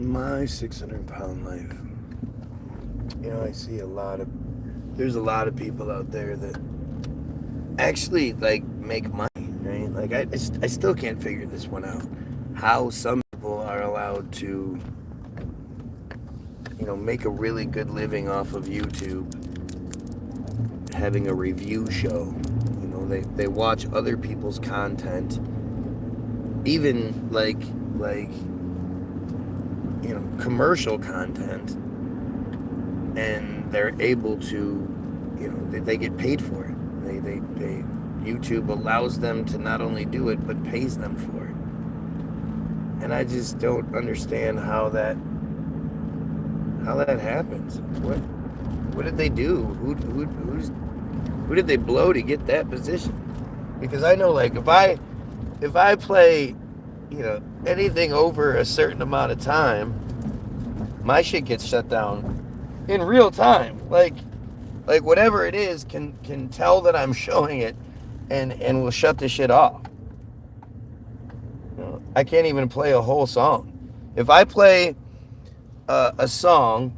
My 600-pound life. I see there's a lot of people out there that actually, like, make money, right? Like, I still can't figure this one out. How some people are allowed to, make a really good living off of YouTube, having a review show. They watch other people's content, even like commercial content, and they're able to, they get paid for it. They YouTube allows them to not only do it but pays them for it. And I just don't understand how that happens. What did they do? Who did they blow to get that position? Because I know, like, if I play, anything over a certain amount of time, my shit gets shut down in real time. Like whatever it is can tell that I'm showing it, and will shut the shit off. I can't even play a whole song. If I play a song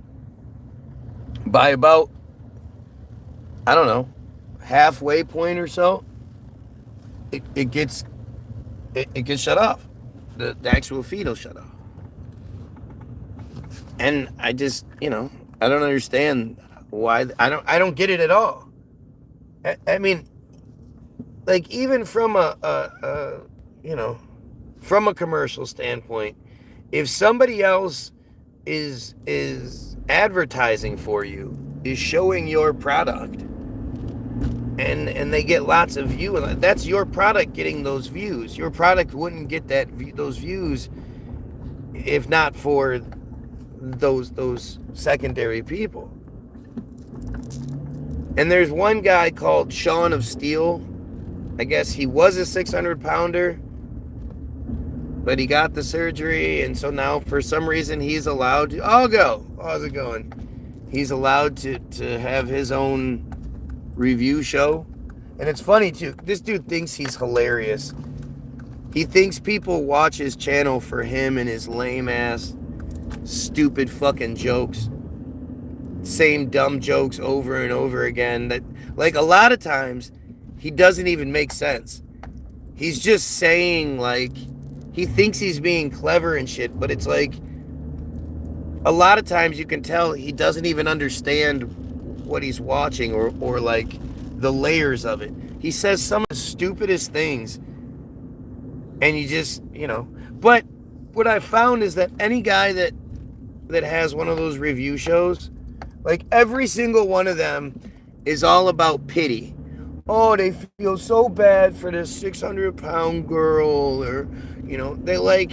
by about, I don't know, halfway point or so, it gets shut off. The actual feed will shut off. And I just, I don't understand why. I don't get it at all. I mean, like, even from from a commercial standpoint, if somebody else is advertising for you, is showing your product, and they get lots of views, that's your product getting those views. Your product wouldn't get those views if not for those secondary people. And there's one guy called Sean of Steel. I guess he was a 600-pounder, but he got the surgery, and so now for some reason he's allowed to. I'll go. How's it going? He's allowed to have his own review show. And it's funny too. This dude thinks he's hilarious. He thinks people watch his channel for him and his lame ass, stupid fucking jokes. Same dumb jokes over and over again. That, like, a lot of times he doesn't even make sense. He's just saying, like, he thinks he's being clever and shit, but it's like, a lot of times you can tell he doesn't even understand what he's watching, or like the layers of it. He says some of the stupidest things, and you just, but what I found is that any guy that has one of those review shows, like, every single one of them is all about pity. Oh, they feel so bad for this 600-pound girl, or, they like,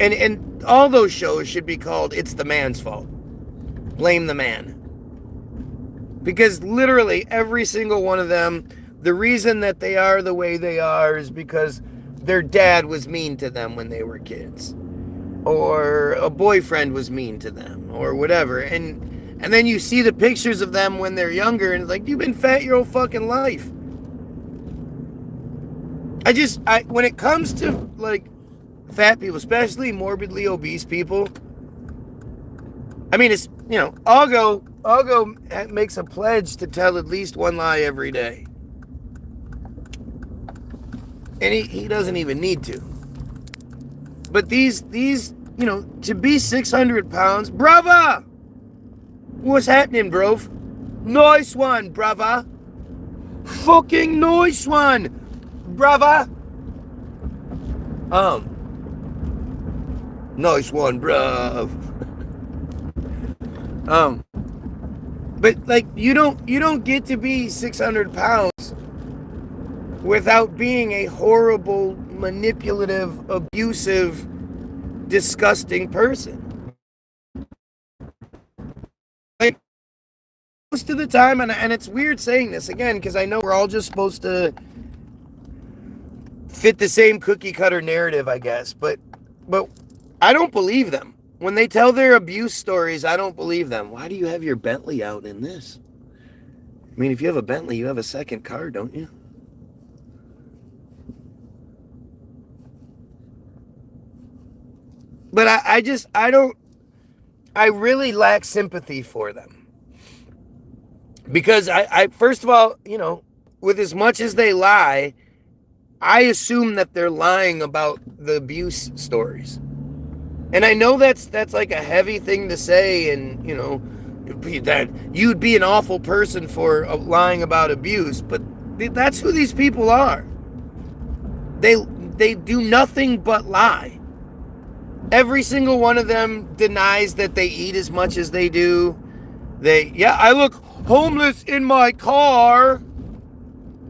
and all those shows should be called "It's the Man's Fault." Blame the man. Because literally every single one of them, the reason that they are the way they are is because their dad was mean to them when they were kids, or a boyfriend was mean to them, or whatever. And then you see the pictures of them when they're younger, and it's like, you've been fat your whole fucking life. When it comes to, like, fat people, especially morbidly obese people, I mean, it's, I'll go makes a pledge to tell at least one lie every day. And he doesn't even need to. But these, to be 600 pounds, brava! What's happening, bro? Nice one, brava. Fucking nice one, brava. Nice one, bruv. But, like, you don't get to be 600 pounds without being a horrible, manipulative, abusive, disgusting person. Like, most of the time, and it's weird saying this again, because I know we're all just supposed to fit the same cookie cutter narrative, I guess, but I don't believe them. When they tell their abuse stories, I don't believe them. Why do you have your Bentley out in this? I mean, if you have a Bentley, you have a second car, don't you? But I really lack sympathy for them. Because I first of all, with as much as they lie, I assume that they're lying about the abuse stories. And I know that's like a heavy thing to say, and that you'd be an awful person for lying about abuse, but that's who these people are. They do nothing but lie. Every single one of them denies that they eat as much as they do. I look homeless in my car.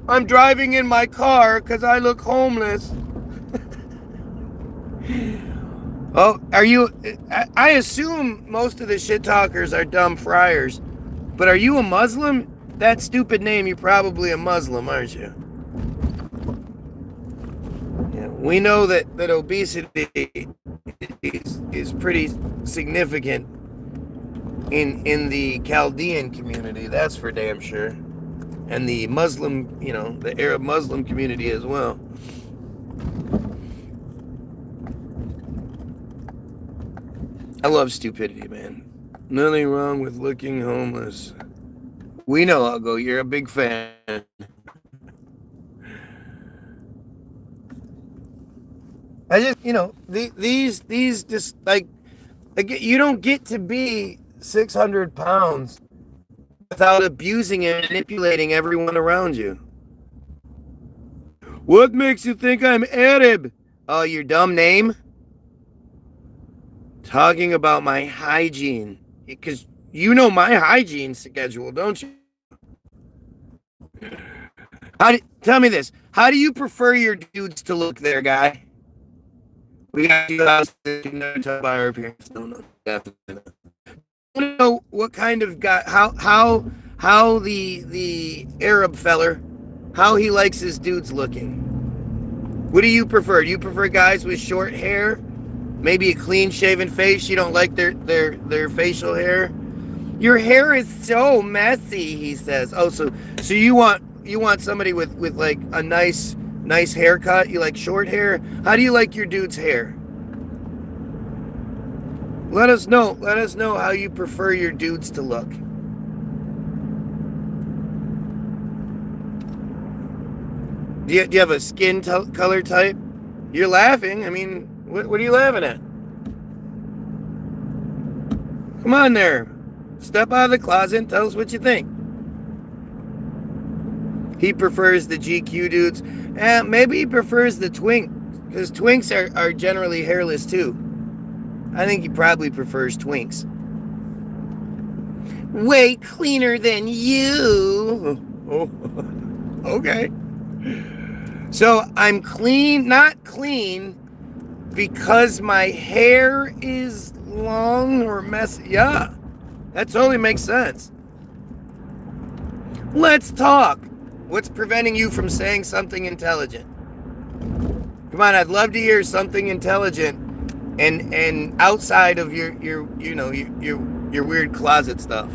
I'm driving in my car because I look homeless. Oh, are you? I assume most of the shit talkers are dumb friars. But are you a Muslim? That stupid name, you're probably a Muslim, aren't you? Yeah, we know that obesity is pretty significant in the Chaldean community, that's for damn sure. And the Muslim, the Arab Muslim community as well. I love stupidity, man. Nothing wrong with looking homeless. We know, Algo, you're a big fan. I just, these just like you don't get to be 600 pounds without abusing and manipulating everyone around you. What makes you think I'm Arab? Oh, your dumb name? Talking about my hygiene. Because you know my hygiene schedule, don't you? Tell me this. How do you prefer your dudes to look there, guy? We got to talk about our appearance. No, definitely not. I want to know what kind of guy, how the Arab feller, how he likes his dudes looking. What do you prefer? Do you prefer guys with short hair? Maybe a clean-shaven face? You don't like their facial hair? Your hair is so messy, he says. Oh, so you want somebody with like a nice haircut? You like short hair? How do you like your dude's hair? Let us know how you prefer your dudes to look. Do you have a skin color type? You're laughing. I mean, what are you laughing at? Come on there. Step out of the closet and tell us what you think. He prefers the GQ dudes. Maybe he prefers the twink, because twinks are generally hairless too. I think he probably prefers twinks. Way cleaner than you. Oh, okay. So I'm clean, not clean, because my hair is long or messy. Yeah, that totally makes sense. Let's talk. What's preventing you from saying something intelligent? Come on, I'd love to hear something intelligent and outside of your weird closet stuff.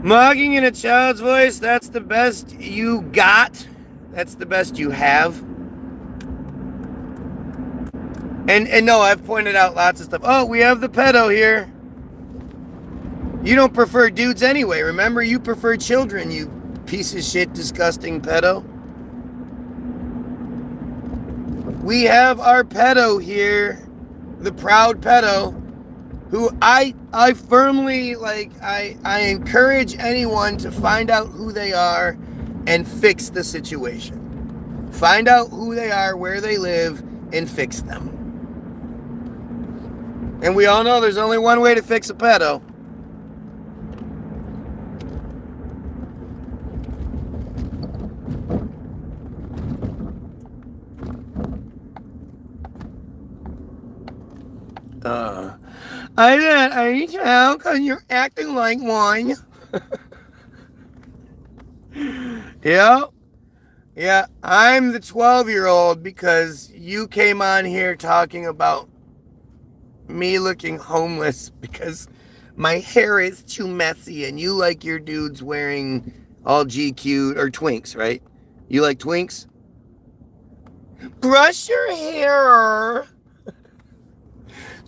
Mocking in a child's voice, that's the best you got. That's the best you have. And no, I've pointed out lots of stuff. Oh, we have the pedo here. You don't prefer dudes anyway. Remember, you prefer children, you piece of shit, disgusting pedo. We have our pedo here, the proud pedo, who I firmly, I encourage anyone to find out who they are and fix the situation. Find out who they are, where they live, and fix them. And we all know there's only one way to fix a pedo. I need you out because you're acting like one. Yeah, I'm the 12-year-old because you came on here talking about me looking homeless because my hair is too messy and you like your dudes wearing all GQ or twinks, right? You like twinks? Brush your hair.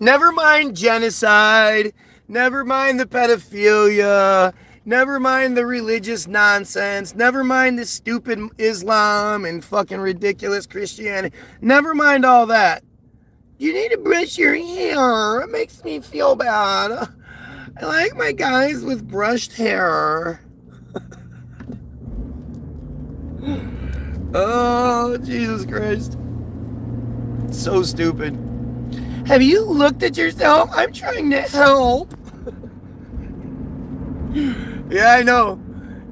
Never mind genocide. Never mind the pedophilia. Never mind the religious nonsense. Never mind the stupid Islam and fucking ridiculous Christianity. Never mind all that. You need to brush your hair. It makes me feel bad. I like my guys with brushed hair. Oh, Jesus Christ. So stupid. Have you looked at yourself? I'm trying to help. Yeah, I know.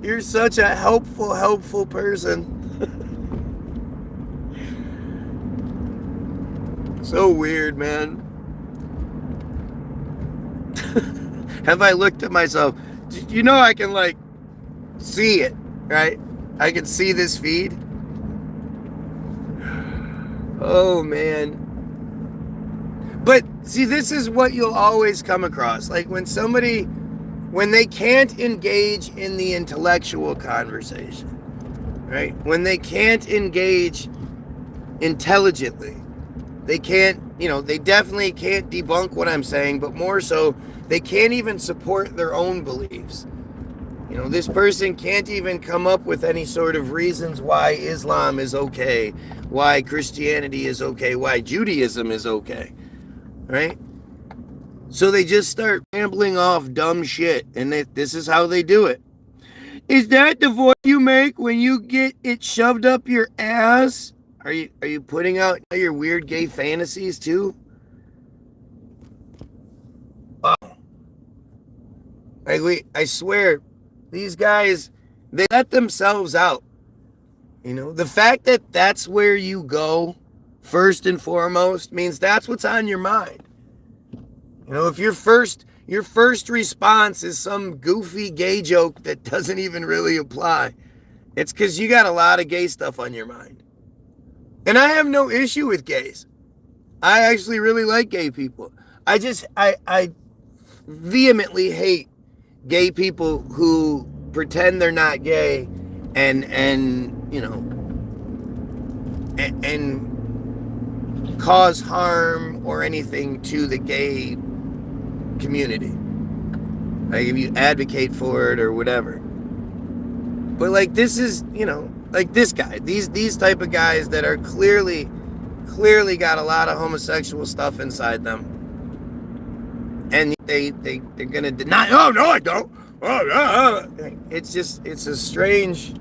You're such a helpful person. So weird, man. Have I looked at myself? You know I can, like, see it, right? I can see this feed. Oh, man. But, see, this is what you'll always come across. Like, when they can't engage in the intellectual conversation, right? When they can't engage intelligently, they can't, they definitely can't debunk what I'm saying, but more so, they can't even support their own beliefs. This person can't even come up with any sort of reasons why Islam is okay, why Christianity is okay, why Judaism is okay, right? So they just start rambling off dumb shit, and this is how they do it. Is that the voice you make when you get it shoved up your ass? Are you putting out your weird gay fantasies too? Wow. I swear, these guys, they let themselves out. The fact that that's where you go first and foremost means that's what's on your mind. If your first response is some goofy gay joke that doesn't even really apply, it's because you got a lot of gay stuff on your mind. And I have no issue with gays. I actually really like gay people. I vehemently hate gay people who pretend they're not gay and cause harm or anything to the gay community. Like if you advocate for it or whatever. But like this is, like this guy, these type of guys that are clearly got a lot of homosexual stuff inside them. And they're gonna deny, oh no I don't. It's strange.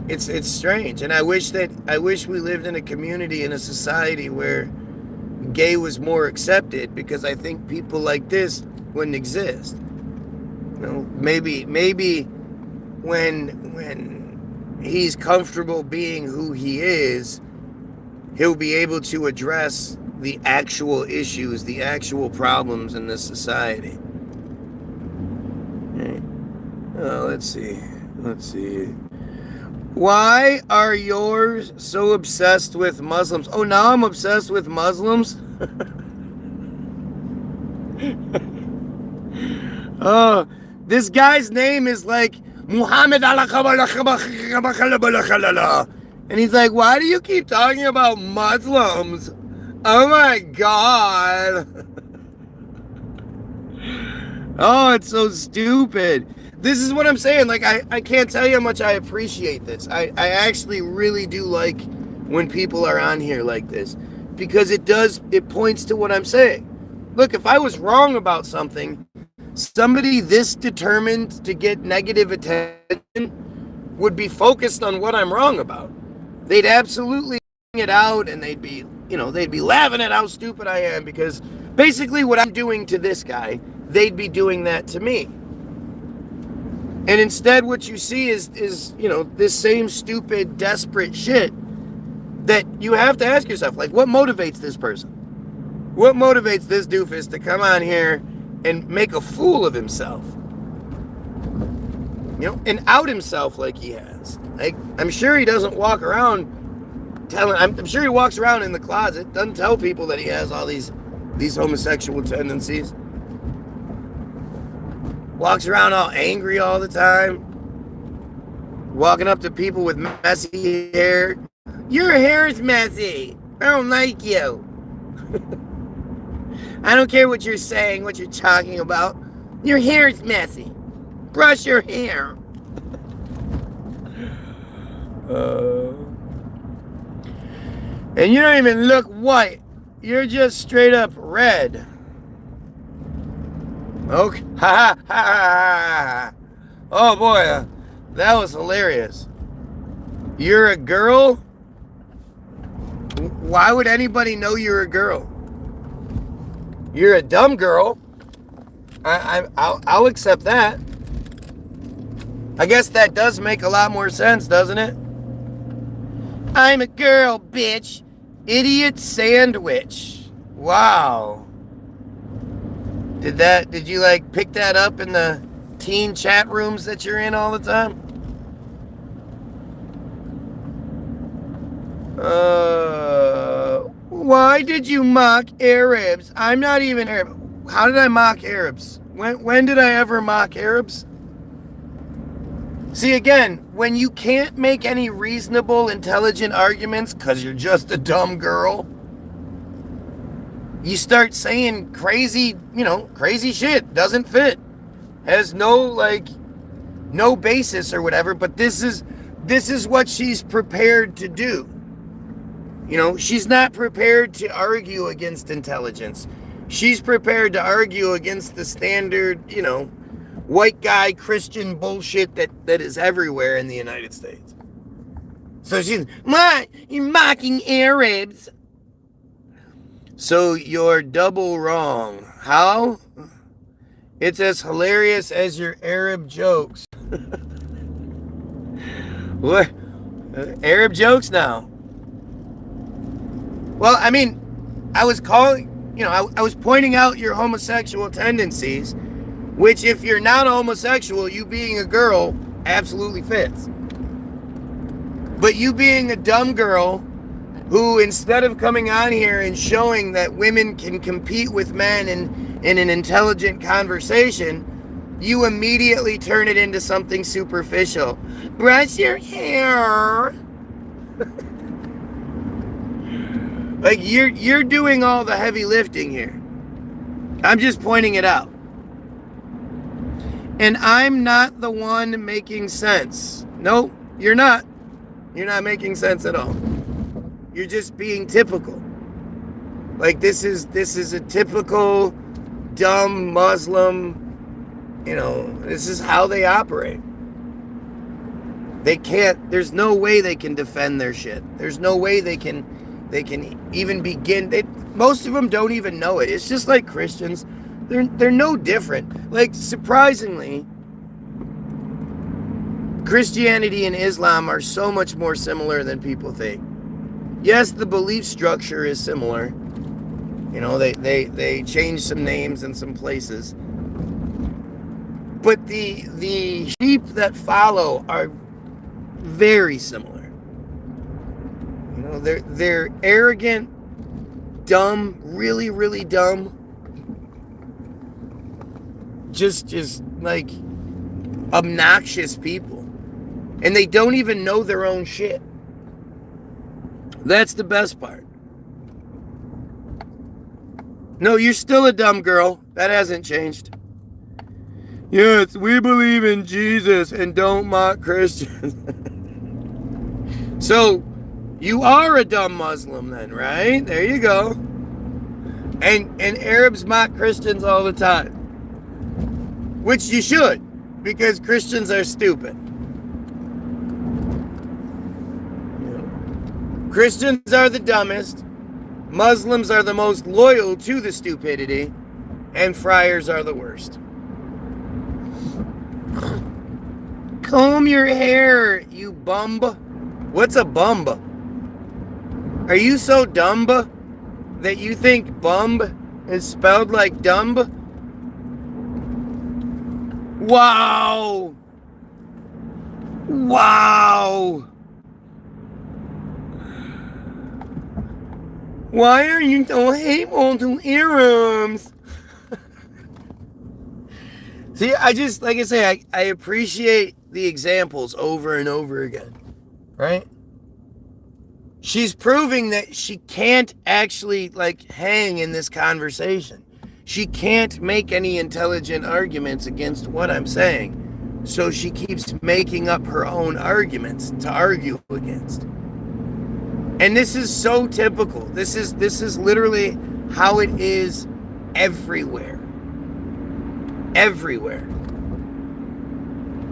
It's strange. And I wish we lived in a community, in a society where gay was more accepted, because I think people like this wouldn't exist. Maybe when he's comfortable being who he is, he'll be able to address the actual issues, the actual problems in this society. Oh, let's see. Why are yours so obsessed with Muslims? Oh, now I'm obsessed with Muslims? Oh, this guy's name is like Muhammad. And he's like, why do you keep talking about Muslims? Oh my God. Oh, it's so stupid. This is what I'm saying. Like, I can't tell you how much I appreciate this. I actually really do like when people are on here like this, because it points to what I'm saying. Look, if I was wrong about something, somebody this determined to get negative attention would be focused on what I'm wrong about. They'd absolutely bring it out, and they'd be laughing at how stupid I am, because basically what I'm doing to this guy, they'd be doing that to me. And instead what you see is this same stupid, desperate shit that you have to ask yourself, like, what motivates this person? What motivates this doofus to come on here and make a fool of himself? And out himself like he has. Like, I'm sure he doesn't walk around I'm sure he walks around in the closet, doesn't tell people that he has all these homosexual tendencies. Walks around all angry all the time. Walking up to people with messy hair. Your hair is messy. I don't like you. I don't care what you're saying, what you're talking about. Your hair is messy. Brush your hair. And you don't even look white. You're just straight up red. Okay. Ha ha ha ha. Oh boy, that was hilarious. You're a girl? Why would anybody know you're a girl? You're a dumb girl. I'll accept that. I guess that does make a lot more sense, doesn't it? I'm a girl, bitch. Idiot sandwich. Wow. Did you like pick that up in the teen chat rooms that you're in all the time? Why did you mock Arabs? I'm not even Arab. How did I mock Arabs? When did I ever mock Arabs? See, again, when you can't make any reasonable, intelligent arguments because you're just a dumb girl, you start saying crazy shit. Doesn't fit. Has no basis or whatever, but this is what she's prepared to do. She's not prepared to argue against intelligence. She's prepared to argue against the standard, white guy Christian bullshit that is everywhere in the United States. So she's, what? You're mocking Arabs. So you're double wrong. How? It's as hilarious as your Arab jokes. What? Arab jokes now. Well, I mean, I was pointing out your homosexual tendencies, which if you're not homosexual, you being a girl absolutely fits. But you being a dumb girl who, instead of coming on here and showing that women can compete with men in an intelligent conversation, you immediately turn it into something superficial. Brush your hair. Like, you're doing all the heavy lifting here. I'm just pointing it out. And I'm not the one making sense. Nope, you're not. You're not making sense at all. You're just being typical. Like, this is a typical dumb Muslim, this is how they operate. There's no way they can defend their shit. There's no way they can even begin. Most of them don't even know it. It's just like Christians. They're no different. Like, surprisingly, Christianity and Islam are so much more similar than people think. Yes, the belief structure is similar. They change some names in some places. But the sheep that follow are very similar. They're arrogant, dumb, really, really dumb. Just like obnoxious people. And they don't even know their own shit. That's the best part. No, you're still a dumb girl. That hasn't changed. Yes, we believe in Jesus and don't mock Christians. So, you are a dumb Muslim then, right? There you go. And Arabs mock Christians all the time. Which you should, because Christians are stupid. Christians are the dumbest. Muslims are the most loyal to the stupidity. And friars are the worst. Comb your hair, you bum. What's a bum? Are you so dumb that you think bum is spelled like dumb? Wow. Wow. Why are you so hateful to Arabs? See, I appreciate the examples over and over again, right? She's proving that she can't actually, like, hang in this conversation. She can't make any intelligent arguments against what I'm saying. So she keeps making up her own arguments to argue against. And this is so typical. This is literally how it is everywhere. Everywhere.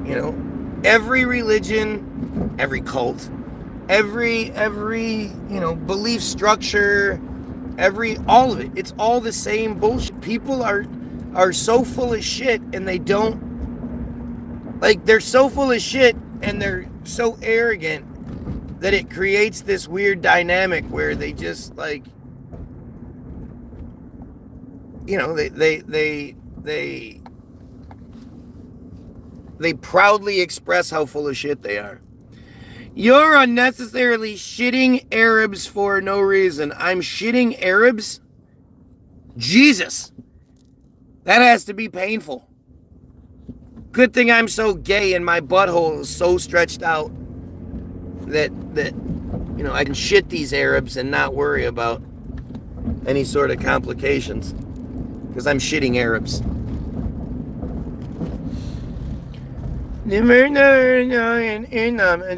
You know, every religion, every cult, every belief structure, all of it. It's all the same bullshit. People are so full of shit, and they don't, like, they're so full of shit and they're so arrogant that it creates this weird dynamic where they just, like, you know, they proudly express how full of shit they are. You're unnecessarily shitting Arabs for no reason. I'm shitting Arabs? Jesus. That has to be painful. Good thing I'm so gay and my butthole is so stretched out that you know, I can shit these Arabs and not worry about any sort of complications. Because I'm shitting Arabs. It's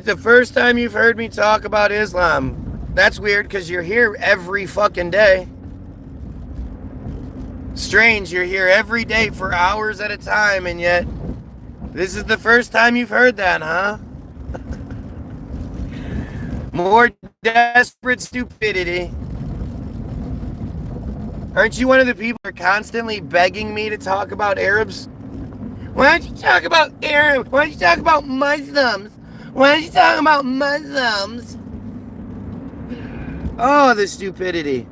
the first time you've heard me talk about Islam. That's weird because you're here every fucking day. Strange, you're here every day for hours at a time, and yet this is the first time you've heard that, huh? More desperate stupidity. Aren't you one of the people who are constantly begging me to talk about Arabs? Why don't you talk about Arabs? Why don't you talk about Muslims? Why don't you talk about Muslims? Oh, the stupidity.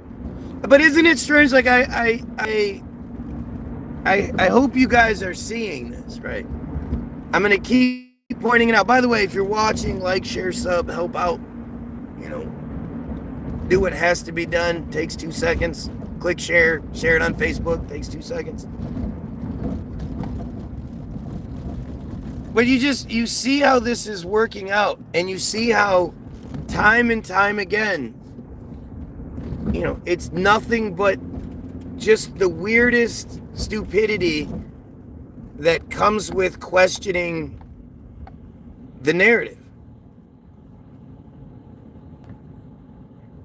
But isn't it strange? Like, I hope you guys are seeing this, right? I'm going to keep pointing it out. By the way, if you're watching, like, share, sub, help out. You know, do what has to be done. Takes 2 seconds. Click share. Share it on Facebook. Takes 2 seconds. But you see how this is working out. And you see how time and time again, you know, it's nothing but just the weirdest stupidity that comes with questioning the narrative.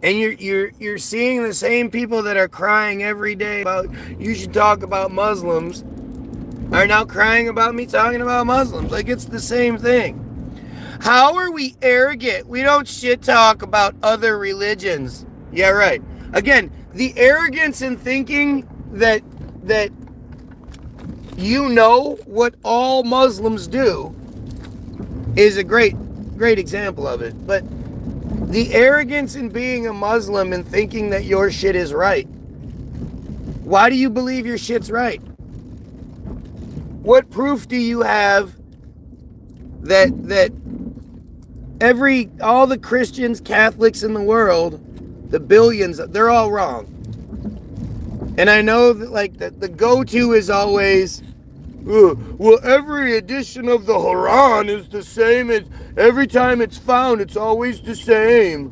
And you're seeing the same people that are crying every day about you should talk about Muslims are now crying about me talking about Muslims. Like, it's the same thing. How are we arrogant? We don't shit talk about other religions. Yeah, right. Again, the arrogance in thinking that you know what all Muslims do is a great example of it. But the arrogance in being a Muslim and thinking that your shit is right. Why do you believe your shit's right? What proof do you have that all the Christians, Catholics in the world, the billions, they're all wrong? And I know that, like, the go-to is always, well, every edition of the Quran is the same as every time it's found, it's always the same.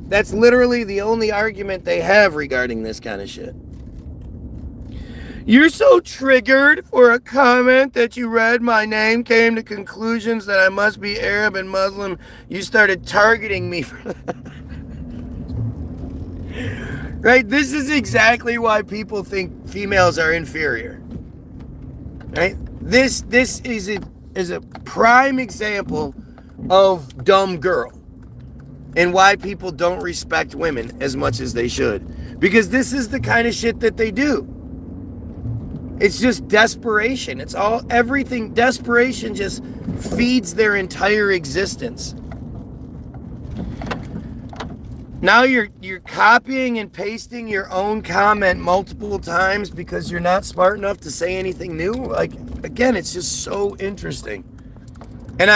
That's literally the only argument they have regarding this kind of shit. You're so triggered for a comment that you read my name, came to conclusions that I must be Arab and Muslim. You started targeting me for that. Right? This is exactly why people think females are inferior. Right? This is a prime example of dumb girl and why people don't respect women as much as they should. Because this is the kind of shit that they do. It's just desperation. It's all, everything, desperation just feeds their entire existence. Now you're copying and pasting your own comment multiple times because you're not smart enough to say anything new. Like, again, it's just so interesting. And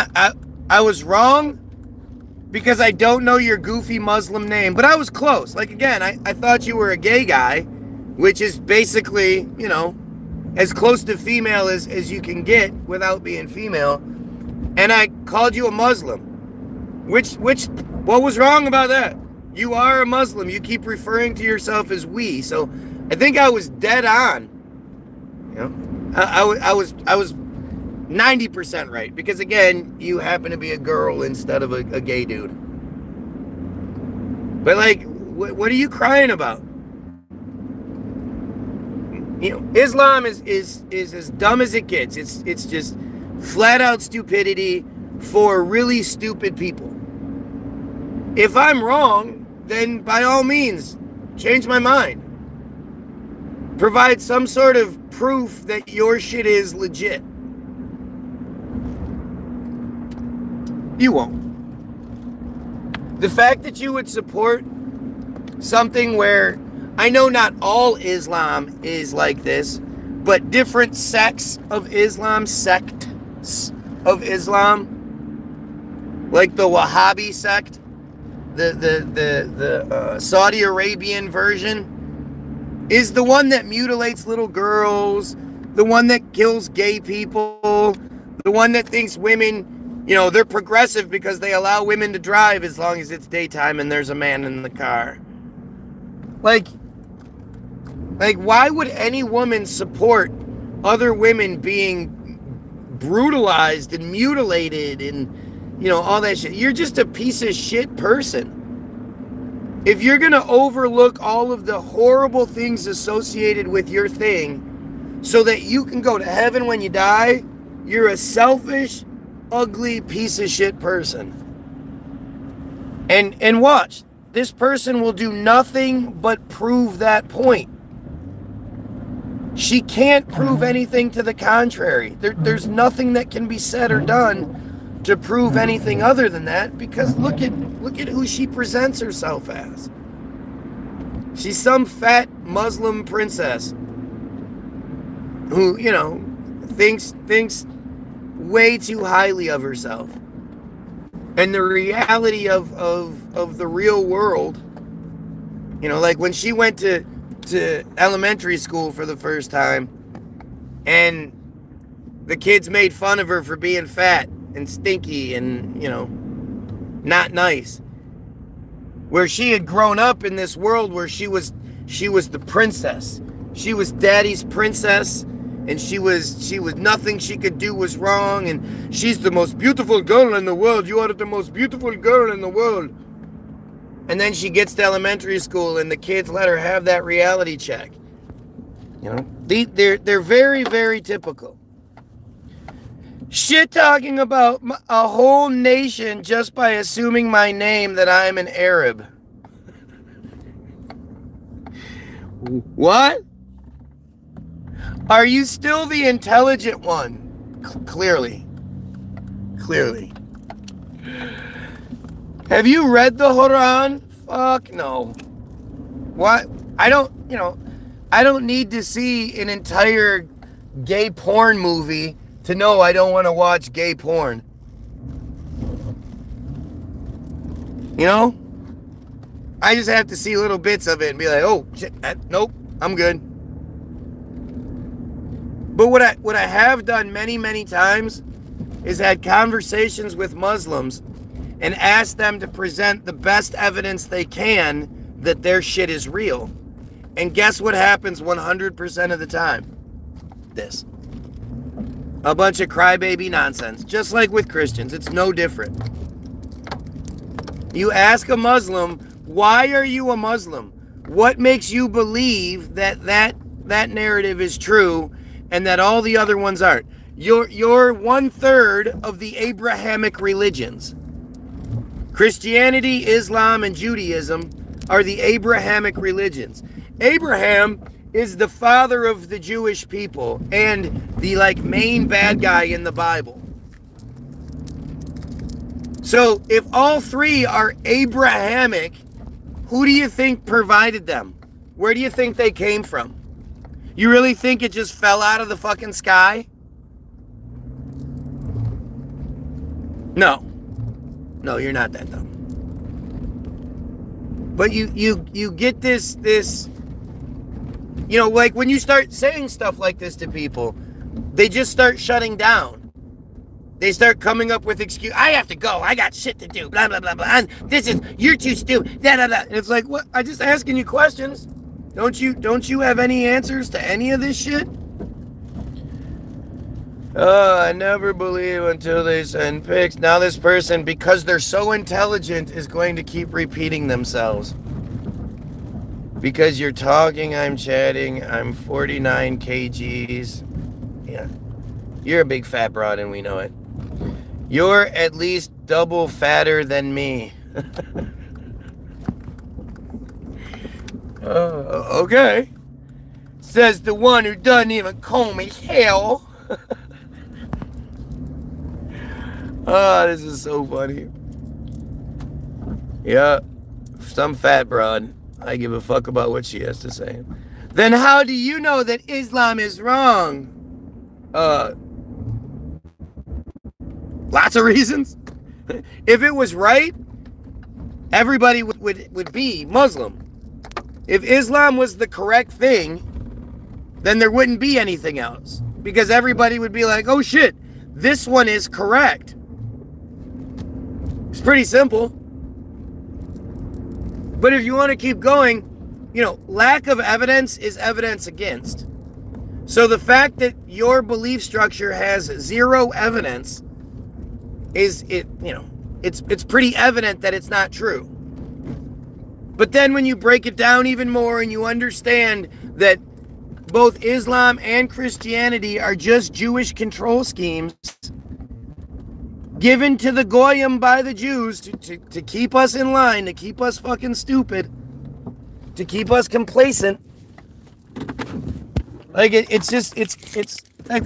I was wrong because I don't know your goofy Muslim name, but I was close. Like, again, I thought you were a gay guy, which is basically, you know, as close to female as you can get without being female. And I called you a Muslim. What was wrong about that? You are a Muslim. You keep referring to yourself as we. So I think I was dead on. You know, I was 90% right, because again, you happen to be a girl instead of a gay dude. But like, what are you crying about? You know, Islam is as dumb as it gets. It's just flat out stupidity for really stupid people. If I'm wrong, then by all means, change my mind. Provide some sort of proof that your shit is legit. You won't. The fact that you would support something where, I know not all Islam is like this, but different sects of Islam, sects of Islam, like the Wahhabi sect, the Saudi Arabian version, is the one that mutilates little girls, the one that kills gay people, the one that thinks women, you know, they're progressive because they allow women to drive as long as it's daytime and there's a man in the car. Like, why would any woman support other women being brutalized and mutilated and, you know, all that shit? You're just a piece of shit person. If you're going to overlook all of the horrible things associated with your thing so that you can go to heaven when you die, you're a selfish, ugly piece of shit person. And watch. This person will do nothing but prove that point. She can't prove anything to the contrary. There's nothing that can be said or done to prove anything other than that, because look at who she presents herself as. She's some fat Muslim princess who, you know, thinks way too highly of herself. And the reality of the real world, you know, like when she went to elementary school for the first time and the kids made fun of her for being fat and stinky and, you know, not nice. Where she had grown up in this world where she was the princess. She was daddy's princess. And she was nothing she could do was wrong, and she's the most beautiful girl in the world. You are the most beautiful girl in the world. And then she gets to elementary school, and the kids let her have that reality check. You know, they're very, very typical. Shit talking about a whole nation just by assuming my name that I'm an Arab. What? Are you still the intelligent one? Clearly. Have you read the Quran? Fuck no. What? I don't need to see an entire gay porn movie to know I don't want to watch gay porn. You know? I just have to see little bits of it and be like, oh, shit, nope, I'm good. But what I have done many, many times is had conversations with Muslims and asked them to present the best evidence they can that their shit is real. And guess what happens 100% of the time? This. A bunch of crybaby nonsense. Just like with Christians. It's no different. You ask a Muslim, why are you a Muslim? What makes you believe that narrative is true and that all the other ones aren't? You're 1/3 of the Abrahamic religions. Christianity, Islam, and Judaism are the Abrahamic religions. Abraham is the father of the Jewish people and the main bad guy in the Bible. So if all three are Abrahamic, who do you think provided them? Where do you think they came from? You really think it just fell out of the fucking sky? No, you're not that dumb. But you get this, when you start saying stuff like this to people, they just start shutting down. They start coming up with excuses. I have to go. I got shit to do. Blah, blah, blah, blah. And you're too stupid. Blah, blah, blah. And it's like, what? I'm just asking you questions. Don't you have any answers to any of this shit? I never believe until they send pics. Now this person, because they're so intelligent, is going to keep repeating themselves. Because you're talking, I'm chatting, I'm 49 kgs. Yeah. You're a big fat broad and we know it. You're at least double fatter than me. Okay. Says the one who doesn't even comb his hair. Oh, this is so funny. Yeah, some fat broad. I give a fuck about what she has to say. Then how do you know that Islam is wrong? Lots of reasons. If it was right, everybody would be Muslim. If Islam was the correct thing, then there wouldn't be anything else. Because everybody would be like, oh shit, this one is correct. It's pretty simple. But if you want to keep going, lack of evidence is evidence against. So the fact that your belief structure has zero evidence it's pretty evident that it's not true. But then when you break it down even more and you understand that both Islam and Christianity are just Jewish control schemes given to the Goyim by the Jews to keep us in line, to keep us fucking stupid, to keep us complacent. Like it's like,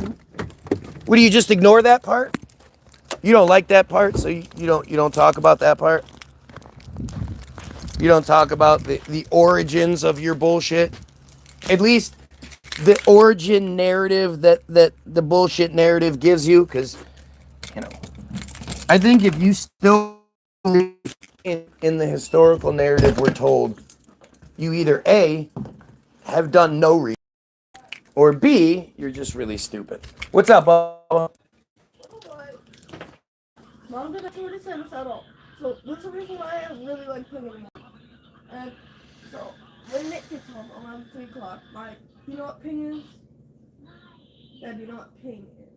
what, do you just ignore that part? You don't like that part, so you don't talk about that part. You don't talk about the origins of your bullshit. At least the origin narrative that the bullshit narrative gives you, because I think if you still believe in the historical narrative we're told, you either A, have done no research, or B, you're just really stupid. What's up, Bubba? Mom didn't already send us at all. So that's the reason why I really like playing them. And so when Nick gets home around 3 o'clock, you know what ping is? Dad, you know what ping is?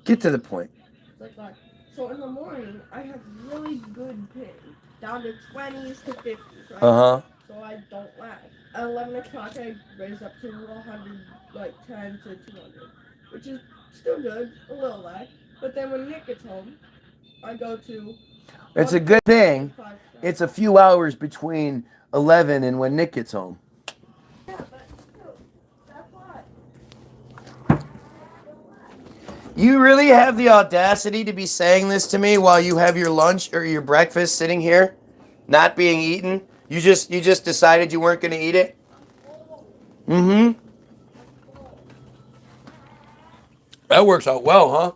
Get to the point. Like that. So in the morning, I have really good ping. Down to 20s to 50s, right? Uh-huh. So I don't lag. At 11 o'clock, I raise up to 100, like 10 to 200, which is still good, a little lag. But then when Nick gets home, I go to... It's a good thing. It's a few hours between 11 and when Nick gets home. Yeah, but still, that's why. You really have the audacity to be saying this to me while you have your lunch or your breakfast sitting here, not being eaten? You just decided you weren't going to eat it? Mm-hmm. That works out well, huh?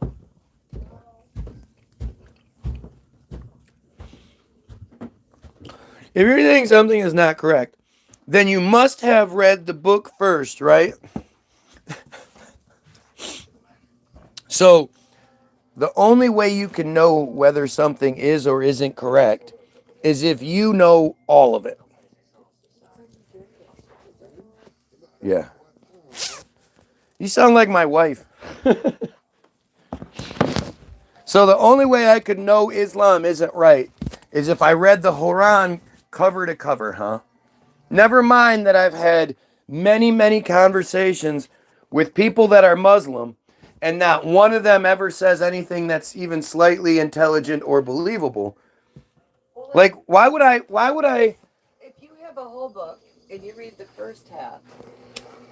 If you're saying something is not correct, then you must have read the book first, right? So, the only way you can know whether something is or isn't correct is if you know all of it. Yeah. You sound like my wife. So the only way I could know Islam isn't right is if I read the Quran cover to cover, huh? Never mind that I've had many, many conversations with people that are Muslim, and not one of them ever says anything that's even slightly intelligent or believable. Like, why would I? If you have a whole book and you read the first half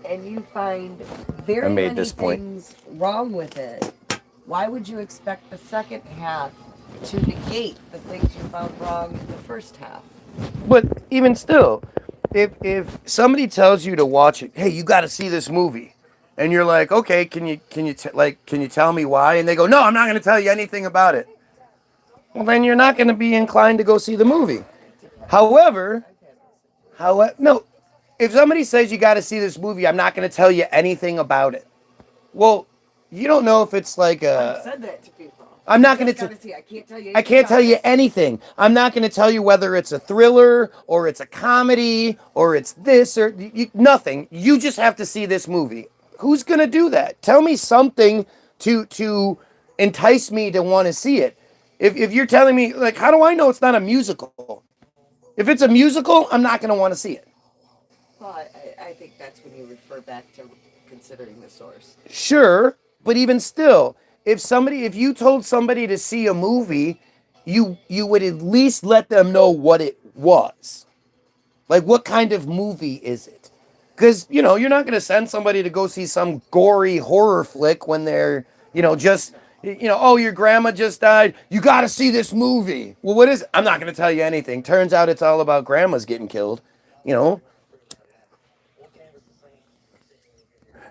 and you find very many things wrong with it, why would you expect the second half to negate the things you found wrong in the first half? But even still, if somebody tells you to watch it, hey, you got to see this movie, and you're like, okay, can you tell me why? And they go, no, I'm not going to tell you anything about it. Well, then you're not going to be inclined to go see the movie. However, no, if somebody says you got to see this movie, I'm not going to tell you anything about it. Well, you don't know if it's like I've said that to people. I'm not going to see. I can't tell you. I can't tell you anything. I'm not going to tell you whether it's a thriller or it's a comedy or it's this or nothing. You just have to see this movie. Who's going to do that? Tell me something to entice me to want to see it. If you're telling me, like, how do I know it's not a musical? If it's a musical, I'm not going to want to see it. Well, I think that's when you refer back to considering the source. Sure, but even still, if you told somebody to see a movie, you would at least let them know what it was. Like, what kind of movie is it? Because, you're not going to send somebody to go see some gory horror flick when they're, just, oh, your grandma just died. You got to see this movie. Well, what is it? I'm not going to tell you anything. Turns out it's all about grandmas getting killed,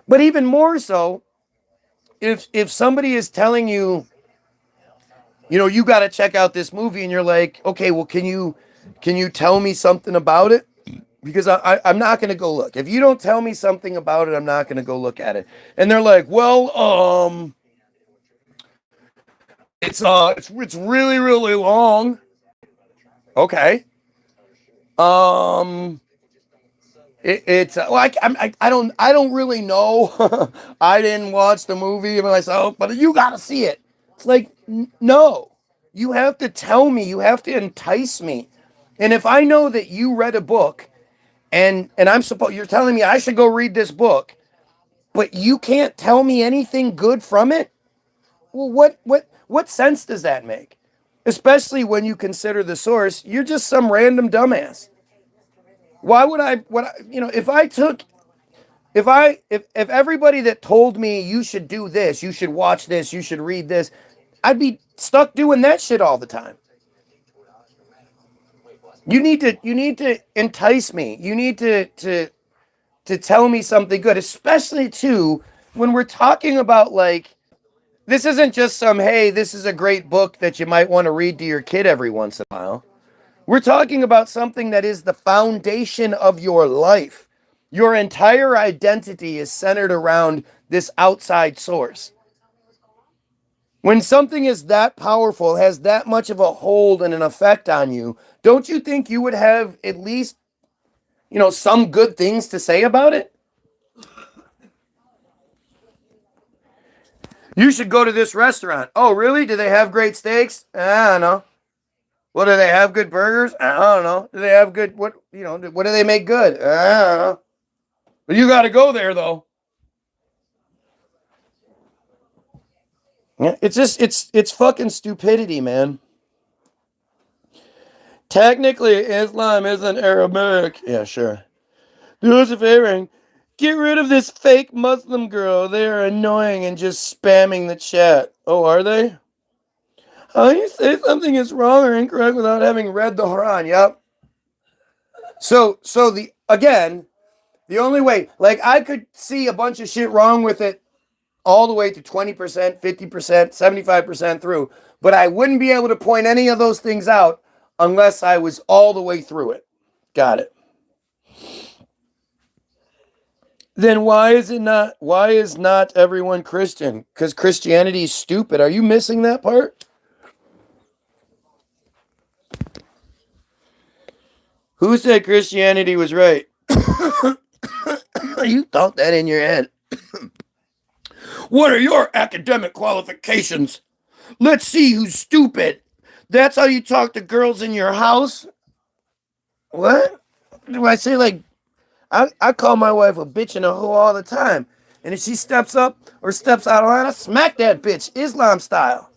But even more so, if somebody is telling you, you got to check out this movie, and you're like, okay, well, can you tell me something about it? Because I'm not going to go look. If you don't tell me something about it, I'm not going to go look at it. And they're like, well, it's really, really long. Okay. I don't really know. I didn't watch the movie myself, but you got to see it. It's like, no, you have to tell me, you have to entice me. And if I know that you read a book and you're telling me I should go read this book, but you can't tell me anything good from it. Well, what sense does that make? Especially when you consider the source, you're just some random dumbass. Why would if everybody that told me you should do this, you should watch this, you should read this, I'd be stuck doing that shit all the time. You need to entice me. You need to tell me something good, especially too when we're talking about, like, this isn't just some, hey, this is a great book that you might want to read to your kid every once in a while. We're talking about something that is the foundation of your life. Your entire identity is centered around this outside source. When something is that powerful, has that much of a hold and an effect on you, don't you think you would have at least, some good things to say about it? You should go to this restaurant. Oh, really? Do they have great steaks? I don't know. Well, do they have good burgers? I don't know. Do they have good, what do they make good? I don't know. But you got to go there, though. Yeah, it's fucking stupidity, man. Technically, Islam isn't Arabic. Yeah, sure. Do us a favor and get rid of this fake Muslim girl. They are annoying and just spamming the chat. Oh, are they? How do you say something is wrong or incorrect without having read the Quran? Yep. So the only way, like, I could see a bunch of shit wrong with it all the way to 20%, 50%, 75% through, but I wouldn't be able to point any of those things out unless I was all the way through it. Got it. Then why is not everyone Christian? Because Christianity is stupid. Are you missing that part? Who said Christianity was right? You thought that in your head. What are your academic qualifications? Let's see who's stupid. That's how you talk to girls in your house? What? Do I say, like, I call my wife a bitch and a hoe all the time. And if she steps up or steps out of line, I smack that bitch, Islam style.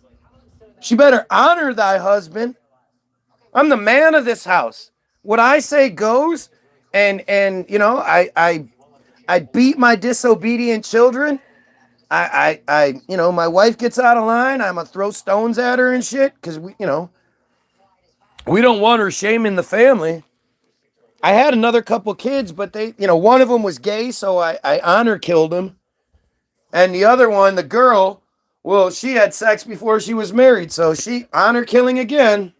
She better honor thy husband. I'm the man of this house. What I say goes, and I beat my disobedient children. My wife gets out of line, I'm gonna throw stones at her and shit, because we don't want her shaming the family. I had another couple kids, but they, one of them was gay, so I honor killed him. And the other one, the girl, well, she had sex before she was married, so she honor killing again.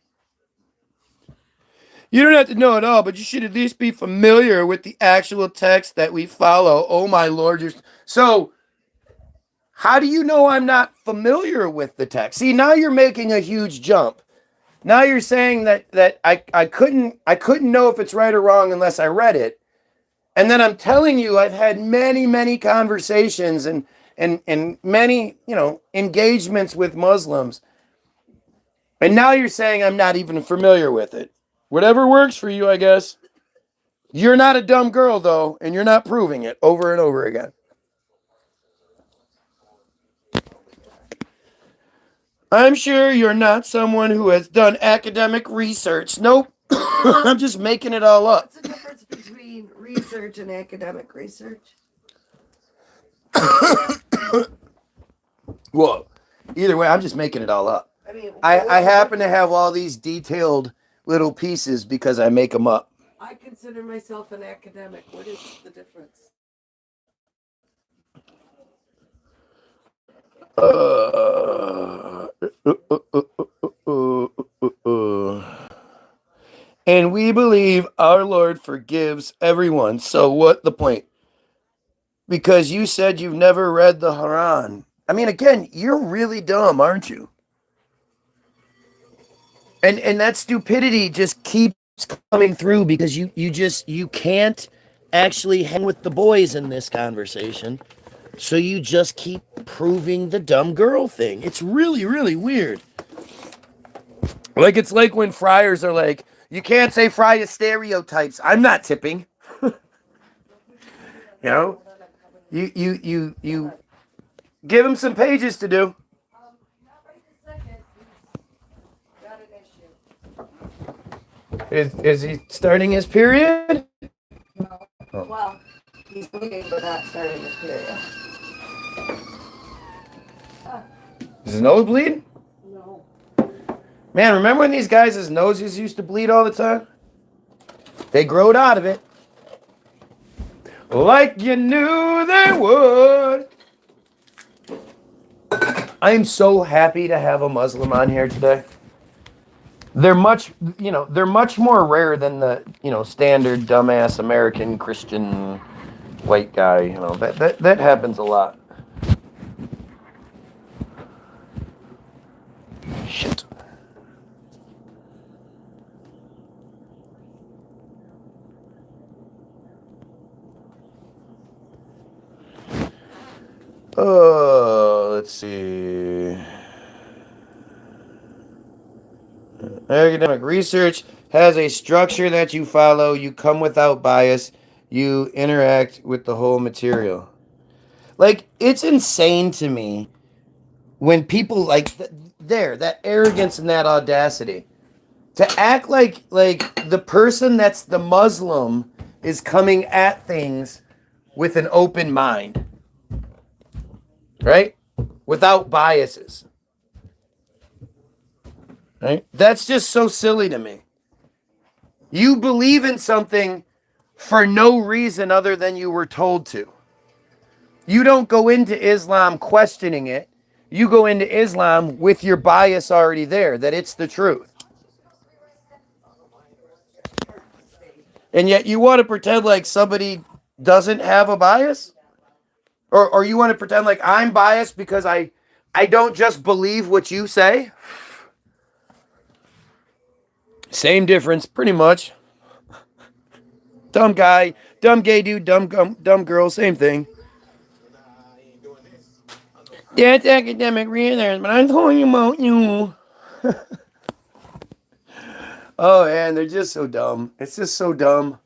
You don't have to know it all, but you should at least be familiar with the actual text that we follow. Oh my Lord, so How do you know I'm not familiar with the text? See, now you're making a huge jump. Now you're saying that I couldn't know if it's right or wrong unless I read it. And then I'm telling you, I've had many conversations and many, engagements with Muslims. And now you're saying I'm not even familiar with it. Whatever works for you, I guess. You're not a dumb girl, though, and you're not proving it over and over again. I'm sure you're not someone who has done academic research. Nope. I'm just making it all up. What's the difference between research and academic research? Well, either way, I'm just making it all up. I happen to have all these detailed little pieces because I make them up. I consider myself an academic. What is the difference? And we believe our Lord forgives everyone. So what the point? Because you said you've never read the Quran. I mean, again, you're really dumb, aren't you? And that stupidity just keeps coming through because you can't actually hang with the boys in this conversation. So you just keep proving the dumb girl thing. It's really weird. Like it's like when friars are like, you can't say fry is stereotypes. I'm not tipping. You give him some pages to do. Not right this second. Got an issue. Is he starting his period? No. Oh. Well, he's bleeding, but not starting his period. Does his nose bleed? No. Man, remember when these guys' noses used to bleed all the time? They growed out of it. Like you knew they would. I'm so happy to have a Muslim on here today. They're much more rare than the, standard dumbass American Christian white guy. That happens a lot. Shit. Let's see. Academic research has a structure that you follow. You come without bias. You interact with the whole material. Like, it's insane to me when people that arrogance and that audacity to act like the person that's the Muslim is coming at things with an open mind, right? Without biases, right? That's just so silly to me. You believe in something for no reason other than you were told to. You don't go into Islam questioning it. You go into Islam with your bias already there, that it's the truth. And yet you want to pretend like somebody doesn't have a bias? Or you want to pretend like I'm biased because I don't just believe what you say? Same difference, pretty much. Dumb guy, dumb gay dude, dumb girl, same thing. That's academic research, but I'm talking about you. Oh man, they're just so dumb. It's just so dumb.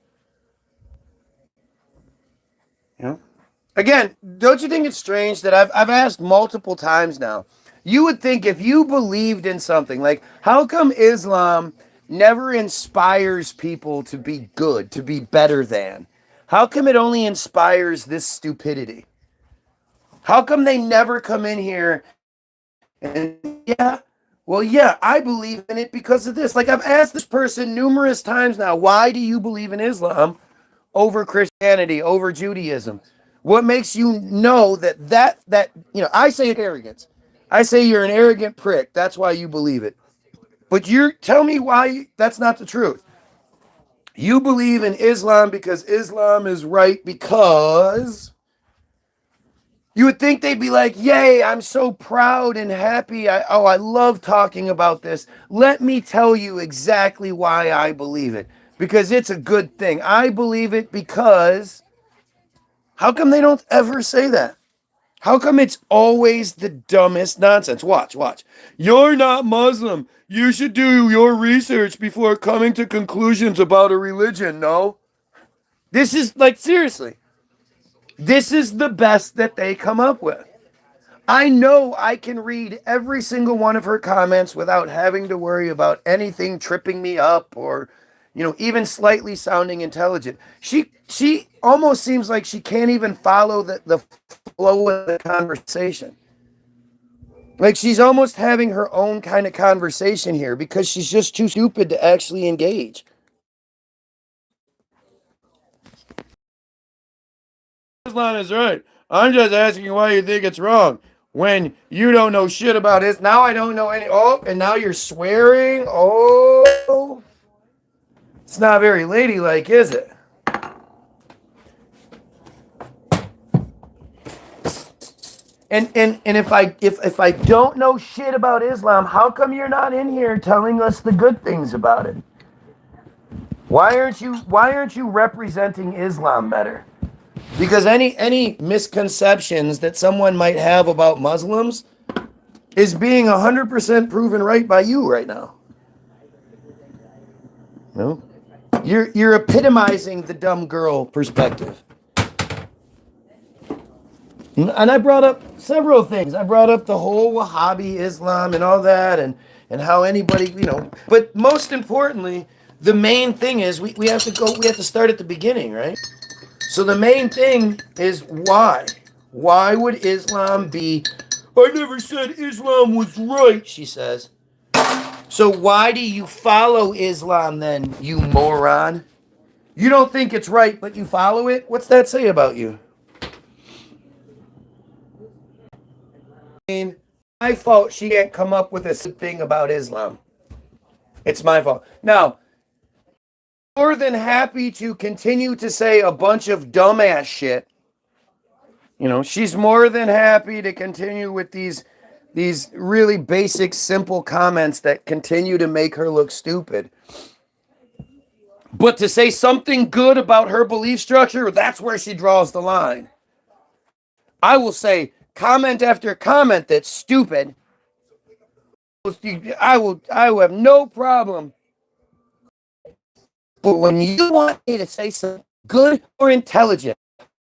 Again, don't you think it's strange that I've asked multiple times now? You would think if you believed in something, like how come Islam never inspires people to be good, to be better than? How come it only inspires this stupidity? How come they never come in here and, I believe in it because of this. Like I've asked this person numerous times now, why do you believe in Islam over Christianity, over Judaism? What makes you know that I say arrogance. I say you're an arrogant prick. That's why you believe it. But tell me why that's not the truth. You believe in Islam because Islam is right because You would think they'd be like, yay, I'm so proud and happy. I love talking about this. Let me tell you exactly why I believe it. Because it's a good thing. I believe it because... How come they don't ever say that? How come it's always the dumbest nonsense? Watch. You're not Muslim. You should do your research before coming to conclusions about a religion, no? This is, like, seriously. This is the best that they come up with. I know I can read every single one of her comments without having to worry about anything tripping me up or, even slightly sounding intelligent. She almost seems like she can't even follow the flow of the conversation. Like she's almost having her own kind of conversation here because she's just too stupid to actually engage. Islam is right. I'm just asking why you think it's wrong when you don't know shit about it. Now I don't know any. Oh, and now you're swearing. Oh, it's not very ladylike, is it? And if I don't know shit about Islam, how come you're not in here telling us the good things about it? Why aren't you representing Islam better? Because any misconceptions that someone might have about Muslims is being 100% proven right by you right now. No? You're epitomizing the dumb girl perspective. And I brought up several things. I brought up the whole Wahhabi Islam and all that and how anybody, but most importantly, the main thing is we have to start at the beginning, right? So the main thing is why? Why would Islam be, I never said Islam was right, she says. So why do you follow Islam then, you moron? You don't think it's right, but you follow it? What's that say about you? My fault she can't come up with a thing about Islam. It's my fault. Now, more than happy to continue to say a bunch of dumbass shit. She's more than happy to continue with these really basic, simple comments that continue to make her look stupid. But to say something good about her belief structure, that's where she draws the line. I will say comment after comment that's stupid. I will have no problem. But when you want me to say something good or intelligent,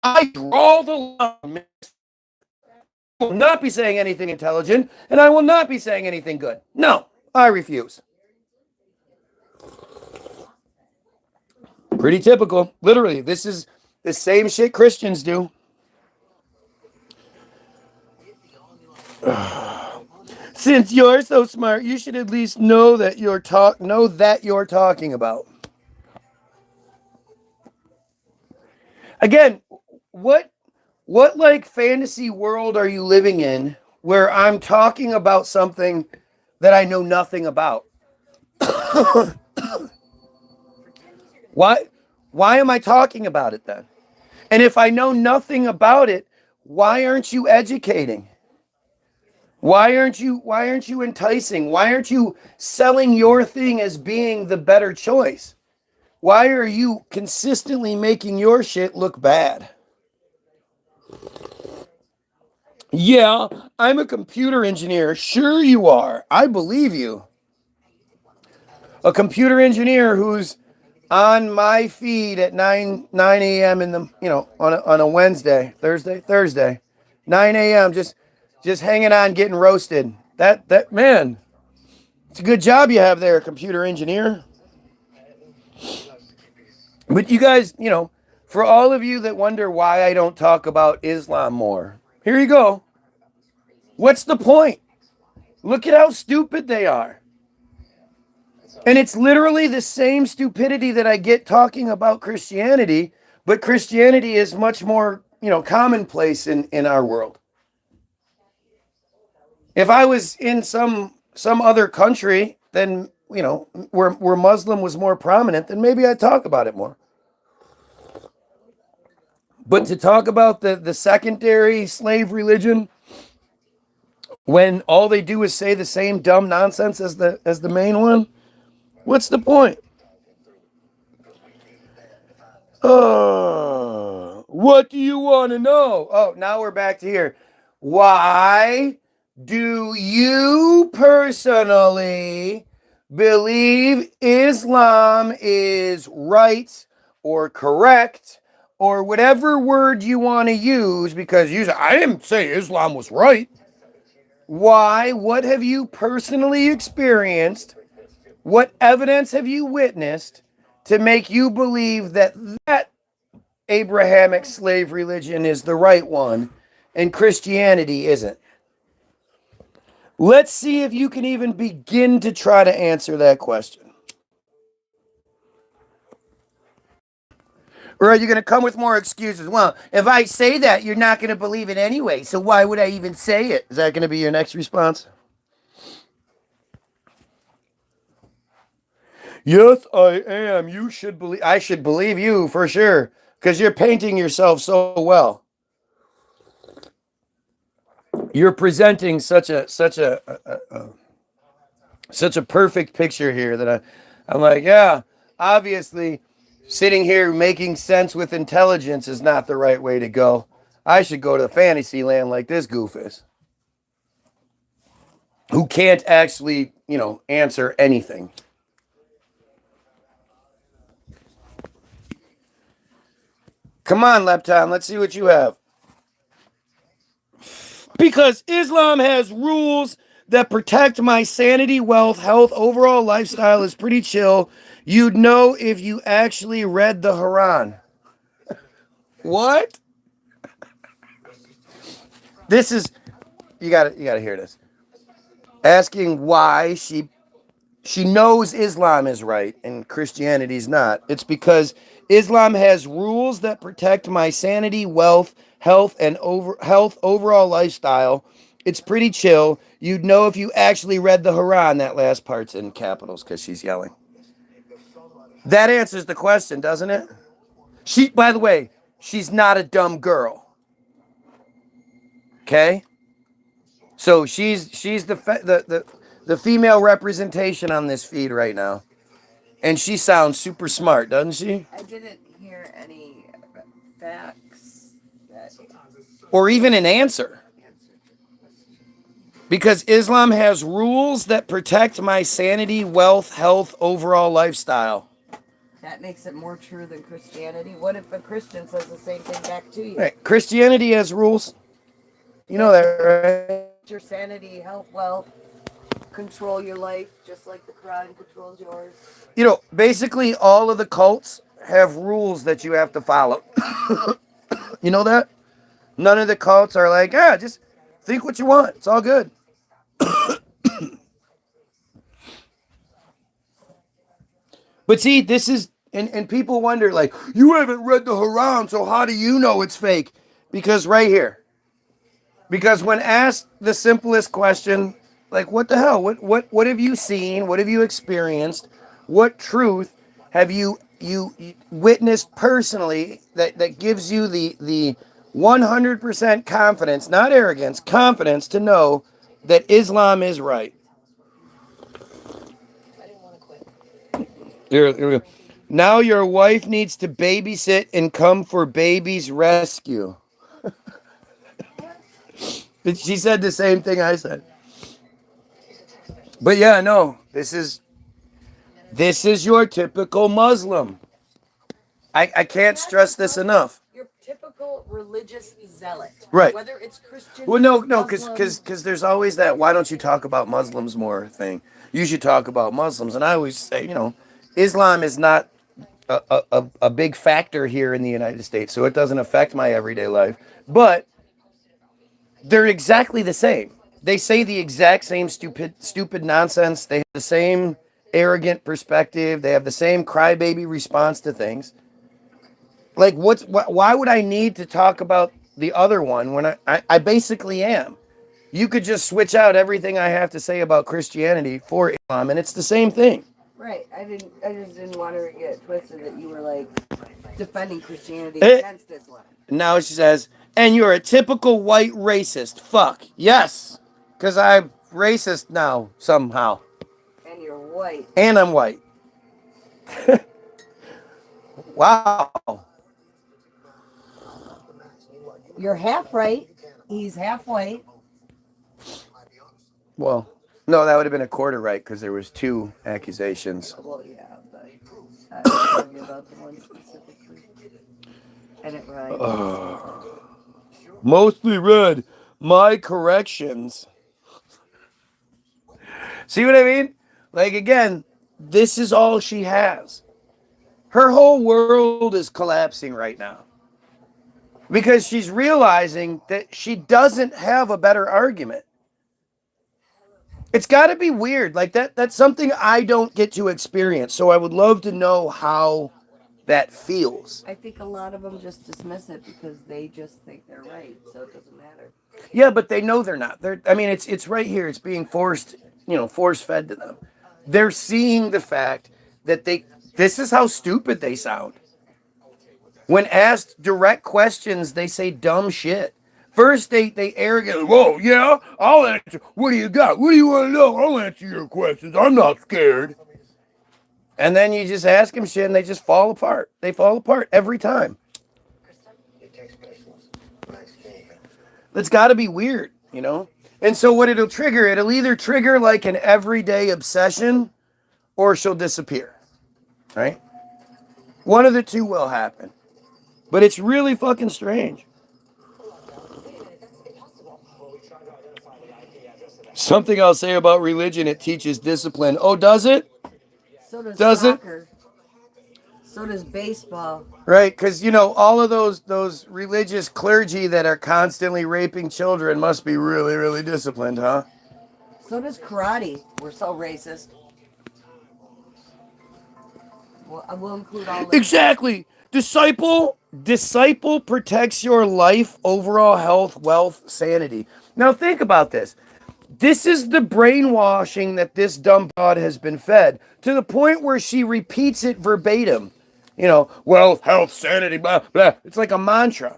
I draw the line. I will not be saying anything intelligent, and I will not be saying anything good. No, I refuse. Pretty typical. Literally, this is the same shit Christians do. Since you're so smart, you should at least know that you're talking about. Again, what like fantasy world are you living in where I'm talking about something that I know nothing about? Why am I talking about it then? And if I know nothing about it, why aren't you educating? Why aren't you enticing? Why aren't you selling your thing as being the better choice? Why are you consistently making your shit look bad? Yeah, I'm a computer engineer. Sure you are. I believe you. A computer engineer who's on my feed at 9 a.m. in the, on a Wednesday, Thursday, 9 a.m. just hanging on, getting roasted. That man, it's a good job you have there, computer engineer. But you guys, for all of you that wonder why I don't talk about Islam more, here you go. What's the point? Look at how stupid they are. And it's literally the same stupidity that I get talking about Christianity, but Christianity is much more, commonplace in our world. If I was in some other country, then, where Muslim was more prominent, then maybe I'd talk about it more. But to talk about the secondary slave religion, when all they do is say the same dumb nonsense as the main one, what's the point? What do you want to know? Oh, now we're back to here. Why do you personally believe Islam is right or correct or whatever word you want to use? Because I didn't say Islam was right. Why? What have you personally experienced? What evidence have you witnessed to make you believe that Abrahamic slave religion is the right one and Christianity isn't? Let's see if you can even begin to try to answer that question. Or are you going to come with more excuses? Well, if I say that, you're not going to believe it anyway, so why would I even say it? Is that going to be your next response? Yes, I am. You should believe. I should believe you for sure, because you're painting yourself so well. You're presenting such a perfect picture here that I'm like, yeah, obviously, sitting here making sense with intelligence is not the right way to go. I should go to the fantasy land like this goof is, who can't actually, answer anything. Come on, Lepton, let's see what you have. Because Islam has rules that protect my sanity, wealth, health, overall lifestyle is pretty chill. You'd know if you actually read the Quran. What? This is, you gotta hear this. Asking why she knows Islam is right and Christianity's not. It's because Islam has rules that protect my sanity, wealth, health, and overall lifestyle. It's pretty chill. You'd know if you actually read the Quran. That last part's in capitals because she's yelling. That answers the question, doesn't it? By the way, she's not a dumb girl. Okay? So she's the female representation on this feed right now. And she sounds super smart, doesn't she? I didn't hear any facts or even an answer. Because Islam has rules that protect my sanity, wealth, health, overall lifestyle. That makes it more true than Christianity. What if a Christian says the same thing back to you? Right. Christianity has rules. You know that, right? Your sanity, health, wealth, control your life, just like the Quran controls yours. Basically all of the cults have rules that you have to follow. You know that? None of the cults are like, just think what you want. It's all good. But see, this is, and people wonder, like, you haven't read the Quran, so how do you know it's fake? Because right here. Because when asked the simplest question, like, what the hell? What have you seen? What have you experienced? What truth have you witnessed personally that gives you the 100% confidence, not arrogance, confidence to know that Islam is right? I didn't want to quit. Here we go. Now your wife needs to babysit and come for baby's rescue. She said the same thing I said. But yeah, no, this is your typical Muslim. I can't stress this enough. Your typical religious zealot. Right. Whether it's Christian, well, no, because there's always that, why don't you talk about Muslims more thing. You should talk about Muslims. And I always say, Islam is not a big factor here in the United States, so it doesn't affect my everyday life. But they're exactly the same. They say the exact same stupid nonsense. They have the same arrogant perspective. They have the same crybaby response to things. Like, why would I need to talk about the other one when I basically am? You could just switch out everything I have to say about Christianity for Islam, and it's the same thing. Right. I just didn't want to get twisted that you were like defending Christianity against Islam. Now she says, and you're a typical white racist. Fuck. Yes. Because I'm racist now, somehow. And you're white. And I'm white. Wow. You're half right. He's half white. Well, no, that would have been a quarter right because there was 2 accusations. Well, yeah, but I was talking about the one specifically. And it right. Mostly red. My corrections. See what I mean? Like, again, this is all she has. Her whole world is collapsing right now. Because she's realizing that she doesn't have a better argument. It's got to be weird. Like, that's something I don't get to experience. So I would love to know how that feels. I think a lot of them just dismiss it because they just think they're right, so it doesn't matter. Yeah, but they know they're not. I mean, it's right here. It's being force fed to them. They're seeing the fact that this is how stupid they sound. When asked direct questions, they say dumb shit. First, they arrogantly, whoa, yeah, I'll answer. What do you got? What do you want to know? I'll answer your questions. I'm not scared. And then you just ask them shit and they just fall apart. They fall apart every time. It's got to be weird, you know? And so what it'll either trigger like an everyday obsession or she'll disappear, right? One of the 2 will happen. But it's really fucking strange. Something I'll say about religion, it teaches discipline. Oh, does it? So does It? soccer. So does baseball. Right, because, all of those religious clergy that are constantly raping children must be really, really disciplined, huh? So does karate. We're so racist. Well, I will include all this. Exactly. Disciple protects your life, overall health, wealth, sanity. Now think about this. This is the brainwashing that this dumb broad has been fed to the point where she repeats it verbatim. Wealth, health, sanity, blah, blah. It's like a mantra.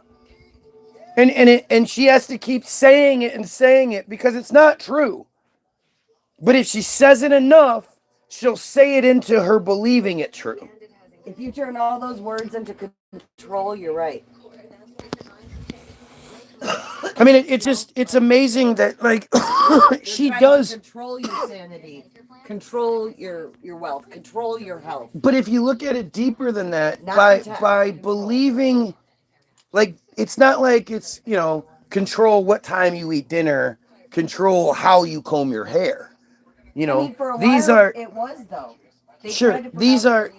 And she has to keep saying it because it's not true. But if she says it enough, she'll say it into her believing it true. If you turn all those words into control, you're right. I mean, it's amazing that, like, she does. Control your sanity, control your wealth, control your health. But if you look at it deeper than that, by believing, like, it's not like it's, control what time you eat dinner, control how you comb your hair. For a these while, are. It was, though. Sure, these are.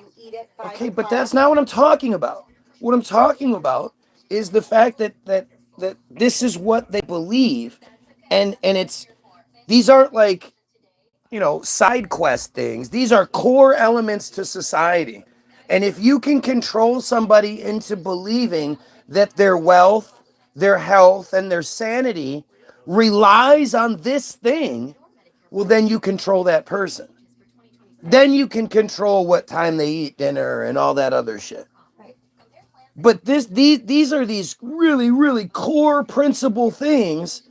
Okay, but that's not what I'm talking about. What I'm talking about is the fact that this is what they believe, and these aren't like, side quest things. These are core elements to society. And if you can control somebody into believing that their wealth, their health, and their sanity relies on this thing, well, then you control that person. Then you can control what time they eat dinner and all that other shit. But these are these really, really core principle things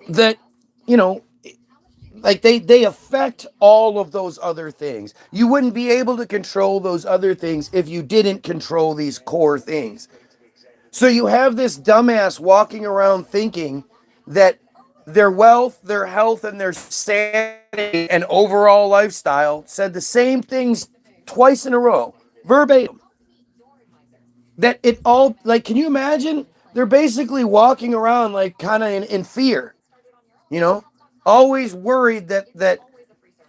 that, like they affect all of those other things. You wouldn't be able to control those other things if you didn't control these core things. So you have this dumbass walking around thinking that their wealth, their health, and their sanity and overall lifestyle said the same things twice in a row, verbatim. That it all, like, can you imagine? They're basically walking around like kind of in fear, always worried that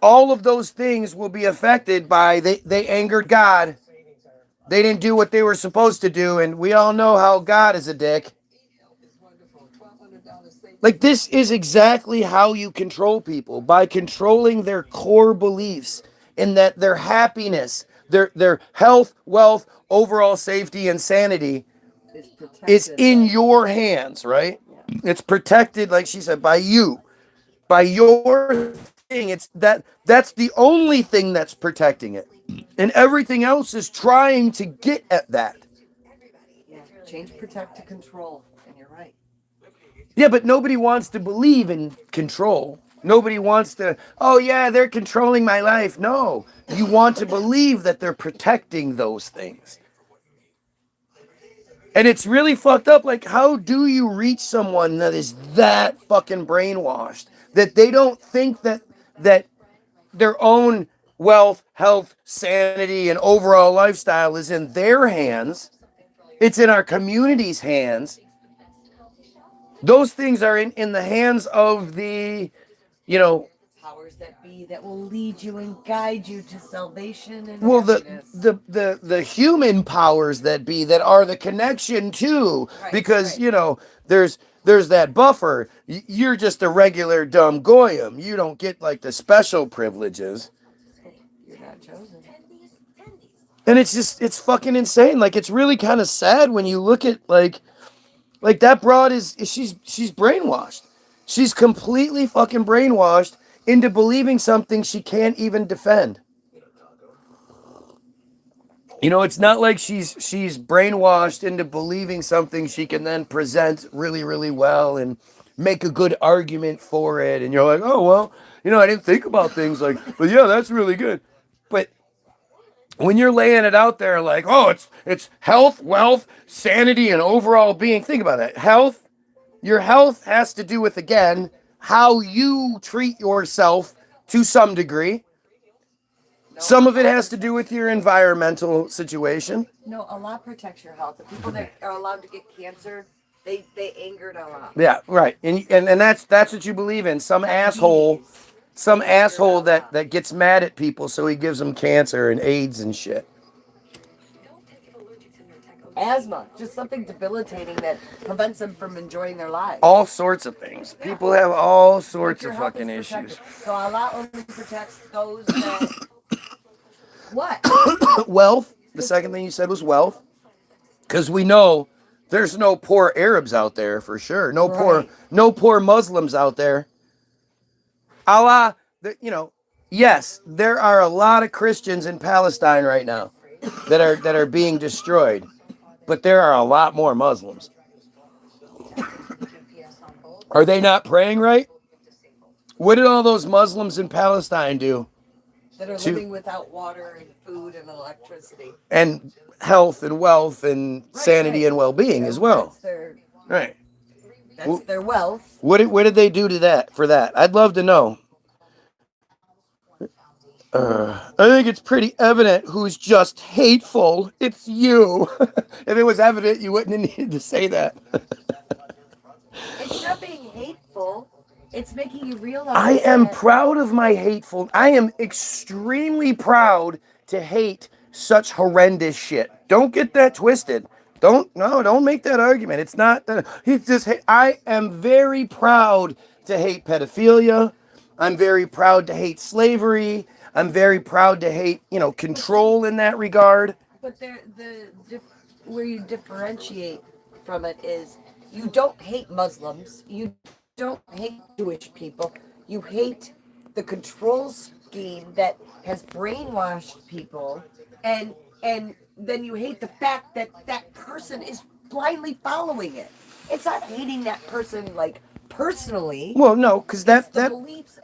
all of those things will be affected by they angered God. They didn't do what they were supposed to do, and we all know how God is a dick. Like, this is exactly how you control people, by controlling their core beliefs in that their happiness, their health, wealth, overall safety, and sanity is in your hands, right? Yeah. It's protected, like she said, by you, by your it's that's the only thing that's protecting it. And everything else is trying to get at that. Yeah. Change, protect to control. And you're right. Yeah, but nobody wants to believe in control. Nobody wants to, oh yeah, they're controlling my life. No, you want to believe that they're protecting those things. And it's really fucked up. Like, how do you reach someone that is that fucking brainwashed that they don't think that their own wealth, health, sanity, and overall lifestyle is in their hands? It's in our community's hands. Those things are in the hands of the, powers that be that will lead you and guide you to salvation and well, happiness. the human powers that be that are the connection too, Right, because right. there's that buffer. You're just a regular dumb goyim. You don't get like the special privileges. You're not chosen. And it's fucking insane. Like, it's really kind of sad when you look at like that broad is she's brainwashed. She's completely fucking brainwashed into believing something she can't even defend. It's not like she's brainwashed into believing something she can then present really, really well and make a good argument for it. And you're like, oh, well, I didn't think about things like, but yeah, that's really good. But when you're laying it out there like, oh, it's health, wealth, sanity, and overall being, think about that. Your health has to do with, again, how you treat yourself to some degree. Some of it has to do with your environmental situation. No, Allah protects your health. The people that are allowed to get cancer, they angered Allah. Yeah, right. And that's what you believe in. Some asshole that gets mad at people, so he gives them cancer and AIDS and shit. Asthma, just something debilitating that prevents them from enjoying their lives. All sorts of things. People have all sorts of fucking issues. So Allah only protects those that... What? Wealth. The second thing you said was wealth. Because we know there's no poor Arabs out there for sure. No poor Muslims out there. Allah, yes, there are a lot of Christians in Palestine right now that are being destroyed. But there are a lot more Muslims. Are they not praying right? What did all those Muslims in Palestine do? That are living without water and food and electricity. And health and wealth and sanity and well-being as well. That's their wealth. What did they do for that? I'd love to know. I think it's pretty evident who's just hateful. It's you. If it was evident, you wouldn't have needed to say that. It's not being hateful. It's making you realize. I am proud of my hateful. I am extremely proud to hate such horrendous shit. Don't get that twisted. Don't make that argument. It's not that. I am very proud to hate pedophilia. I'm very proud to hate slavery. I'm very proud to hate, control in that regard. But where you differentiate from it is you don't hate Muslims. You don't hate Jewish people. You hate the control scheme that has brainwashed people, and then you hate the fact that that person is blindly following it. It's not hating that person like personally. Well, no, because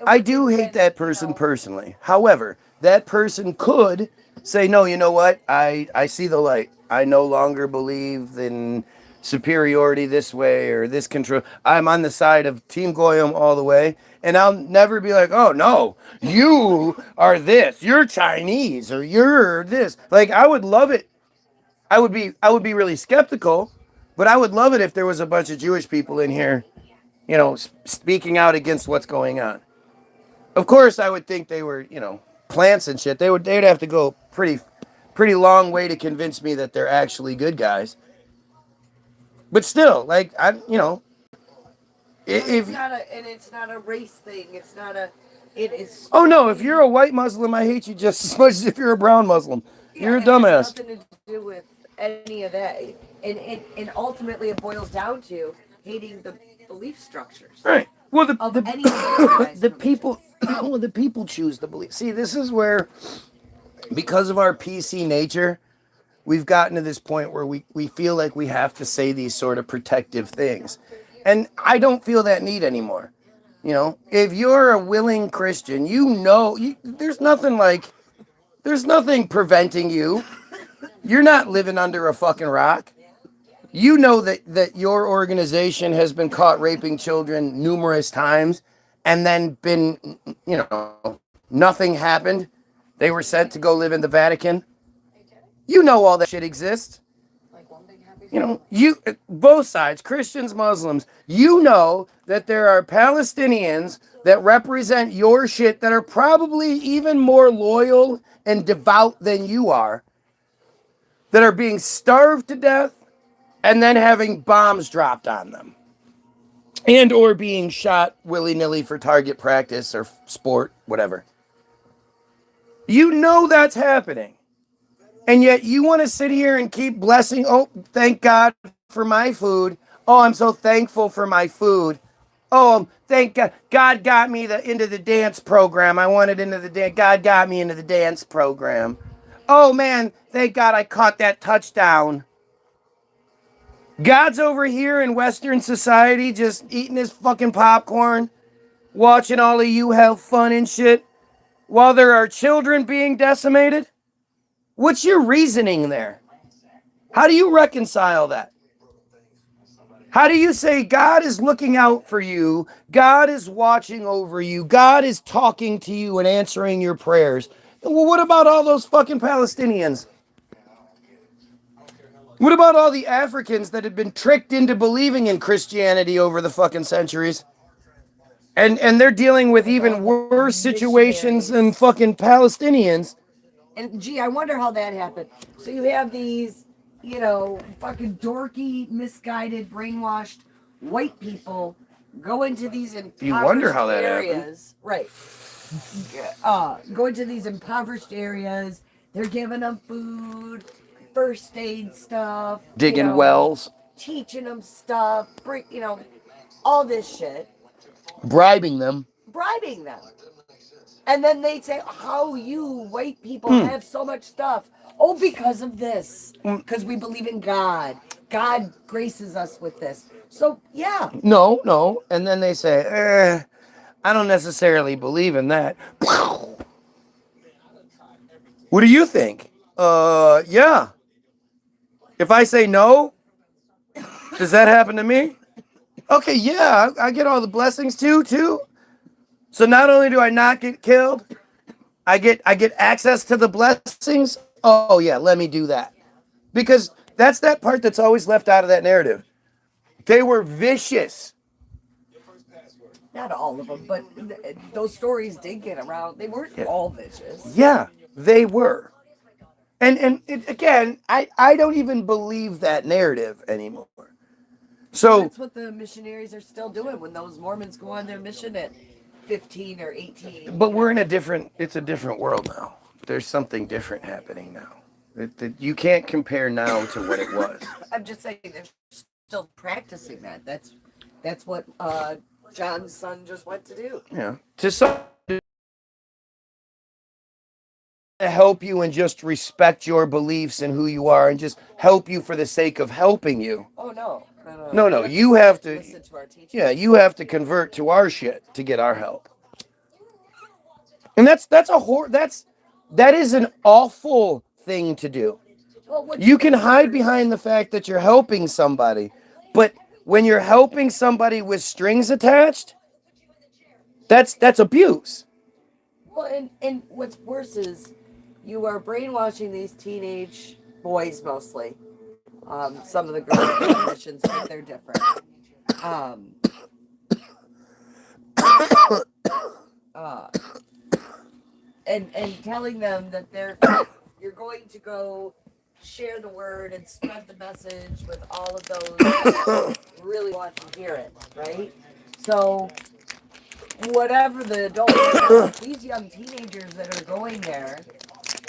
I do hate that person personally. However, that person could say, no, you know what? I see the light. I no longer believe in superiority this way or this control. I'm on the side of Team Goyim all the way. And I'll never be like, oh, no, you are this. You're Chinese or you're this. Like, I would love it. I would be really skeptical, but I would love it if there was a bunch of Jewish people in here, speaking out against what's going on. Of course, I would think they were, plants and shit. They'd have to go pretty long way to convince me that they're actually good guys. But still, like, it's not a race thing. It is. Oh no! If you're a white Muslim, I hate you just as much as if you're a brown Muslim. You're a dumbass. It has nothing to do with any of that, and ultimately it boils down to hating the belief structures. Right. Well, the people Well, the people choose to believe. See, this is where, because of our PC nature, we've gotten to this point where we feel like we have to say these sort of protective things. And I don't feel that need anymore. You know, if you're a willing Christian, there's nothing preventing you. You're not living under a fucking rock. You know that your organization has been caught raping children numerous times and then nothing happened. They were sent to go live in the Vatican. You know all that shit exists. Both sides, Christians, Muslims, you know that there are Palestinians that represent your shit that are probably even more loyal and devout than you are, that are being starved to death and then having bombs dropped on them and or being shot willy-nilly for target practice or sport, whatever. You know that's happening. And yet you want to sit here and keep blessing. Oh, thank God for my food. Oh, I'm so thankful for my food. Oh, thank God. God got me into the dance program. I wanted into the dance. God got me into the dance program. Oh, man, thank God I caught that touchdown. God's over here in Western society just eating his fucking popcorn, watching all of you have fun and shit, while there are children being decimated. What's your reasoning there? How do you reconcile that? How do you say God is looking out for you, God is watching over you, God is talking to you and answering your prayers? Well, what about all those fucking Palestinians? What about all the Africans that had been tricked into believing in Christianity over the fucking centuries? And they're dealing with even worse situations than fucking Palestinians. And gee, I wonder how that happened. So you have these, fucking dorky, misguided, brainwashed white people go into these impoverished areas. Right. Go into these impoverished areas. They're giving them food, first aid stuff. Digging wells. Teaching them stuff. All this shit. Bribing them. And then they say, how you white people have so much stuff. Oh, because of this. Because we believe in God. God graces us with this. So, yeah. No. And then they say, I don't necessarily believe in that. What do you think? Yeah. If I say no, does that happen to me? Okay, yeah, I get all the blessings too. So not only do I not get killed, I get access to the blessings. Oh yeah, let me do that. Because that's that part that's always left out of that narrative. They were vicious. Not all of them, but those stories did get around. They weren't all vicious. Yeah, they were. And again, I don't even believe that narrative anymore. So that's what the missionaries are still doing when those Mormons go on their mission at 15 or 18. But we're in it's a different world now. There's something different happening now. You can't compare now to what it was. I'm just saying they're still practicing that. That's what John's son just went to do. Yeah. To help you and just respect your beliefs and who you are and just help you for the sake of helping you. Oh, no. No. You have to listen to our teachers. Yeah, you have to convert to our shit to get our help. And that is an awful thing to do. Well, you can hide behind the fact that you're helping somebody, but when you're helping somebody with strings attached, that's abuse. Well, and what's worse is you are brainwashing these teenage boys mostly. Some of the girls' missions think they're different. And telling them that you're going to go share the word and spread the message with all of those who really want to hear it, right? So whatever the adults, these young teenagers that are going there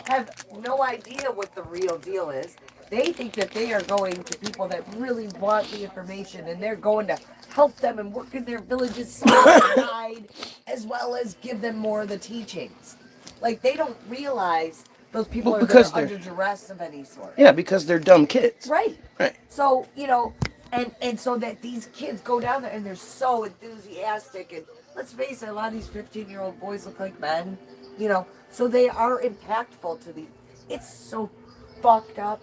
have no idea what the real deal is. They think that they are going to people that really want the information, and they're going to help them and work in their villages side by side, as well as give them more of the teachings. Like, they don't realize those people are there under duress of any sort. Yeah, because they're dumb kids. Right. Right. So, you know, and so that these kids go down there and they're so enthusiastic, and let's face it, a lot of these 15-year-old boys look like men, you know, so they are impactful to the, it's so fucked up.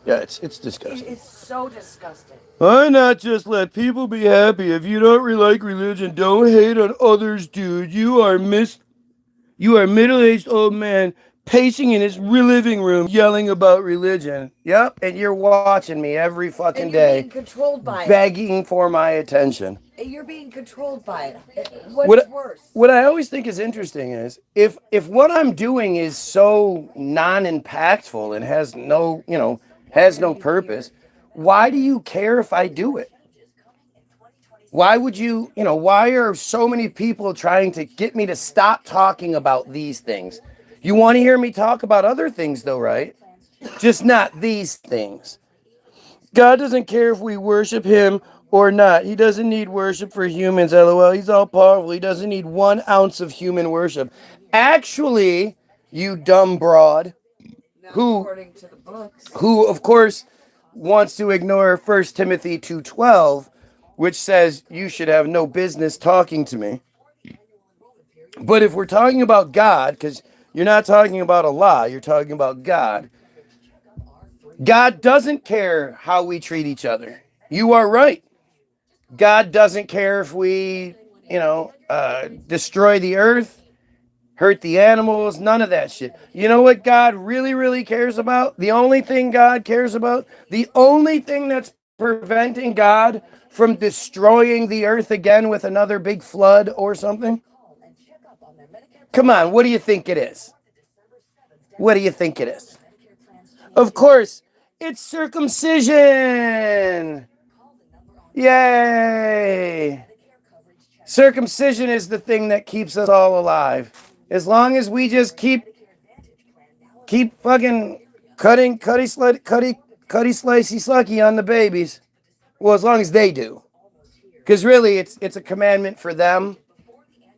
Yeah, it's disgusting. It's so disgusting. Why not just let people be happy? If you don't like religion, don't hate on others, dude. You are a middle-aged old man pacing in his living room yelling about religion. Yep, and you're watching me every fucking day. Being controlled by begging for my attention. You're being controlled by it. What's worse? What I always think is interesting is if what I'm doing is so non-impactful and has no purpose, why do you care if I do it? Why would why are so many people trying to get me to stop talking about these things? You want to hear me talk about other things though, right? Just not these things. God doesn't care if we worship him or not. He doesn't need worship for humans, LOL. He's all powerful. He doesn't need 1 ounce of human worship. Actually, you dumb broad, According to the books. who of course wants to ignore 1 Timothy 2:12, which says you should have no business talking to me. But if we're talking about God, because you're not talking about Allah, you're talking about God. God doesn't care how we treat each other. You are right. God doesn't care if we, destroy the earth, hurt the animals, none of that shit. You know what God really, really cares about? The only thing God cares about, the only thing that's preventing God from destroying the earth again with another big flood or something? Come on, what do you think it is? What do you think it is? Of course, it's circumcision. Yay. Circumcision is the thing that keeps us all alive. As long as we just keep fucking cutty slicey slucky on the babies. Well, as long as they do. Because really, it's a commandment for them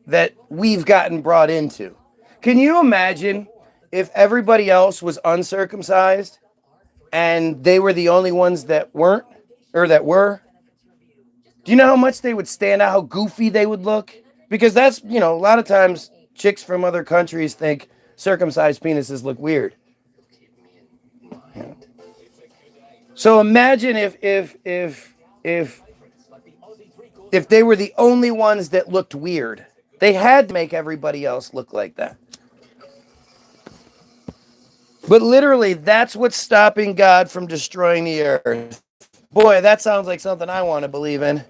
that we've gotten brought into. Can you imagine if everybody else was uncircumcised and they were the only ones that weren't, or that were? Do you know how much they would stand out, how goofy they would look? Because that's, a lot of times chicks from other countries think circumcised penises look weird. Yeah. So imagine if they were the only ones that looked weird. They had to make everybody else look like that. But literally, that's what's stopping God from destroying the earth. Boy, that sounds like something I want to believe in.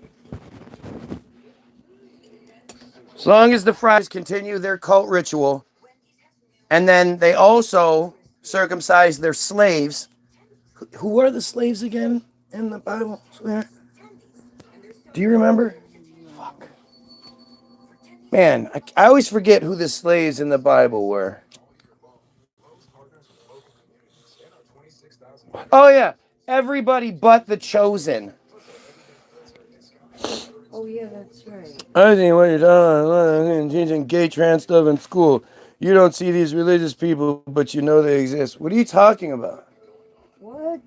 As long as the Fries continue their cult ritual, and then they also circumcise their slaves. Who are the slaves again in the Bible? Do you remember? Fuck. Man, I always forget who the slaves in the Bible were. Oh, yeah. Everybody but the chosen. Oh, yeah, that's right. I think what you're talking teaching gay trans stuff in school. You don't see these religious people, but you know they exist. What are you talking about? What?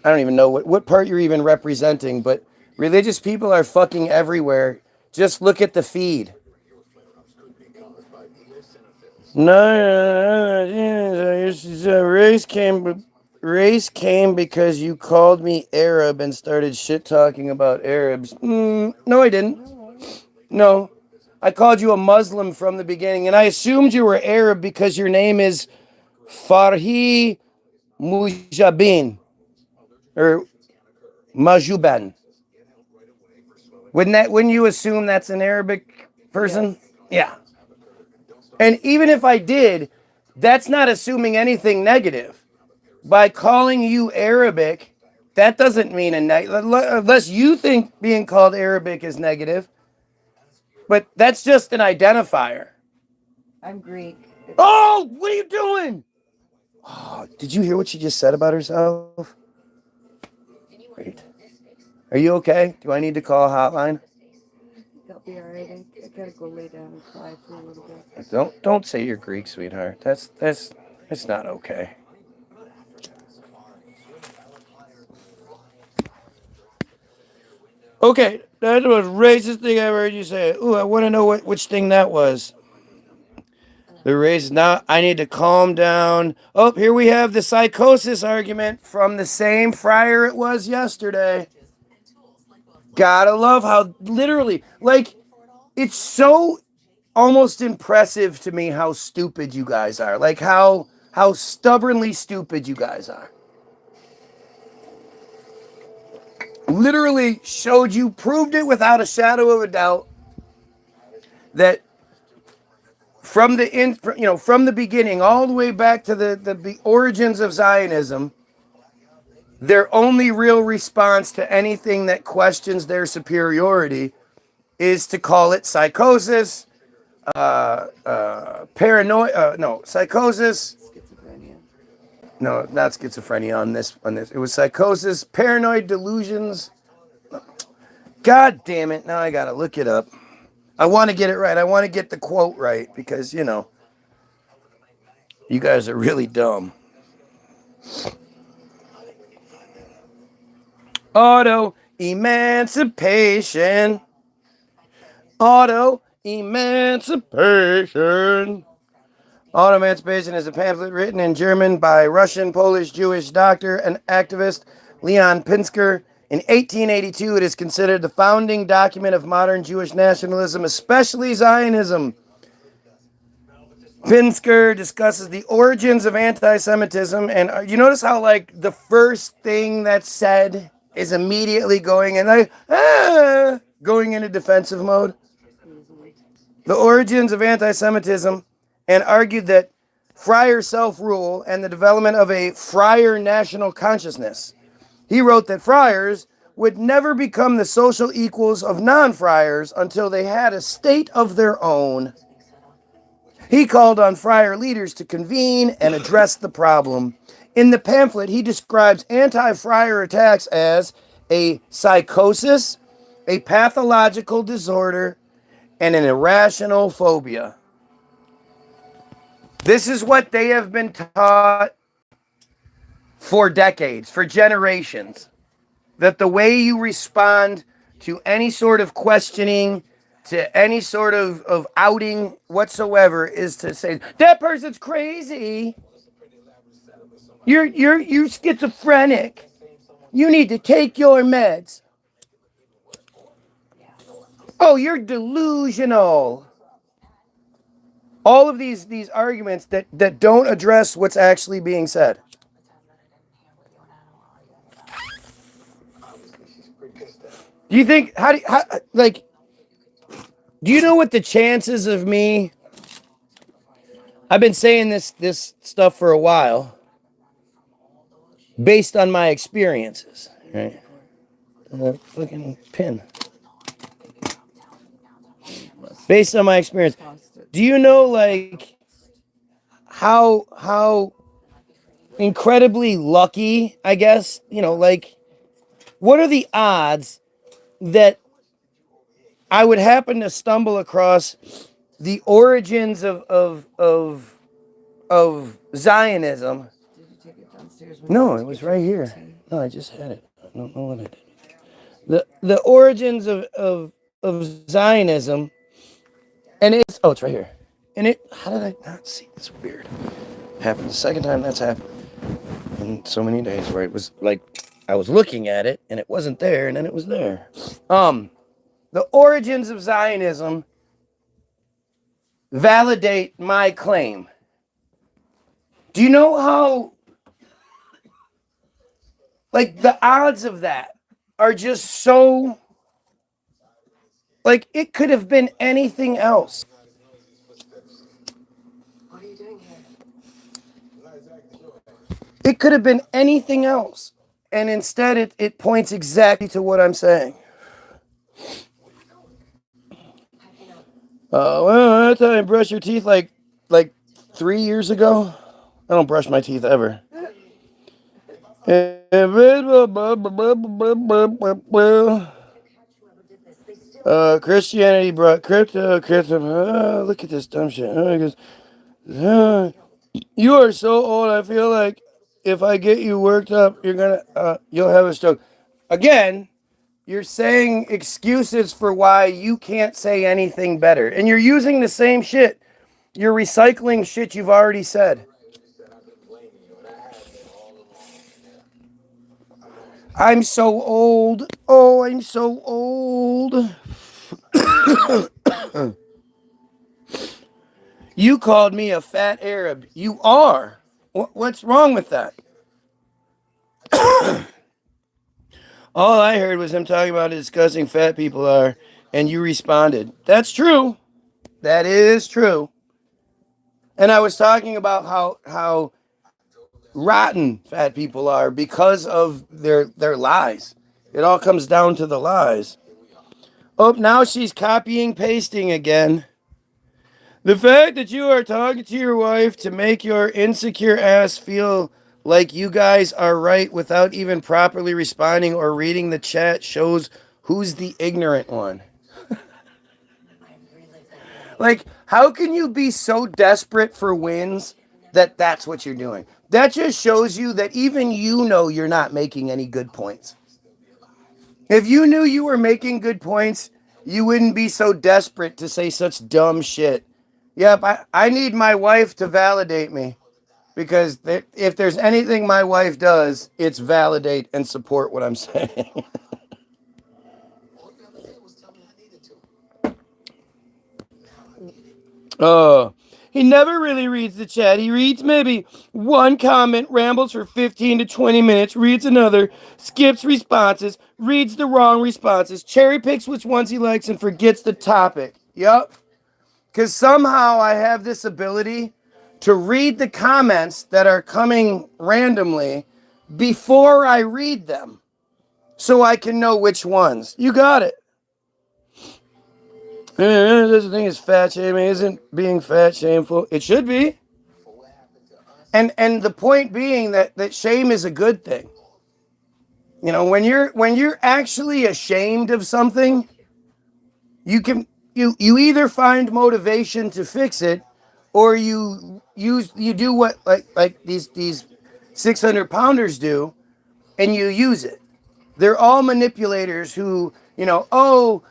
I don't even know what part you're even representing, but religious people are fucking everywhere. Just look at the feed. No, race came because you called me Arab and started shit talking about Arabs. No, I didn't. No, I called you a Muslim from the beginning, and I assumed you were Arab because your name is Farhi Mujabin or Majuban. Wouldn't you assume that's an Arabic person? Yes. Yeah. And even if I did, that's not assuming anything negative. By calling you Arabic, that doesn't mean unless you think being called Arabic is negative. But that's just an identifier. I'm Greek. Oh, what are you doing? Oh, did you hear what she just said about herself? Wait. Are you okay? Do I need to call a hotline? I'll be alright. I gotta go lay down and cry for a little bit. Don't say you're Greek, sweetheart. That's not okay. Okay, that was the racist thing I ever heard you say. Ooh, I want to know which thing that was. The racist. Now I need to calm down. Oh, here we have the psychosis argument from the same friar it was yesterday. Gotta love how literally, like, it's so almost impressive to me how stupid you guys are. Like how stubbornly stupid you guys are. Literally showed you, proved it without a shadow of a doubt that from the beginning all the way back to the origins of Zionism, their only real response to anything that questions their superiority is to call it psychosis, paranoia. Psychosis. Schizophrenia. No, not schizophrenia on this. It was psychosis, paranoid delusions. God damn it. Now I got to look it up. I want to get it right. I want to get the quote right because, you guys are really dumb. Auto-emancipation. Auto-emancipation. Auto-emancipation is a pamphlet written in German by Russian, Polish, Jewish doctor and activist Leon Pinsker. In 1882, it is considered the founding document of modern Jewish nationalism, especially Zionism. Pinsker discusses the origins of anti-Semitism, and you notice how, like, the first thing that's said is immediately going into defensive mode? The origins of anti-Semitism, and argued that friar self-rule and the development of a friar national consciousness. He wrote that friars would never become the social equals of non-friars until they had a state of their own. He called on friar leaders to convene and address the problem. In the pamphlet, he describes anti-friar attacks as a psychosis, a pathological disorder, and an irrational phobia. This is what they have been taught for decades, for generations. That the way you respond to any sort of questioning, to any sort of outing whatsoever, is to say, that person's crazy. You're schizophrenic. You need to take your meds. Oh, you're delusional. All of these arguments that don't address what's actually being said. Do you think, do you know what the chances of me, I've been saying this stuff for a while, based on my experiences, right? Fucking pin. Based on my experience. Do you know, like, how incredibly lucky, I guess, like, what are the odds that I would happen to stumble across the origins of Zionism? Did you take it downstairs? No, it was right here. No, I just had it. I don't know what I did. The origins of Zionism, and it's right here. And how did I not see? It's weird. Happened the second time that's happened in so many days, where it was like I was looking at it and it wasn't there, and then it was there. The origins of Zionism validate my claim. Do you know how, like, the odds of that are just so, like, it could have been anything else. What are you doing here? It could have been anything else. And instead, it points exactly to what I'm saying. Well, that time brush your teeth like 3 years ago. I don't brush my teeth ever. Christianity brought crypto. Look at this dumb shit. You are so old. I feel like if I get you worked up, you'll have a stroke. Again, you're saying excuses for why you can't say anything better, and you're using the same shit. You're recycling shit you've already said. I'm so old. Oh, I'm so old. You called me a fat Arab. You are. What's wrong with that? All I heard was him talking about how disgusting fat people are, and you responded. That's true. That is true. And I was talking about how rotten fat people are because of their lies. It all comes down to the lies. Oh, now she's copying, pasting again. The fact that you are talking to your wife to make your insecure ass feel like you guys are right without even properly responding or reading the chat shows who's the ignorant one. Like, how can you be so desperate for wins that that's what you're doing? That just shows you that even you know you're not making any good points. If you knew you were making good points, you wouldn't be so desperate to say such dumb shit. Yep, I need my wife to validate me. Because if there's anything my wife does, it's validate and support what I'm saying. Oh, he never really reads the chat. He reads maybe one comment, rambles for 15 to 20 minutes, reads another, skips responses, reads the wrong responses, cherry picks which ones he likes, and forgets the topic. Yup. Because somehow I have this ability to read the comments that are coming randomly before I read them so I can know which ones. You got it. This thing is fat shaming. Isn't being fat shameful? It should be. And the point being that shame is a good thing. You know, when you're actually ashamed of something, you either find motivation to fix it, or you do what like these 600 pounders do, and you use it. They're all manipulators who, oh,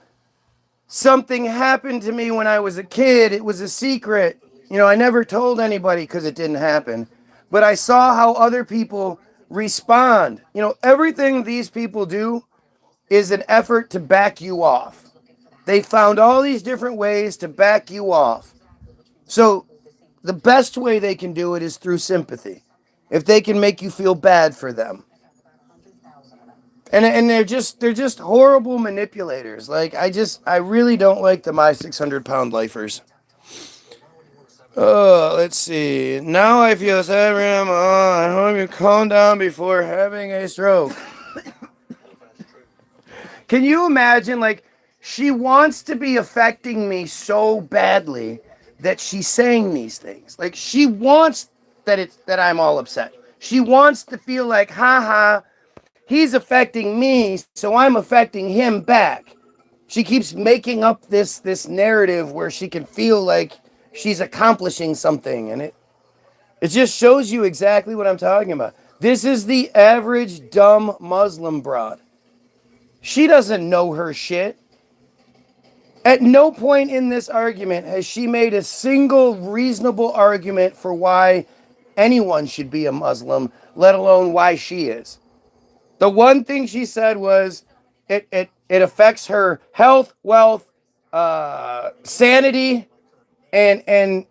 something happened to me when I was a kid. It was a secret. I never told anybody because it didn't happen. But I saw how other people respond. Everything these people do is an effort to back you off. They found all these different ways to back you off. So the best way they can do it is through sympathy. If they can make you feel bad for them. And they're just horrible manipulators. Like, I really don't like the my 600 pound lifers. Oh, let's see. Now I feel sad. I hope you calm down before having a stroke. Can you imagine, like, she wants to be affecting me so badly that she's saying these things. Like, she wants that I'm all upset. She wants to feel like, haha, he's affecting me, so I'm affecting him back. She keeps making up this narrative where she can feel like she's accomplishing something, and it just shows you exactly what I'm talking about. This is the average dumb Muslim broad. She doesn't know her shit. At no point in this argument has she made a single reasonable argument for why anyone should be a Muslim, let alone why she is. The one thing she said was it affects her health, wealth, sanity, and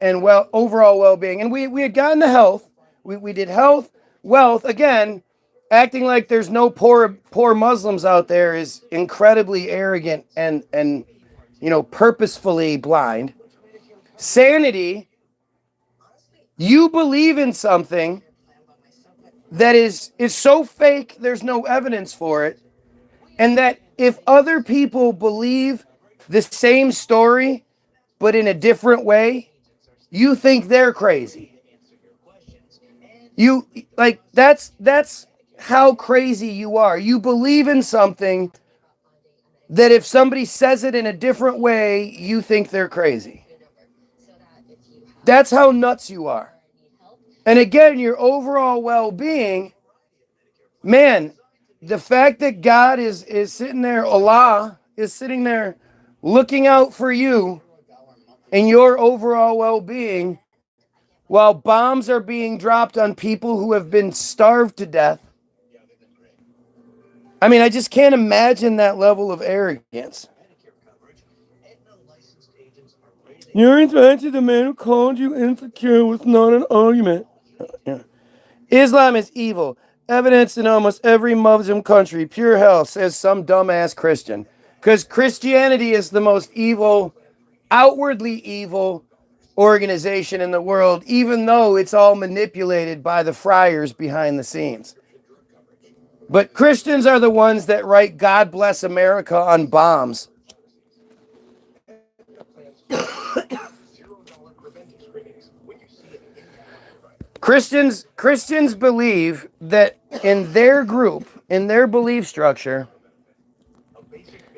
overall well-being. And we had gotten to health. We did health, wealth. Again, acting like there's no poor Muslims out there is incredibly arrogant and purposefully blind. Sanity, you believe in something that is so fake there's no evidence for it, and that if other people believe the same story but in a different way, you think they're crazy. You like that's how crazy you are. You believe in something that if somebody says it in a different way, you think they're crazy. That's how nuts you are. And again, your overall well-being, man, the fact that God is sitting there, Allah is sitting there looking out for you and your overall well-being while bombs are being dropped on people who have been starved to death. I mean, I just can't imagine that level of arrogance. You're entitled to the man who called you insecure with not an argument. Yeah. Islam is evil. Evidence in almost every Muslim country. Pure hell, says some dumbass Christian. Because Christianity is the most evil, outwardly evil organization in the world, even though it's all manipulated by the friars behind the scenes. But Christians are the ones that write God bless America on bombs. Christians believe that in their group, in their belief structure,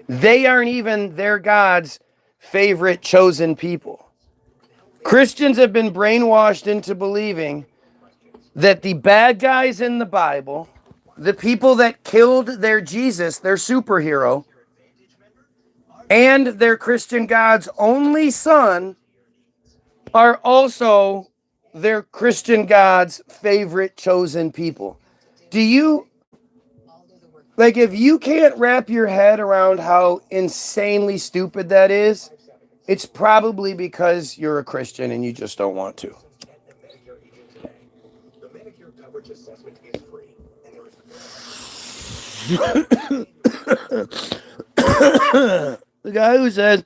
they aren't even their God's favorite chosen people. Christians have been brainwashed into believing that the bad guys in the Bible, the people that killed their Jesus, their superhero, and their Christian God's only son are also their Christian God's favorite chosen people. Do you, like, if you can't wrap your head around how insanely stupid that is, it's probably because you're a Christian and you just don't want to. The guy who says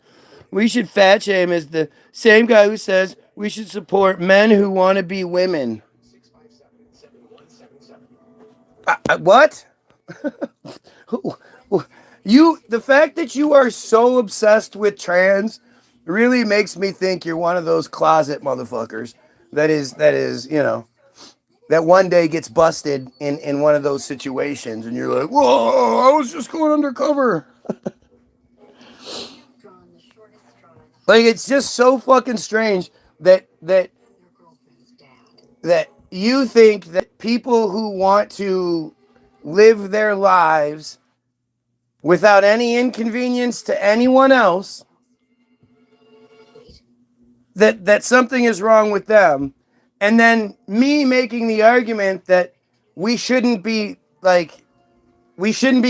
we should fat shame is the same guy who says we should support men who want to be women. What? The fact that you are so obsessed with trans really makes me think you're one of those closet motherfuckers that is, that one day gets busted in one of those situations and you're like, whoa, I was just going undercover. Like, it's just so fucking strange that you think that people who want to live their lives without any inconvenience to anyone else, that something is wrong with them. And then me making the argument that we shouldn't be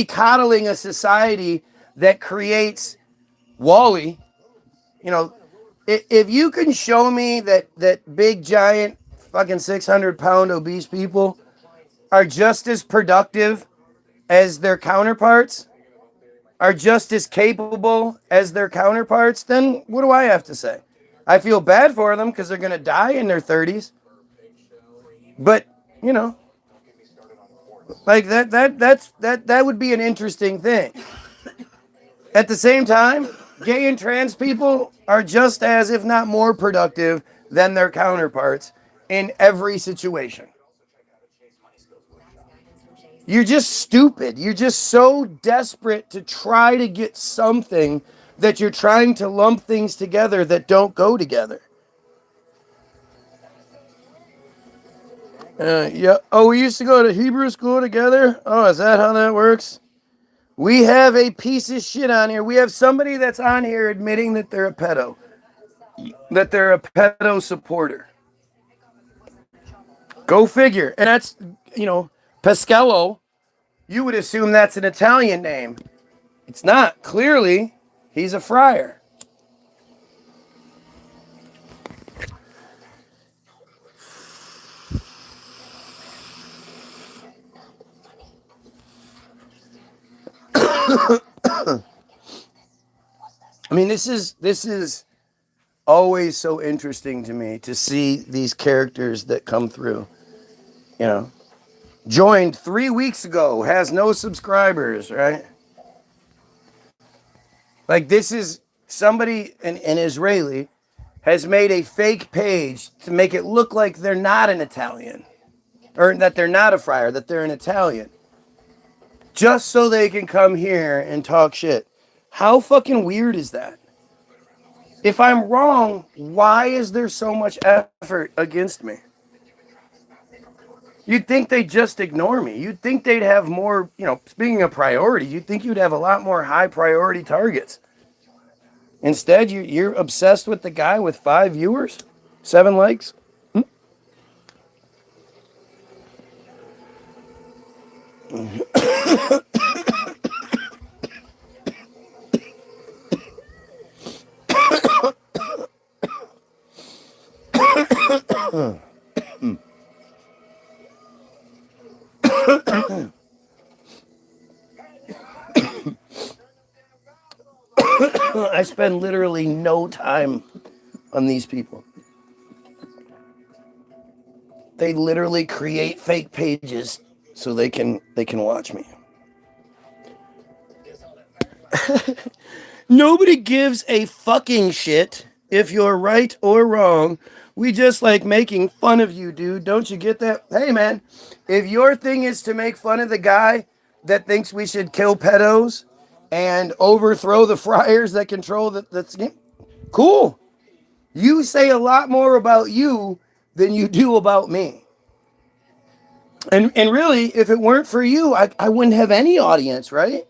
coddling a society that creates Wall-E. If you can show me that big, giant, fucking 600-pound obese people are just as productive as their counterparts, are just as capable as their counterparts, then what do I have to say? I feel bad for them because they're going to die in their 30s. But, like that would be an interesting thing. At the same time, gay and trans people are just as, if not more productive than their counterparts in every situation. You're just stupid. You're just so desperate to try to get something that you're trying to lump things together that don't go together. Yeah. Oh, we used to go to Hebrew school together? Oh, is that how that works? We have a piece of shit on here. We have somebody that's on here admitting that they're a pedo. That they're a pedo supporter. Go figure. And that's, Pescello, you would assume that's an Italian name. It's not. Clearly, he's a friar. I mean, this is always so interesting to me to see these characters that come through. Joined 3 weeks ago, has no subscribers, right? Like, this is somebody, an Israeli, has made a fake page to make it look like they're not an Italian. or that they're not a friar, that they're an Italian, just so they can come here and talk shit. How fucking weird is that? If I'm wrong, why is there so much effort against me? You'd think they'd just ignore me. You'd think they'd have more, speaking of priority, you'd think you'd have a lot more high priority targets. Instead, you're obsessed with the guy with 5 viewers, 7 likes. I spend literally no time on these people. They literally create fake pages so they can watch me. Nobody gives a fucking shit if you're right or wrong. We just like making fun of you, dude. Don't you get that? Hey, man, if your thing is to make fun of the guy that thinks we should kill pedos and overthrow the friars that control the cool. You say a lot more about you than you do about me. And really, if it weren't for you, I wouldn't have any audience, right?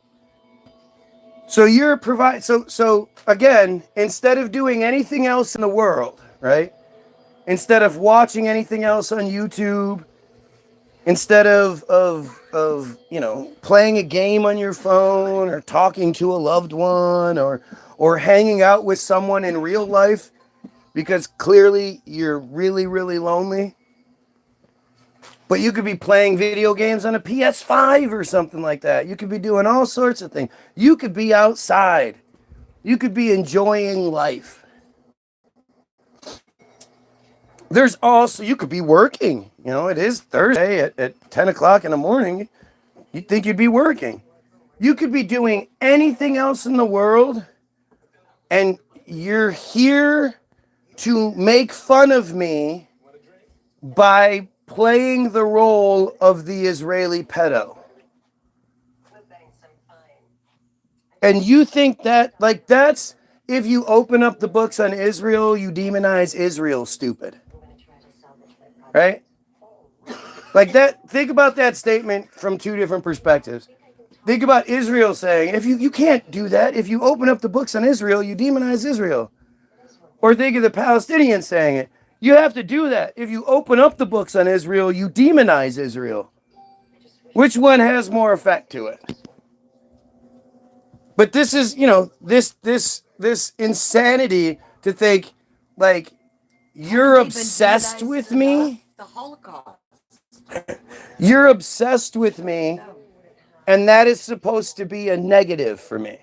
So you're so again, instead of doing anything else in the world, right? Instead of watching anything else on YouTube, instead of playing a game on your phone or talking to a loved one or hanging out with someone in real life because clearly you're really, really lonely. But you could be playing video games on a PS5 or something like that. You could be doing all sorts of things. You could be outside. You could be enjoying life. There's also, you could be working. It is Thursday at 10 o'clock in the morning. You'd think you'd be working. You could be doing anything else in the world, and you're here to make fun of me by playing the role of the Israeli pedo. And you think that, that's, if you open up the books on Israel, you demonize Israel, stupid. Right? Like that, think about that statement from 2 different perspectives. Think about Israel saying, if you can't do that. If you open up the books on Israel, you demonize Israel. Or think of the Palestinians saying it. You have to do that. If you open up the books on Israel, you demonize Israel. Which one has more effect to it? But this is, this insanity to think, like, you're obsessed with me. The Holocaust. You're obsessed with me, and that is supposed to be a negative for me.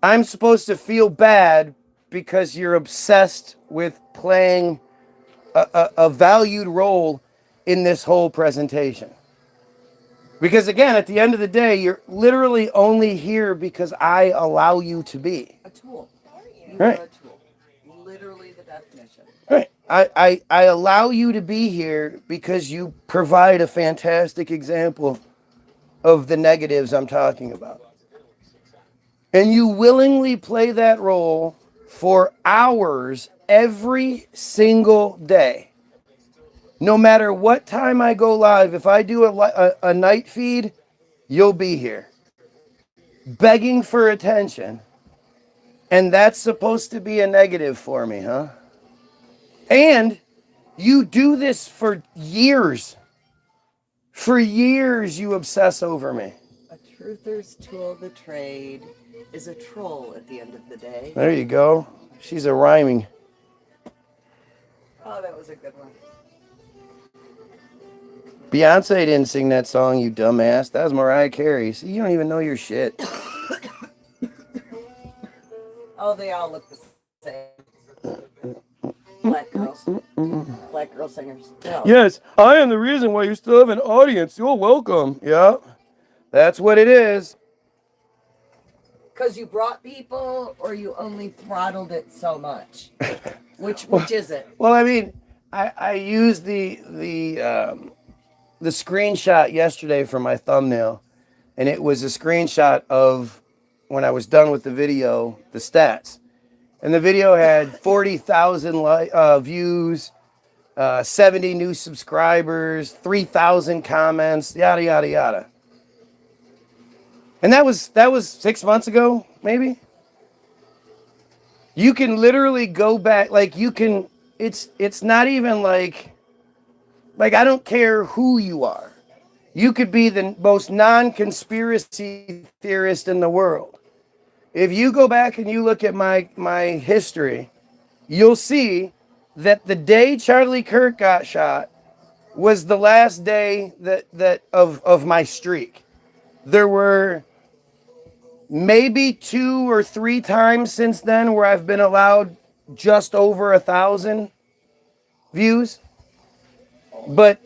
I'm supposed to feel bad because you're obsessed with playing a valued role in this whole presentation. Because again, at the end of the day, you're literally only here because I allow you to be. A tool. You right. are a tool. Literally the definition. Right. I allow you to be here because you provide a fantastic example of the negatives I'm talking about. And you willingly play that role for hours every single day. No matter what time I go live, if I do a night feed, you'll be here. Begging for attention. And that's supposed to be a negative for me, huh? And you do this for years. For years you obsess over me. A truther's tool of the trade is a troll at the end of the day. There you go. She's a rhyming. Oh, that was a good one. Beyonce didn't sing that song, you dumbass. That was Mariah Carey. See, you don't even know your shit. Oh, they all look the same. Black girls. Black girl singers. No. Yes, I am the reason why you still have an audience. You're welcome. Yeah, that's what it is. Because you brought people, or you only throttled it so much? Which is it? Well, I mean, I used the screenshot yesterday for my thumbnail, and it was a screenshot of when I was done with the video, the stats. And the video had 40,000 views, 70 new subscribers, 3,000 comments, yada, yada, yada. And that was 6 months ago, maybe. You can literally go back, like you can, it's not even like I don't care who you are. You could be the most non-conspiracy theorist in the world. If you go back and you look at my history, you'll see that the day Charlie Kirk got shot was the last day that of my streak. There were maybe 2 or 3 times since then where I've been allowed just over 1,000 views. But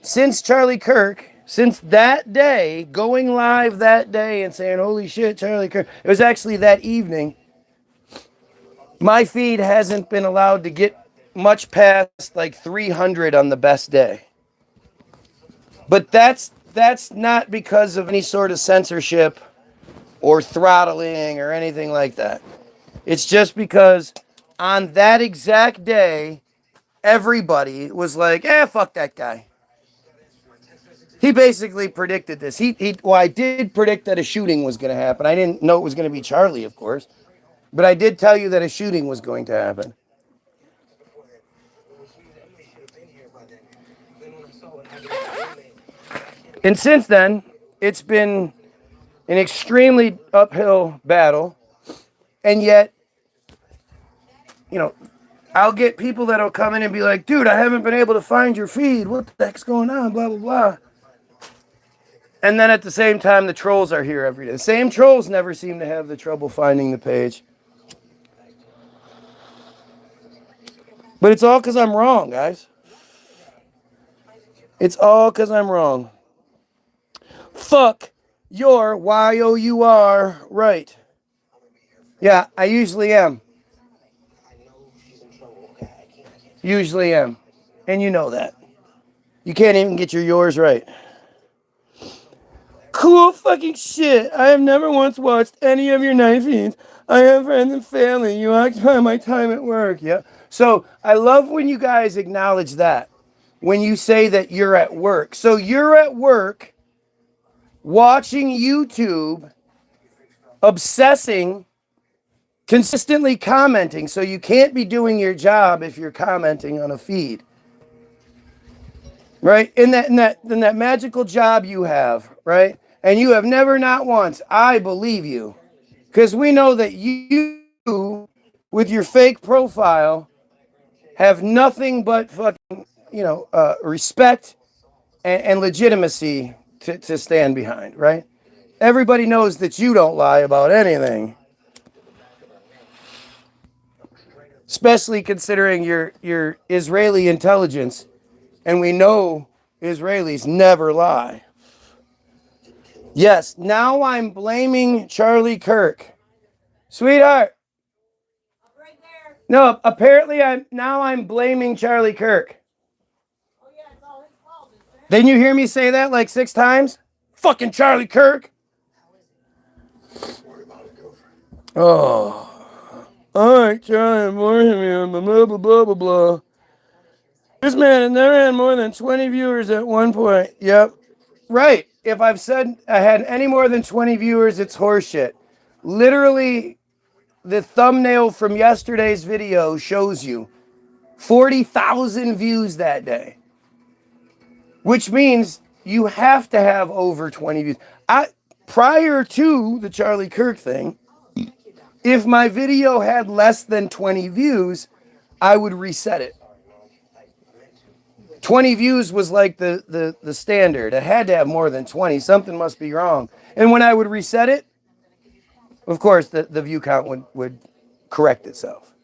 since Charlie Kirk, since that day, going live that day and saying, holy shit, Charlie Kirk, it was actually that evening, my feed hasn't been allowed to get much past like 300 on the best day. But that's not because of any sort of censorship or throttling or anything like that. It's just because on that exact day, everybody was like, fuck that guy. He basically predicted this. Well, I did predict that a shooting was going to happen. I didn't know it was going to be Charlie, of course. But I did tell you that a shooting was going to happen. And since then, it's been an extremely uphill battle. And yet, I'll get people that'll come in and be like, dude, I haven't been able to find your feed. What the heck's going on? Blah, blah, blah. And then at the same time, the trolls are here every day. The same trolls never seem to have the trouble finding the page. But it's all because I'm wrong, guys. It's all because I'm wrong. Fuck your Y-O-U-R right. Yeah, I usually am. Usually am. And you know that. You can't even get yours right. Cool fucking shit. I have never once watched any of your night feeds. I have friends and family. You occupy my time at work. Yeah. So I love when you guys acknowledge that. When you say that you're at work. So you're at work watching YouTube, obsessing, consistently commenting. So you can't be doing your job if you're commenting on a feed. Right? In that magical job you have, right? And you have never, not once, I believe you. Because we know that you, with your fake profile, have nothing but fucking, respect and legitimacy to stand behind, right? Everybody knows that you don't lie about anything. Especially considering your Israeli intelligence. And we know Israelis never lie. Yes, now I'm blaming Charlie Kirk. Sweetheart. Right there. No, apparently I'm blaming Charlie Kirk. Oh yeah, it's all his fault, isn't it? Didn't you hear me say that like 6 times? Fucking Charlie Kirk. Oh. Alright, Charlie, more than me, blah, blah, blah, blah, blah. This man has never had more than 20 viewers at one point. Yep. Right. If I've said I had any more than 20 viewers, it's horseshit. Literally, the thumbnail from yesterday's video shows you 40,000 views that day. Which means you have to have over 20 views. Prior to the Charlie Kirk thing, if my video had less than 20 views, I would reset it. 20 views was like the standard. It had to have more than 20. Something must be wrong. And when I would reset it, of course, the view count would correct itself.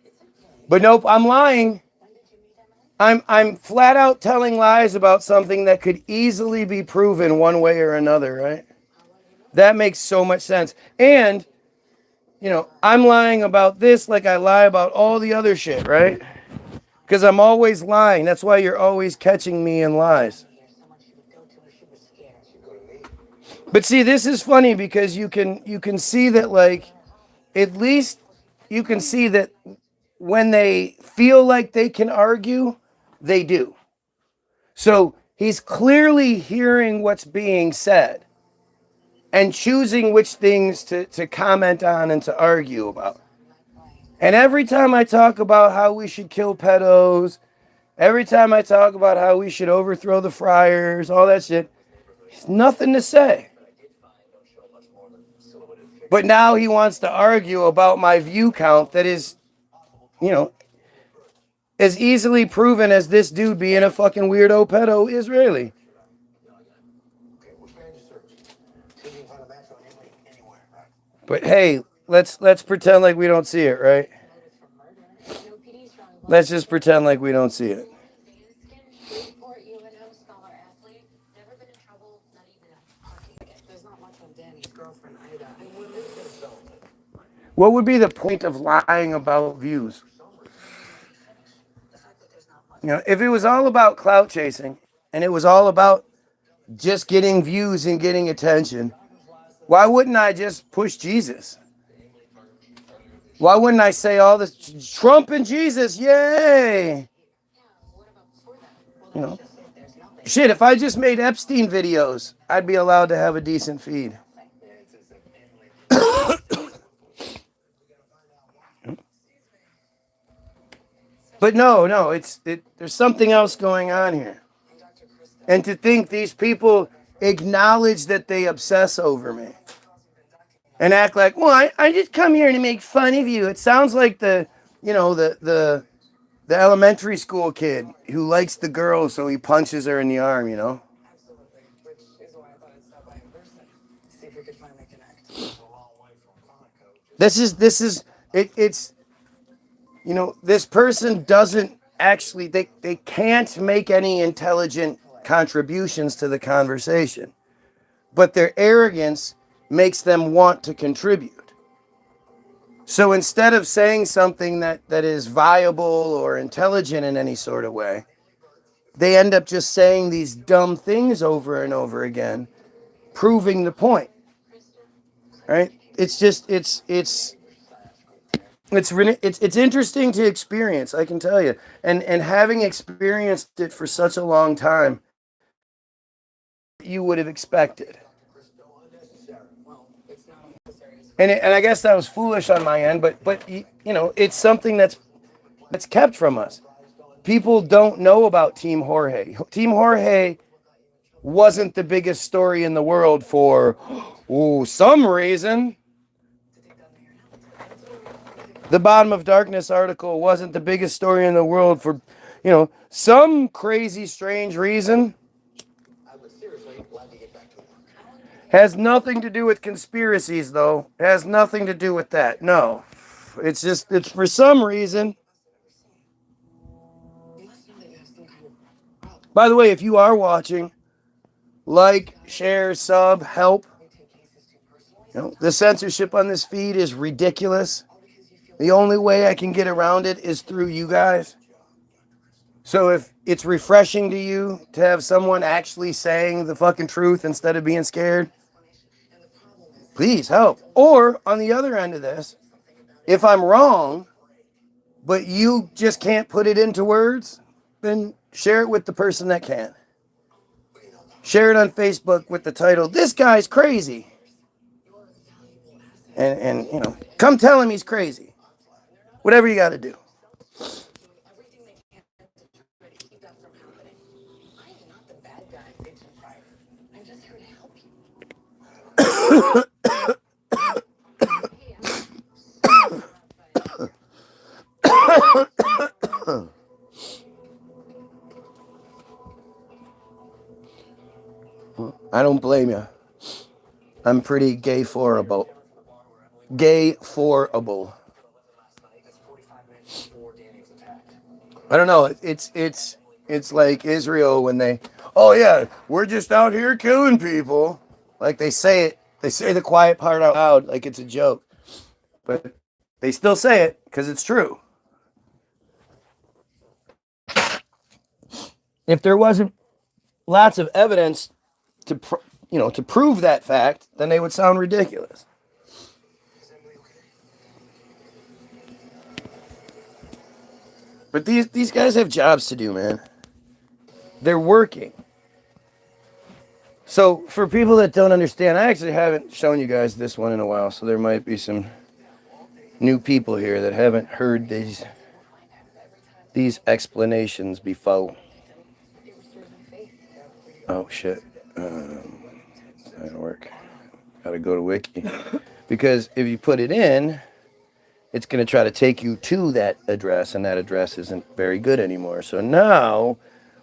But nope, I'm lying. I'm flat out telling lies about something that could easily be proven one way or another, right? That makes so much sense. And, I'm lying about this like I lie about all the other shit, right? Because I'm always lying. That's why you're always catching me in lies. But see, this is funny because you can see that, like, at least you can see that when they feel like they can argue, they do. So he's clearly hearing what's being said and choosing which things to comment on and to argue about. And every time I talk about how we should kill pedos, every time I talk about how we should overthrow the friars, all that shit, he's nothing to say. But now he wants to argue about my view count that is, you know, as easily proven as this dude being a fucking weirdo pedo Israeli. But hey, let's pretend like we don't see it, right? Let's just pretend like we don't see it. What would be the point of lying about views? You know, if it was all about clout chasing and it was all about just getting views and getting attention, why wouldn't I just push Jesus? Why wouldn't I say all this Trump and Jesus, yay? You know, shit, if I just made Epstein videos, I'd be allowed to have a decent feed. But no, there's something else going on here. And to think these people acknowledge that they obsess over me and act like, well, I just come here to make fun of you. It sounds like the elementary school kid who likes the girl, so he punches her in the arm, you know? It's you know, this person doesn't actually, they can't make any intelligent contributions to the conversation, but their arrogance makes them want to contribute. So instead of saying something that is viable or intelligent in any sort of way, they end up just saying these dumb things over and over again, proving the point. Right? It's just, it's interesting to experience, I can tell you. And having experienced it for such a long time, you would have expected. And I guess that was foolish on my end, but you know, it's something that's kept from us. People don't know about Team Jorge. Team Jorge wasn't the biggest story in the world for some reason. The Bottom of Darkness article wasn't the biggest story in the world for, you know, some crazy, strange reason. Has nothing to do with conspiracies, though. It has nothing to do with that. No. It's just, it's for some reason. By the way, if you are watching, like, share, sub, help. You know, the censorship on this feed is ridiculous. The only way I can get around it is through you guys. So if it's refreshing to you to have someone actually saying the fucking truth instead of being scared, please help. Or on the other end of this, if I'm wrong, but you just can't put it into words, then share it with the person that can. Share it on Facebook with the title, "This guy's crazy." And you know, come tell him he's crazy. Whatever you got to do. I don't blame you. I'm pretty gay-forable. Gay-forable. I don't know. It's like Israel when they, oh yeah, we're just out here killing people. Like they say it. They say the quiet part out loud like it's a joke. But they still say it because it's true. If there wasn't lots of evidence to to prove that fact, then they would sound ridiculous. But these guys have jobs to do, man. They're working. So for people that don't understand, I actually haven't shown you guys this one in a while, so there might be some new people here that haven't heard these explanations before. Oh shit. It's not gonna work. Gotta go to Wiki. Because if you put it in, it's gonna try to take you to that address, and that address isn't very good anymore. So now,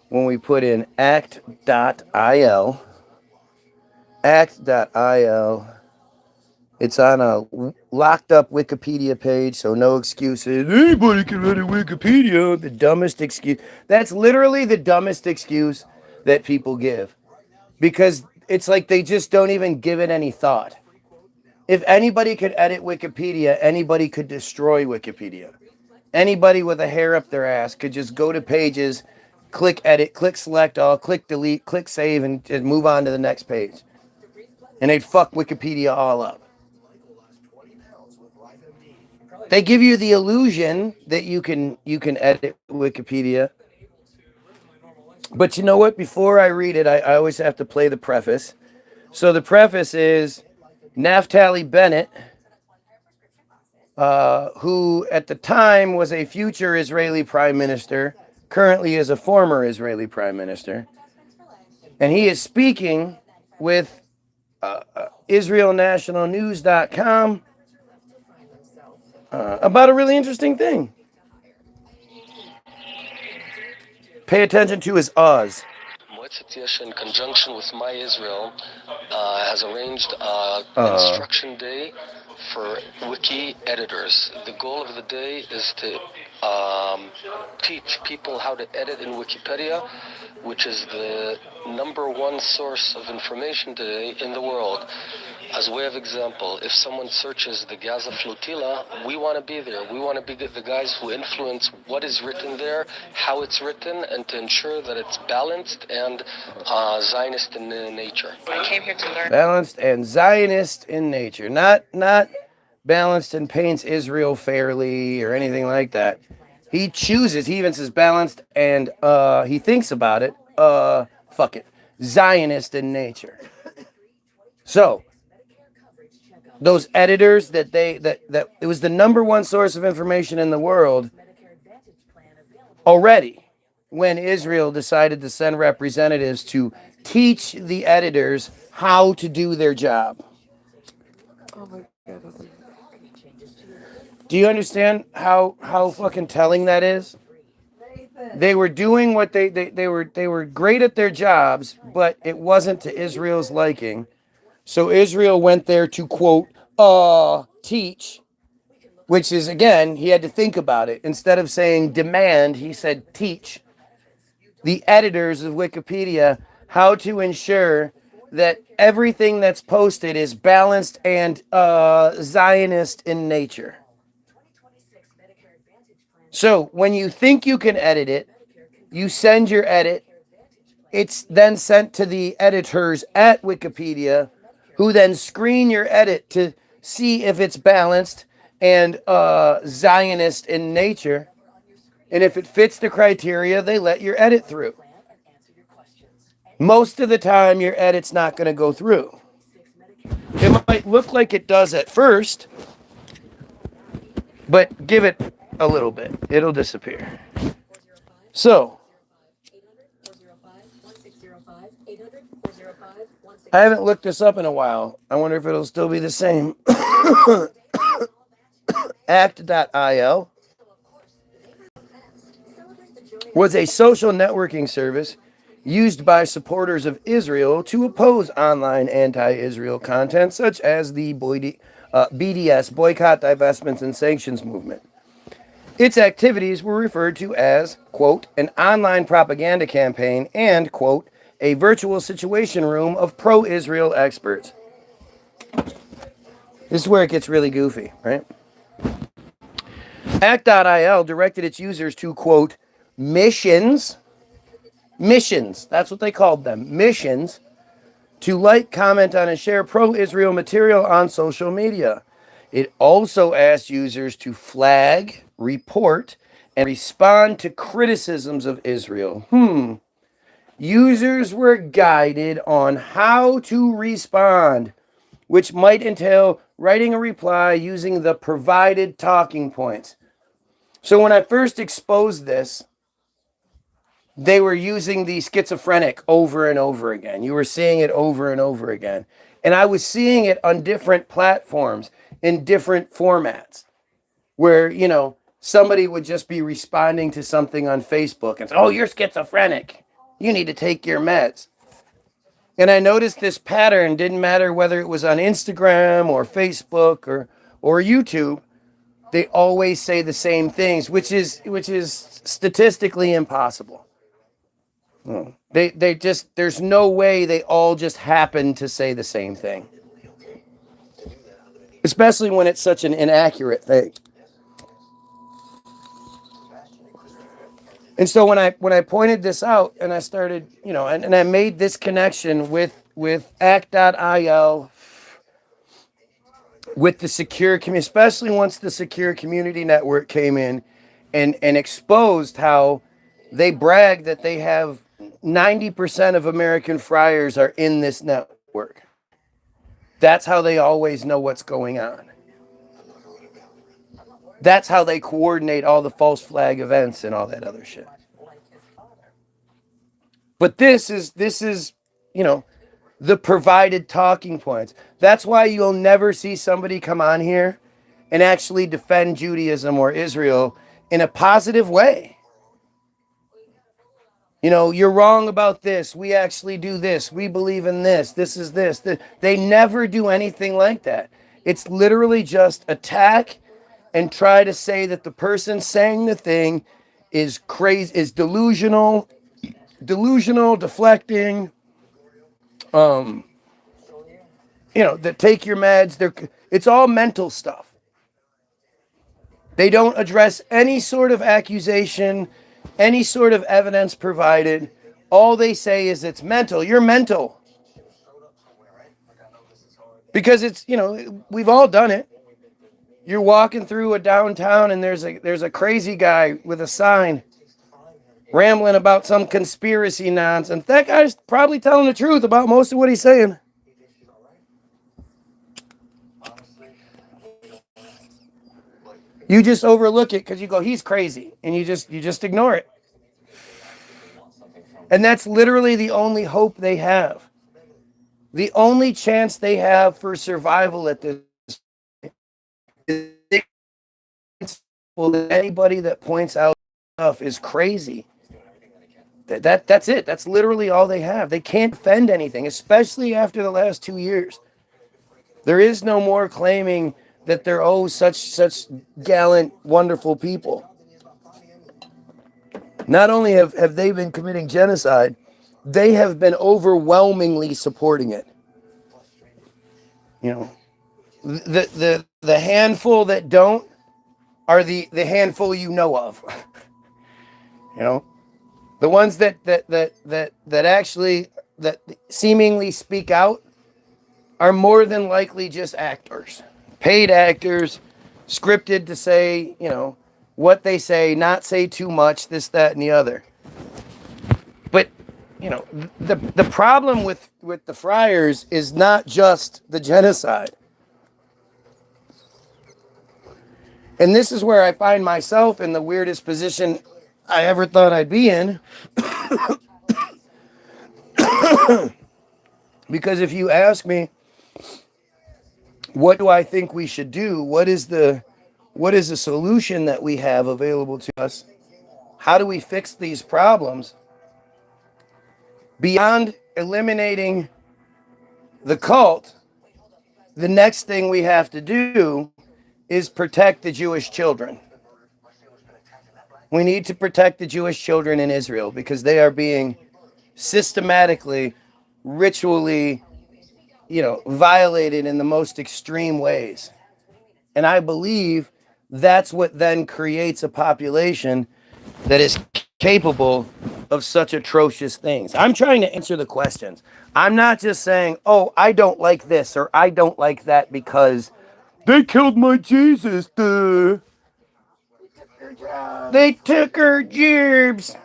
when we put in act.il, it's on a locked up Wikipedia page, so no excuses. Anybody can edit Wikipedia. The dumbest excuse. That's literally the dumbest excuse that people give. Because it's like they just don't even give it any thought. If anybody could edit Wikipedia, anybody could destroy Wikipedia. Anybody with a hair up their ass could just go to pages, click edit, click select all, click delete, click save, and move on to the next page. And they'd fuck Wikipedia all up. They give you the illusion that you can edit Wikipedia. But you know what? Before I read it, I always have to play the preface. So the preface is Naftali Bennett, who at the time was a future Israeli prime minister, currently is a former Israeli prime minister. And he is speaking with IsraelNationalNews.com about a really interesting thing. Pay attention to his Oz. Moetzet Yesh, in conjunction with My Israel, has arranged instruction day for wiki editors. The goal of the day is to teach people how to edit in Wikipedia, which is the #1 source of information today in the world. As a way of example, if someone searches the Gaza flotilla, we want to be there. We want to be the guys who influence what is written there, how it's written, and to ensure that it's balanced and Zionist in nature. I came here to learn. Balanced and Zionist in nature. Not balanced and paints Israel fairly or anything like that. He chooses, he even says balanced, and he thinks about it. Fuck it. Zionist in nature. So, those editors that it was the #1 source of information in the world already when Israel decided to send representatives to teach the editors how to do their job. Oh my God. Do you understand how fucking telling that is? They were doing what they were great at their jobs, but it wasn't to Israel's liking. So Israel went there to, quote, teach, which is, again, he had to think about it. Instead of saying demand, he said teach the editors of Wikipedia how to ensure that everything that's posted is balanced and Zionist in nature. So when you think you can edit it, you send your edit. It's then sent to the editors at Wikipedia, who then screen your edit to see if it's balanced and Zionist in nature. And if it fits the criteria, they let your edit through. Most of the time, your edit's not going to go through. It might look like it does at first, but give it a little bit. It'll disappear. So, I haven't looked this up in a while. I wonder if it'll still be the same. Act.il was a social networking service used by supporters of Israel to oppose online anti-Israel content such as the BDS, Boycott, Divestments, and Sanctions movement. Its activities were referred to as, quote, an online propaganda campaign and, quote, a virtual situation room of pro-Israel experts. This is where it gets really goofy, right? Act.il directed its users to, quote, missions missions. That's what they called them, missions, to like, comment on, and share pro-Israel material on social media. It also asked users to flag, report, and respond to criticisms of Israel. Users were guided on how to respond, which might entail writing a reply using the provided talking points. So when I first exposed this, they were using the schizophrenic over and over again. You were seeing it over and over again. And I was seeing it on different platforms in different formats where, you know, somebody would just be responding to something on Facebook and say, oh, you're schizophrenic. You need to take your meds. And I noticed this pattern. Didn't matter whether it was on Instagram or Facebook or YouTube. They always say the same things, which is statistically impossible. They just, there's no way they all just happen to say the same thing. Especially when it's such an inaccurate thing. And so when I pointed this out and I started, you know, and I made this connection with act.il, with the secure community, especially once the secure community network came in and exposed how they brag that they have 90% of American friars are in this network. That's how they always know what's going on. That's how they coordinate all the false flag events and all that other shit. But this is, you know, the provided talking points. That's why you'll never see somebody come on here and actually defend Judaism or Israel in a positive way. You know, you're wrong about this. We actually do this. We believe in this. This is this. They never do anything like that. It's literally just attack and try to say that the person saying the thing is crazy, is delusional, deflecting. You know, that take your meds. It's all mental stuff. They don't address any sort of accusation, any sort of evidence provided. All they say is it's mental. You're mental. Because it's, you know, we've all done it. You're walking through a downtown and there's a crazy guy with a sign rambling about some conspiracy nonsense. That guy's probably telling the truth about most of what he's saying. You just overlook it because you go, he's crazy, and you just ignore it. And that's literally the only hope they have. The only chance they have for survival at this is anybody that points out stuff is crazy. That's it. That's literally all they have. They can't defend anything, especially after the last 2 years. There is no more claiming that they're such gallant, wonderful people. Not only have they been committing genocide, they have been overwhelmingly supporting it. You know, the handful that don't are the handful you know of. You know, the ones that actually that seemingly speak out are more than likely just actors, paid actors, scripted to say, you know, what they say, not say too much, this, that, and the other. But, you know, the problem with the friars is not just the genocide. And this is where I find myself in the weirdest position I ever thought I'd be in. Because if you ask me, what do I think we should do? What is the solution that we have available to us? How do we fix these problems? Beyond eliminating the cult, the next thing we have to do is protect the Jewish children. We need to protect the Jewish children in Israel because they are being systematically, ritually, you know, violated in the most extreme ways. And I believe that's what then creates a population that is capable of such atrocious things. I'm trying to answer the questions. I'm not just saying, oh, I don't like this or I don't like that because they killed my Jesus. They took her jibs.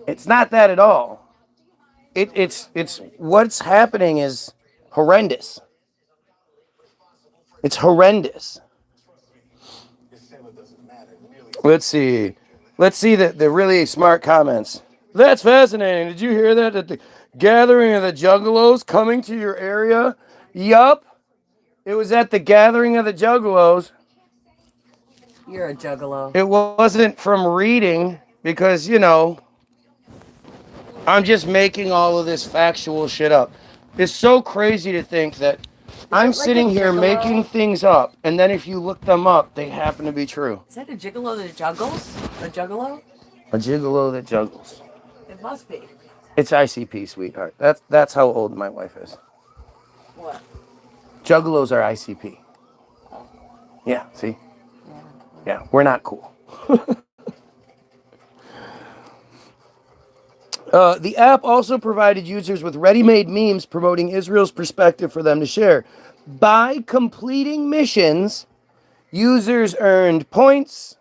It's not that at all. It's what's happening is horrendous. It's horrendous. Let's see the really smart comments. That's fascinating. Did you hear that? At the gathering of the Juggalos coming to your area? Yup. It was at the gathering of the Juggalos. You're a juggalo. It wasn't from reading because, you know, I'm just making all of this factual shit up. It's so crazy to think that I'm sitting here making things up, and then if you look them up, they happen to be true. Is that a gigolo that juggles? A juggalo? A gigolo that juggles. It must be. It's ICP, sweetheart. That's how old my wife is. What? Juggalos are ICP. Yeah, see? Yeah, we're not cool. The app also provided users with ready-made memes promoting Israel's perspective for them to share. By completing missions, users earned points,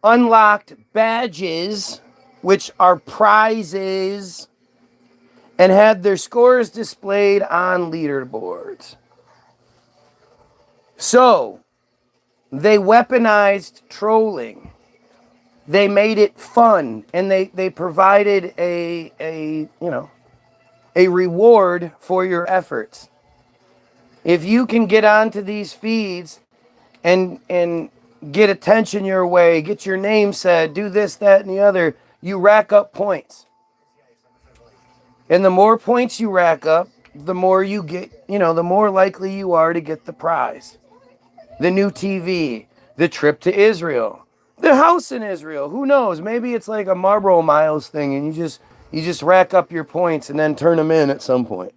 unlocked badges, which are prizes, and had their scores displayed on leaderboards. So, they weaponized trolling. They made it fun, and they provided a reward for your efforts. If you can get onto these feeds and get attention your way, get your name said, do this, that, and the other, you rack up points. And the more points you rack up, the more you get, the more likely you are to get the prize. The new TV, the trip to Israel, the house in Israel. Who knows? Maybe it's like a Marlboro Miles thing, and you just rack up your points and then turn them in at some point.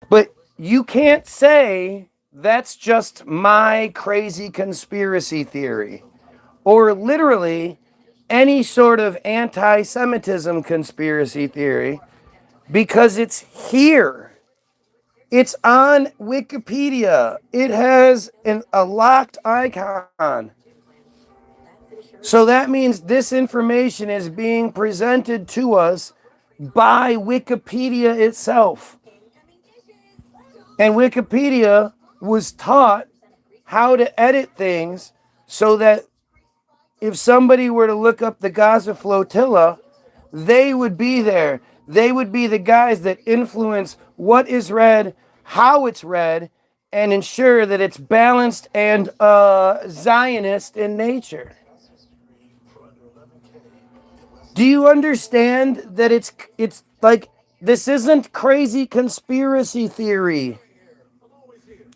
But you can't say that's just my crazy conspiracy theory, or literally any sort of anti-Semitism conspiracy theory, because it's here. It's on Wikipedia. It has a locked icon. So that means this information is being presented to us by Wikipedia itself. And Wikipedia was taught how to edit things so that if somebody were to look up the Gaza flotilla, they would be there. They would be the guys that influence what is read, how it's read, and ensure that it's balanced and Zionist in nature. Do you understand that it's like, this isn't crazy conspiracy theory.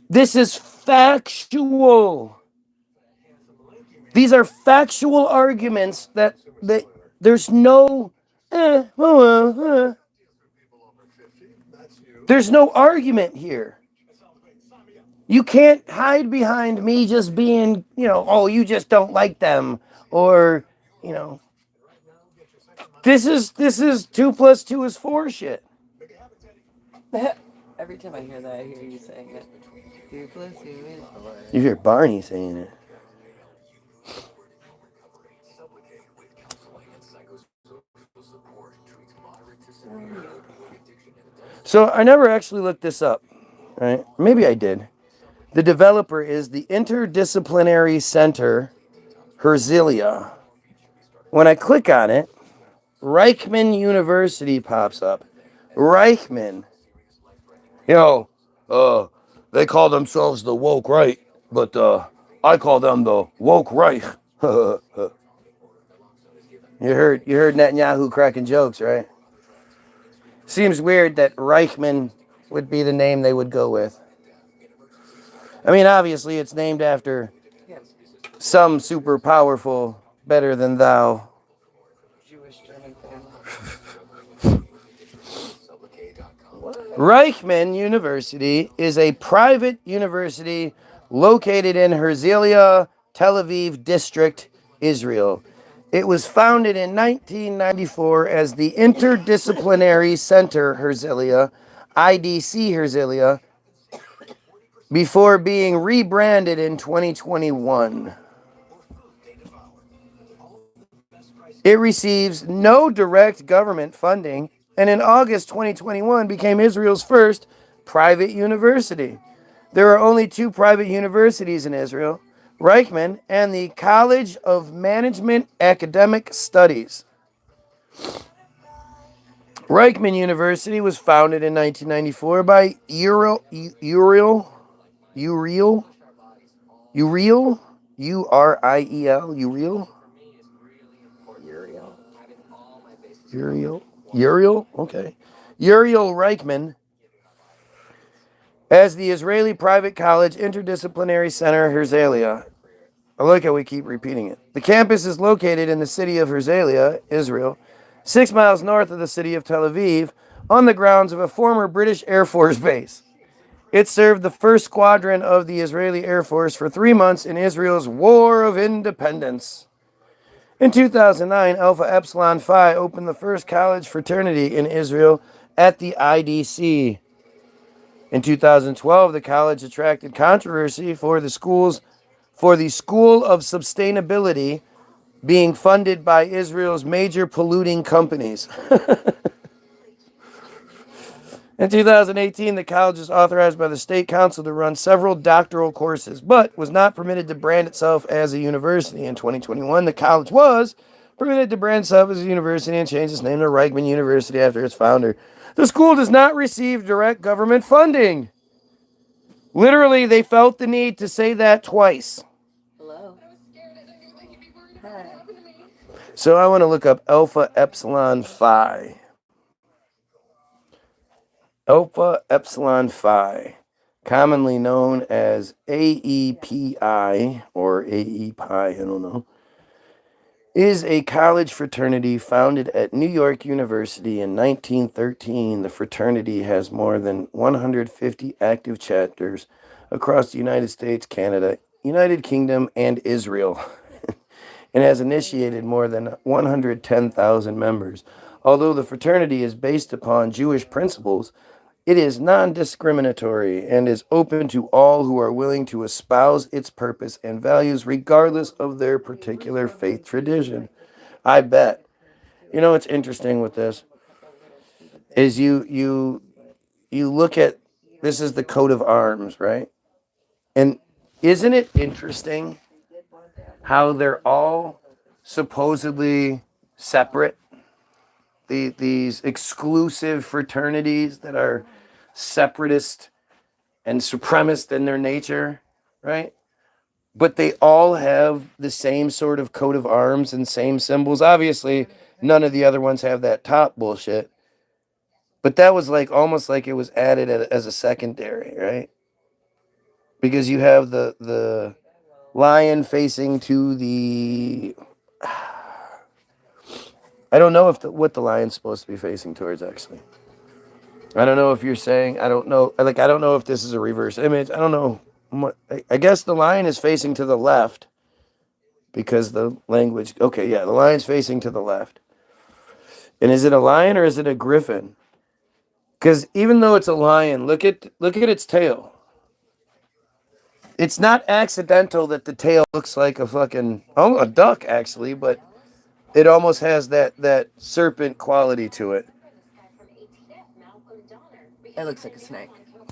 This is factual. These are factual arguments that there's no there's no argument here. You can't hide behind me just being, oh, you just don't like them, or, this is 2 + 2 is 4 shit. Every time I hear that, I hear you saying it. 2 + 2 is 4. You hear Barney saying it. So I never actually looked this up, right? Maybe I did. The developer is the Interdisciplinary Center, Herzliya. When I click on it, Reichman University pops up. Reichman. They call themselves the woke right, but I call them the woke Reich. You heard Netanyahu cracking jokes, right? Seems weird that Reichman would be the name they would go with. I mean, obviously, it's named after some super powerful, better than thou. Jewish German family. Reichman University is a private university located in Herzliya, Tel Aviv district, Israel. It was founded in 1994 as the Interdisciplinary Center Herzliya, IDC Herzliya, before being rebranded in 2021. It receives no direct government funding, and in August 2021 became Israel's first private university. There are only 2 private universities in Israel, Reichman and the College of Management Academic Studies. Reichman University was founded in 1994 by Uriel, U-R-I-E-L, okay. Uriel Reichman, as the Israeli Private College Interdisciplinary Center Herzliya. I like how we keep repeating it. The campus is located in the city of Herzliya, Israel, 6 miles north of the city of Tel Aviv, on the grounds of a former British Air Force base. It served the 1st Squadron of the Israeli Air Force for 3 months in Israel's War of Independence. In 2009, Alpha Epsilon Phi opened the first college fraternity in Israel at the IDC. In 2012, the college attracted controversy for the School of Sustainability being funded by Israel's major polluting companies. In 2018, the college was authorized by the State Council to run several doctoral courses, but was not permitted to brand itself as a university. In 2021, the college was permitted to brand itself as a university and change its name to Reichman University after its founder. The school does not receive direct government funding. Literally, they felt the need to say that twice. Hello. Hi. So I want to look up Alpha Epsilon Phi. Alpha Epsilon Phi, commonly known as AEPI or AEPI, I don't know, is a college fraternity founded at New York University in 1913. The fraternity has more than 150 active chapters across the United States, Canada, United Kingdom, and Israel, and has initiated more than 110,000 members. Although the fraternity is based upon Jewish principles, it is non-discriminatory and is open to all who are willing to espouse its purpose and values regardless of their particular faith tradition. I bet. You know what's interesting with this is you look at, this is the coat of arms, right? And isn't it interesting how they're all supposedly separate? These exclusive fraternities that are separatist and supremacist in their nature, right? But they all have the same sort of coat of arms and same symbols. Obviously, none of the other ones have that top bullshit. But that was like almost like it was added as a secondary, right? Because you have the lion facing to the... I don't know what the lion's supposed to be facing towards, actually. I don't know if you're saying, I don't know if this is a reverse image. I don't know. I guess the lion is facing to the left because the language, okay, yeah, the lion's facing to the left. And is it a lion or is it a griffin? Because even though it's a lion, look at its tail. It's not accidental that the tail looks like a duck, actually, but it almost has that serpent quality to it. It looks like a snake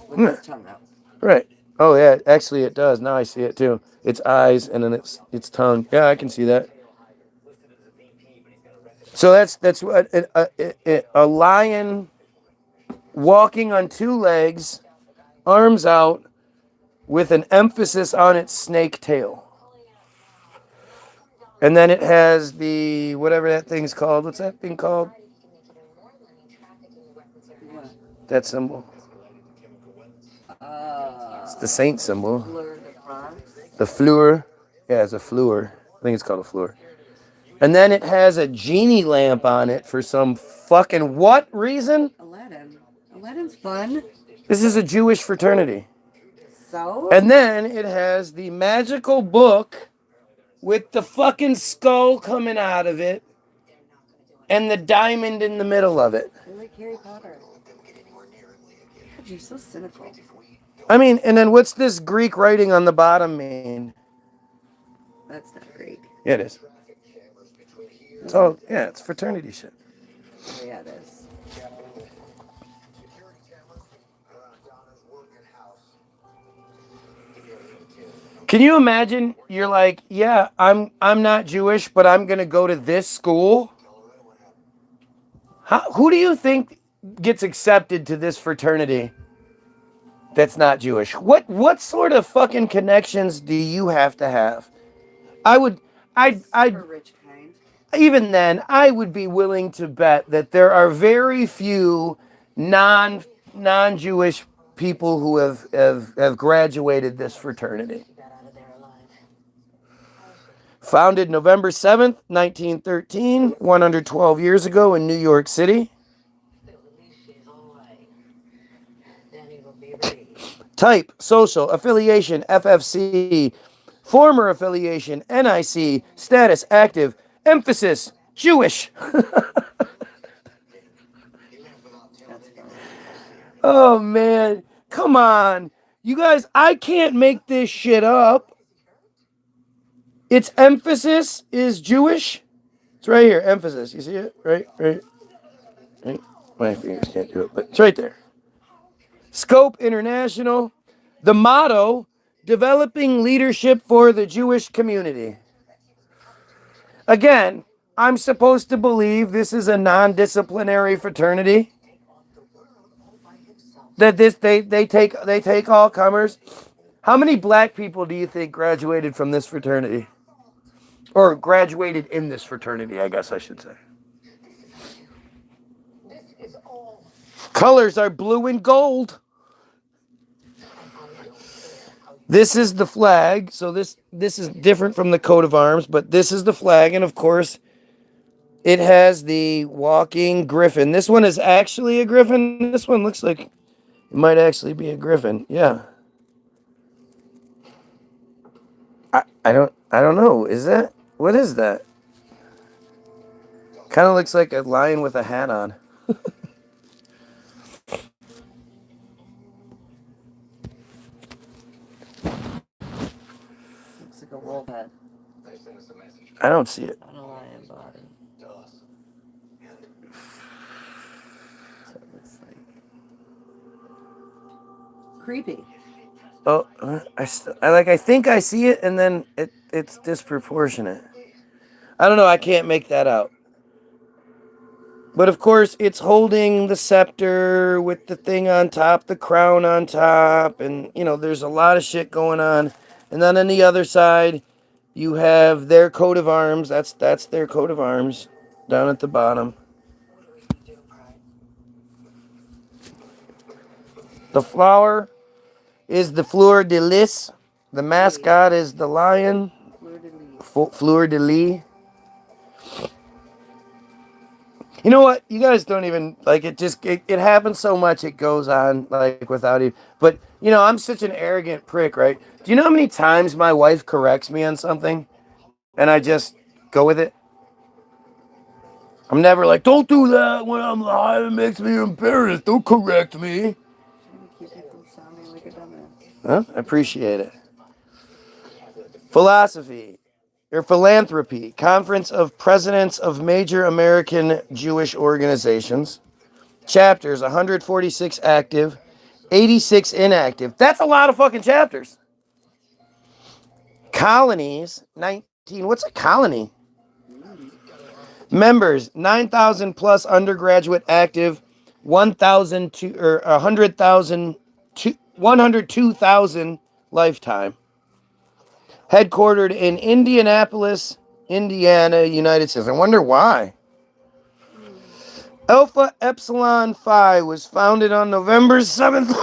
with its tongue out. Right. Oh, yeah, actually it does. Now I see it, too. Its eyes and then its tongue. Yeah, I can see that. So that's what a lion walking on 2 legs, arms out, with an emphasis on its snake tail. And then it has the, whatever that thing's called. What's that thing called? That symbol. It's the saint symbol. The fleur. Yeah, it's a fleur. I think it's called a fleur. And then it has a genie lamp on it for some fucking what reason? Aladdin. Aladdin's fun. This is a Jewish fraternity. So? And then it has the magical book with the fucking skull coming out of it and the diamond in the middle of it. They're like Harry Potter. God, you're so cynical. I mean, and then what's this Greek writing on the bottom mean? That's not Greek. Yeah, it is. It's all, yeah, it's fraternity shit. Oh, yeah, it is. Can you imagine? You're like, yeah, I'm not Jewish, but I'm gonna go to this school. Who do you think gets accepted to this fraternity that's not Jewish? What sort of fucking connections do you have to have? I'd Super rich kind. even then, I would be willing to bet that there are very few non-Jewish people who have graduated this fraternity. Founded November 7th, 1913, 112 years ago in New York City. Type, social, affiliation, FFC, former affiliation, NIC, status, active, emphasis, Jewish. Oh, man. Come on. You guys, I can't make this shit up. Its emphasis is Jewish. It's right here, emphasis. You see it? Right. My fingers can't do it, but it's right there. Scope International. The motto, developing leadership for the Jewish community. Again, I'm supposed to believe this is a non-disciplinary fraternity. That they take all comers. How many black people do you think graduated from this fraternity? Or graduated in this fraternity, I guess I should say. Colors are blue and gold. This is the flag. So this is different from the coat of arms, but this is the flag. And of course, it has the walking griffin. This one is actually a griffin. This one looks like it might actually be a griffin. Yeah. I don't know. Is that? What is that? Kind of looks like a lion with a hat on. Looks like a wolf head. I don't see it. On a lion body. So it looks like creepy. Oh, I think I see it, and then it's disproportionate. I don't know. I can't make that out. But of course, it's holding the scepter with the thing on top, the crown on top, and there's a lot of shit going on. And then on the other side, you have their coat of arms. That's their coat of arms down at the bottom. The flower is the fleur de lis. The mascot is the lion. Fleur de lis. You know what? You guys don't even like it. It happens so much. It goes on like without even. But I'm such an arrogant prick, right? Do you know how many times my wife corrects me on something, and I just go with it? I'm never like, don't do that when I'm live. It makes me embarrassed. Don't correct me. Huh? I appreciate it. Philosophy. Or philanthropy, Conference of Presidents of Major American Jewish Organizations. Chapters, 146 active, 86 inactive. That's a lot of fucking chapters. Colonies, 19. What's a colony? Members, 9,000 plus undergraduate active, 102,000 lifetime. Headquartered in Indianapolis, Indiana, United States. I wonder why. Alpha Epsilon Phi was founded on November 7th,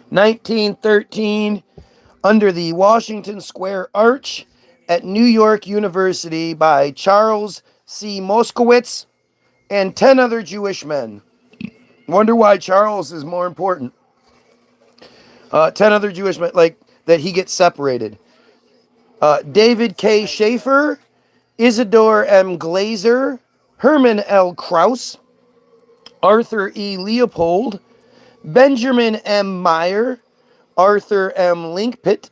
1913, under the Washington Square Arch at New York University by Charles C. Moskowitz and 10 other Jewish men. Wonder why Charles is more important. 10 other Jewish men, like that he gets separated. David K. Schaefer, Isidore M. Glazer, Herman L. Krauss, Arthur E. Leopold, Benjamin M. Meyer, Arthur M. Lipkint,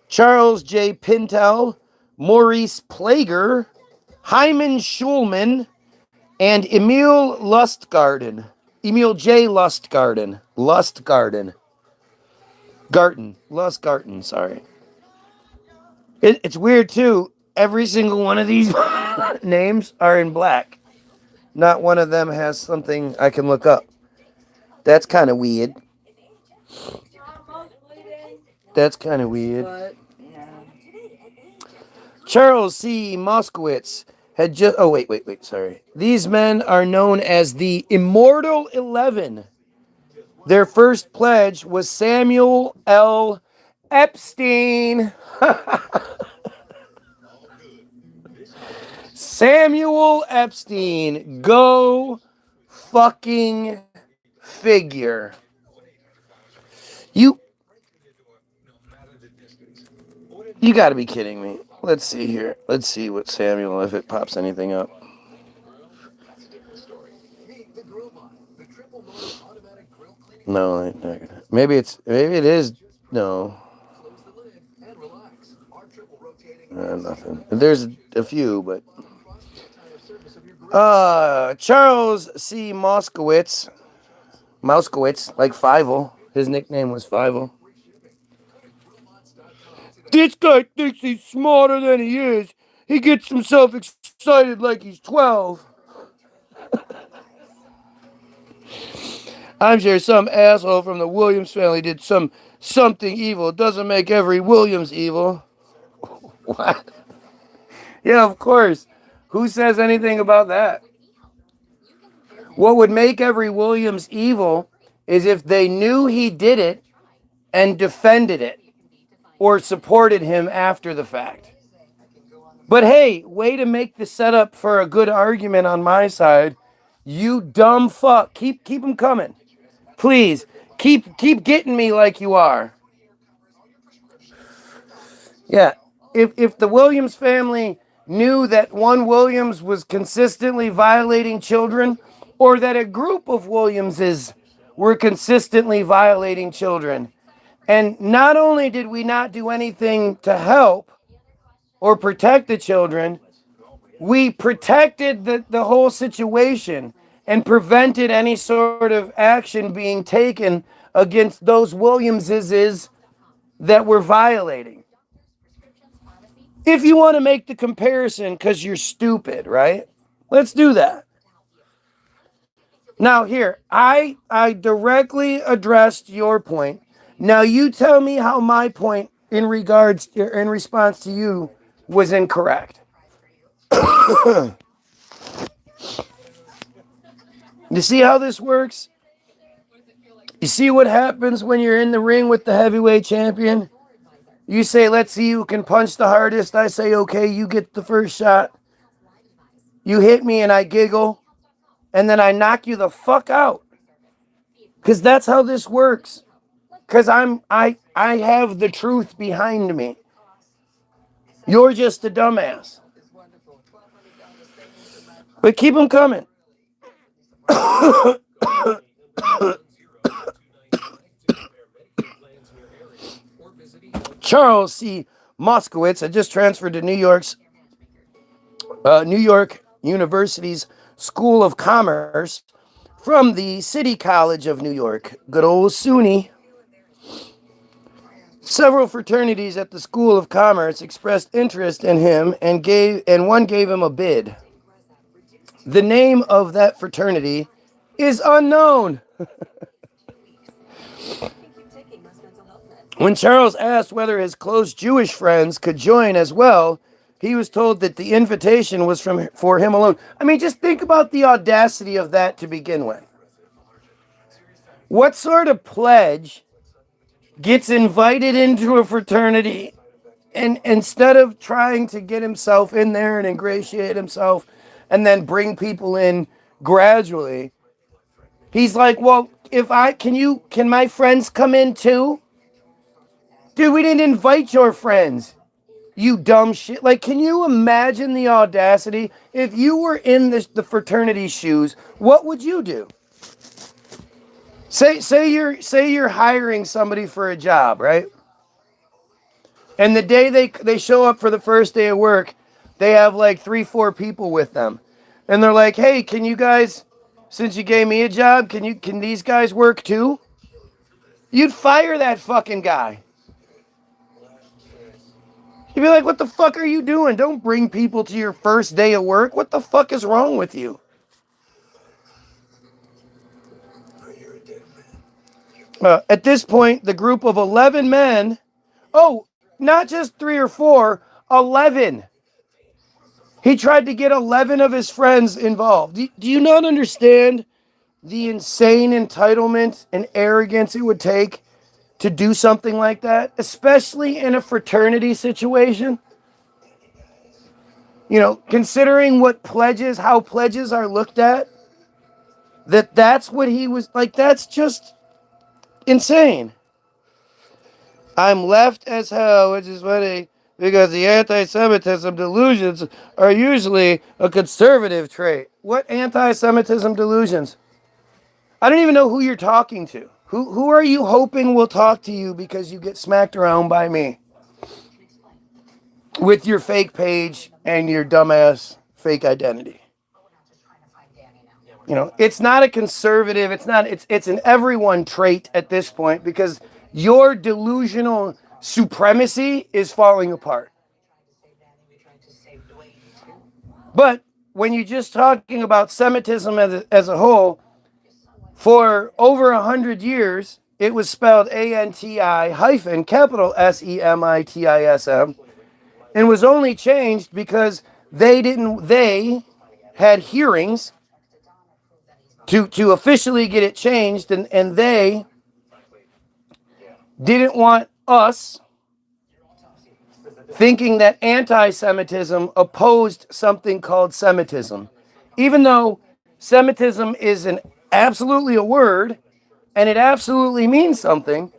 Charles J. Pintel, Maurice Plager, Hyman Schulman, and Emil Lustgarten. Emil J. Lustgarten. Lustgarten, sorry. It's weird, too. Every single one of these names are in black. Not one of them has something I can look up. That's kind of weird. Charles C. Moskowitz had just... Oh, wait, sorry. These men are known as the Immortal 11. Their first pledge was Samuel L. Epstein. Samuel Epstein. Go fucking figure. You gotta be kidding me. Let's see here. Let's see what Samuel, if it pops anything up. No, maybe it is. No. Nothing. There's a few, but Charles C. Moskowitz, like Fievel. His nickname was Fievel. This guy thinks he's smarter than he is. He gets himself excited like he's 12. I'm sure some asshole from the Williams family did something evil. It doesn't make every Williams evil. What? Yeah, of course. Who says anything about that? What would make every Williams evil is if they knew he did it and defended it or supported him after the fact. But hey, way to make the setup for a good argument on my side. You dumb fuck. Keep them coming. Please, keep getting me like you are. Yeah, if the Williams family knew that one Williams was consistently violating children, or that a group of Williamses were consistently violating children, and not only did we not do anything to help or protect the children, we protected the whole situation and prevented any sort of action being taken against those Williamses that were violating. If you want to make the comparison because you're stupid, right? Let's do that. Now here, I directly addressed your point. Now you tell me how my point in response to you was incorrect. You see how this works? You see what happens when you're in the ring with the heavyweight champion? You say, let's see who can punch the hardest. I say, okay, you get the first shot. You hit me and I giggle. And then I knock you the fuck out. Because that's how this works. Because I have the truth behind me. You're just a dumbass. But keep them coming. Charles C. Moskowitz had just transferred to New York University's School of Commerce from the City College of New York. Good old SUNY. Several fraternities at the School of Commerce expressed interest in him and one gave him a bid. The name of that fraternity is unknown. When Charles asked whether his close Jewish friends could join as well, he was told that the invitation was for him alone. I mean, just think about the audacity of that to begin with. What sort of pledge gets invited into a fraternity and instead of trying to get himself in there and ingratiate himself and then bring people in gradually, he's like, well, can my friends come in too? Dude, we didn't invite your friends. You dumb shit. Like, can you imagine the audacity? If you were in the fraternity shoes, what would you do? Say you're hiring somebody for a job, right? And the day they show up for the first day of work, they have like 3-4 people with them. And they're like, "Hey, can you guys, since you gave me a job, can these guys work too?" You'd fire that fucking guy. You'd be like, "What the fuck are you doing? Don't bring people to your first day of work. What the fuck is wrong with you?" At this point, the group of 11 men, oh, not just 3 or 4, 11. He tried to get 11 of his friends involved. Do you not understand the insane entitlement and arrogance it would take to do something like that, especially in a fraternity situation? You know, considering how pledges are looked at, that's what he was like, that's just insane. I'm left as hell, which is funny because the anti-Semitism delusions are usually a conservative trait. What anti-Semitism delusions? I don't even know who you're talking to. Who are you hoping will talk to you because you get smacked around by me? With your fake page and your dumbass fake identity. You know, it's not a conservative, it's an everyone trait at this point because your delusional supremacy is falling apart. But when you're just talking about Semitism as a whole, for over 100 years, it was spelled ANTI hyphen capital SEMITISM and was only changed because they had hearings to officially get it changed, and they didn't want us thinking that anti-Semitism opposed something called Semitism. Even though Semitism is absolutely a word, and it absolutely means something,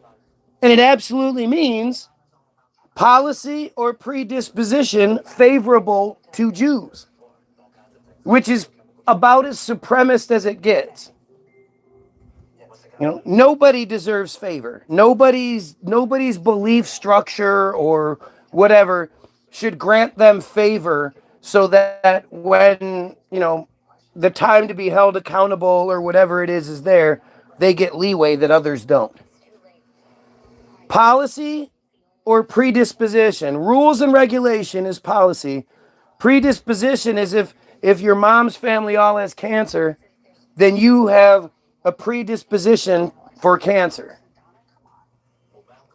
and it absolutely means policy or predisposition favorable to Jews, which is about as supremacist as it gets. You know, nobody deserves favor. Nobody's belief structure or whatever should grant them favor so that when, you know, the time to be held accountable or whatever it is there, they get leeway that others don't. Policy or predisposition. Rules and regulation is policy. Predisposition is if your mom's family all has cancer, then you have a predisposition for cancer.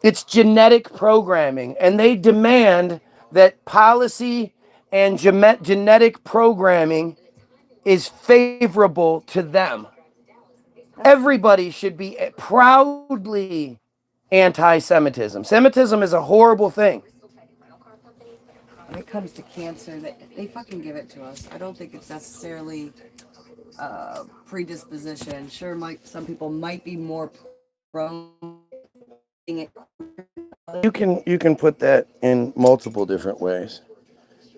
It's genetic programming, and they demand that policy and genetic programming is favorable to them. Everybody should be proudly anti-Semitism. Semitism is a horrible thing. When it comes to cancer, they fucking give it to us. I don't think it's necessarily predisposition. Sure, some people might be more prone. You can put that in multiple different ways.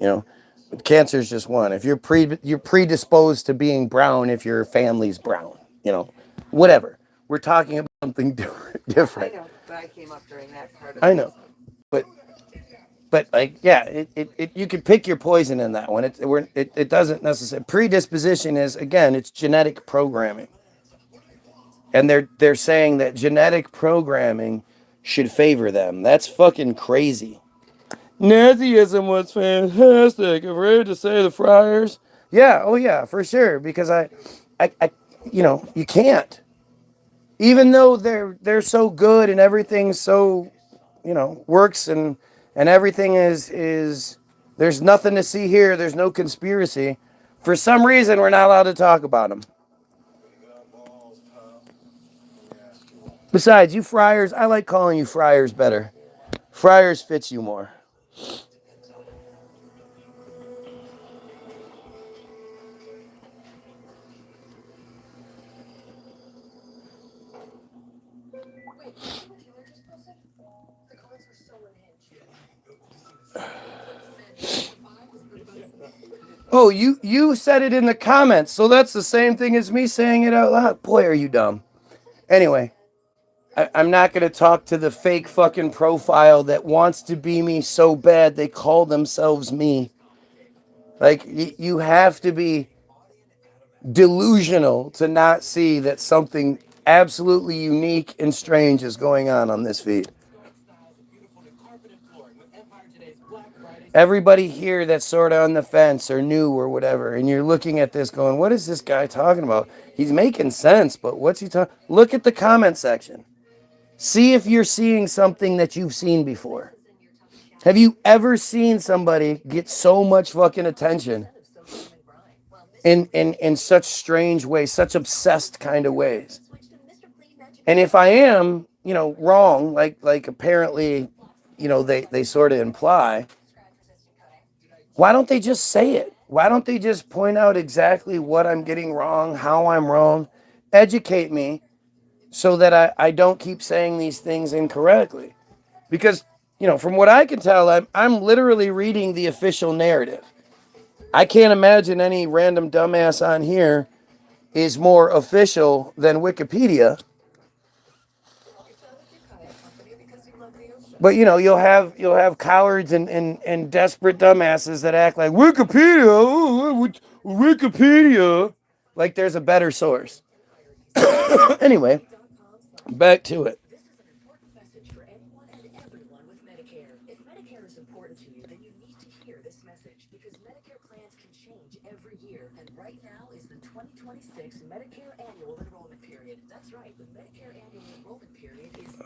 You know, cancer is just one. If you're predisposed to being brown, if your family's brown, you know, whatever. We're talking about something different. I know, but I came up during that part of I know, but like, yeah, you could pick your poison in that one. It doesn't necessarily. Predisposition is, again, it's genetic programming, and they're saying that genetic programming should favor them. That's fucking crazy. Nazism was fantastic. I'm ready to say the friars. Yeah, oh yeah, for sure. Because I, you know, you can't. Even though they're so good and everything's so, you know, works and everything is there's nothing to see here. There's no conspiracy. For some reason, we're not allowed to talk about them. Besides, you friars, I like calling you friars better. Friars fits you more. Oh, you said it in the comments, so that's the same thing as me saying it out loud. Boy, are you dumb. Anyway, I'm not going to talk to the fake fucking profile that wants to be me so bad they call themselves me. Like, you have to be delusional to not see that something absolutely unique and strange is going on this feed. Everybody here that's sort of on the fence or new or whatever, and you're looking at this going, what is this guy talking about? He's making sense, but what's he talking? Look at the comment section. See if you're seeing something that you've seen before. Have you ever seen somebody get so much fucking attention in such strange ways, such obsessed kind of ways? And if I am, wrong, like apparently, they sort of imply, why don't they just say it? Why don't they just point out exactly what I'm getting wrong, how I'm wrong, educate me so that I don't keep saying these things incorrectly? Because, from what I can tell, I'm literally reading the official narrative. I can't imagine any random dumbass on here is more official than Wikipedia. But you'll have cowards and desperate dumbasses that act like Wikipedia, like there's a better source. Anyway, back to it.